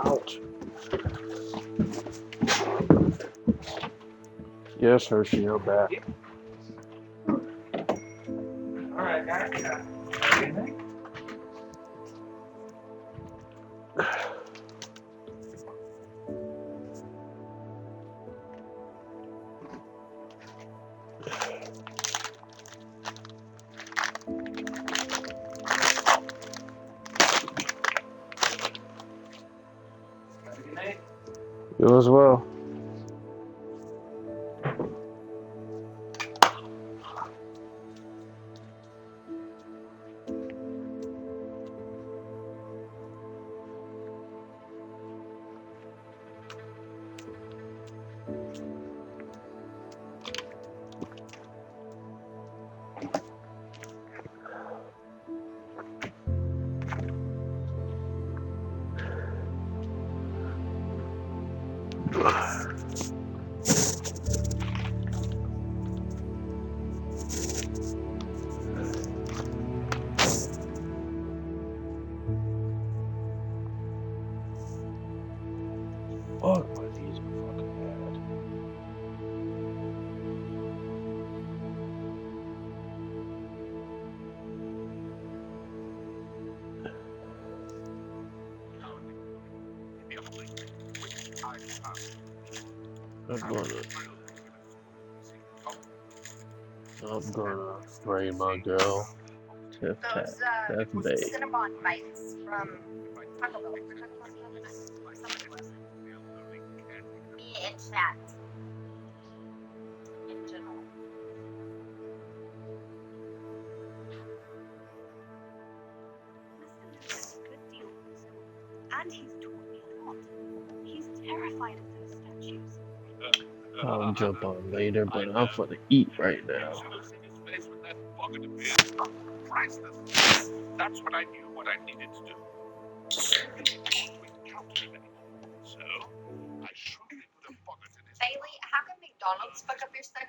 Ouch. Yes, Hershey, you're back. Alright, guys. Good night. You as well. Fuck, my knees are fucking bad. I'm gonna raid my girl. Tiff Tap. That's babe. Cinnabon bites from Taco Bell. Me and chat. In general. And he's taught me a lot. He's terrified of those statues. I'll jump on later, but I'm gonna eat right now. That's what I knew what I needed to do. So, I shrewdly put a bugger to this. Bailey, how can McDonald's fuck up your stuff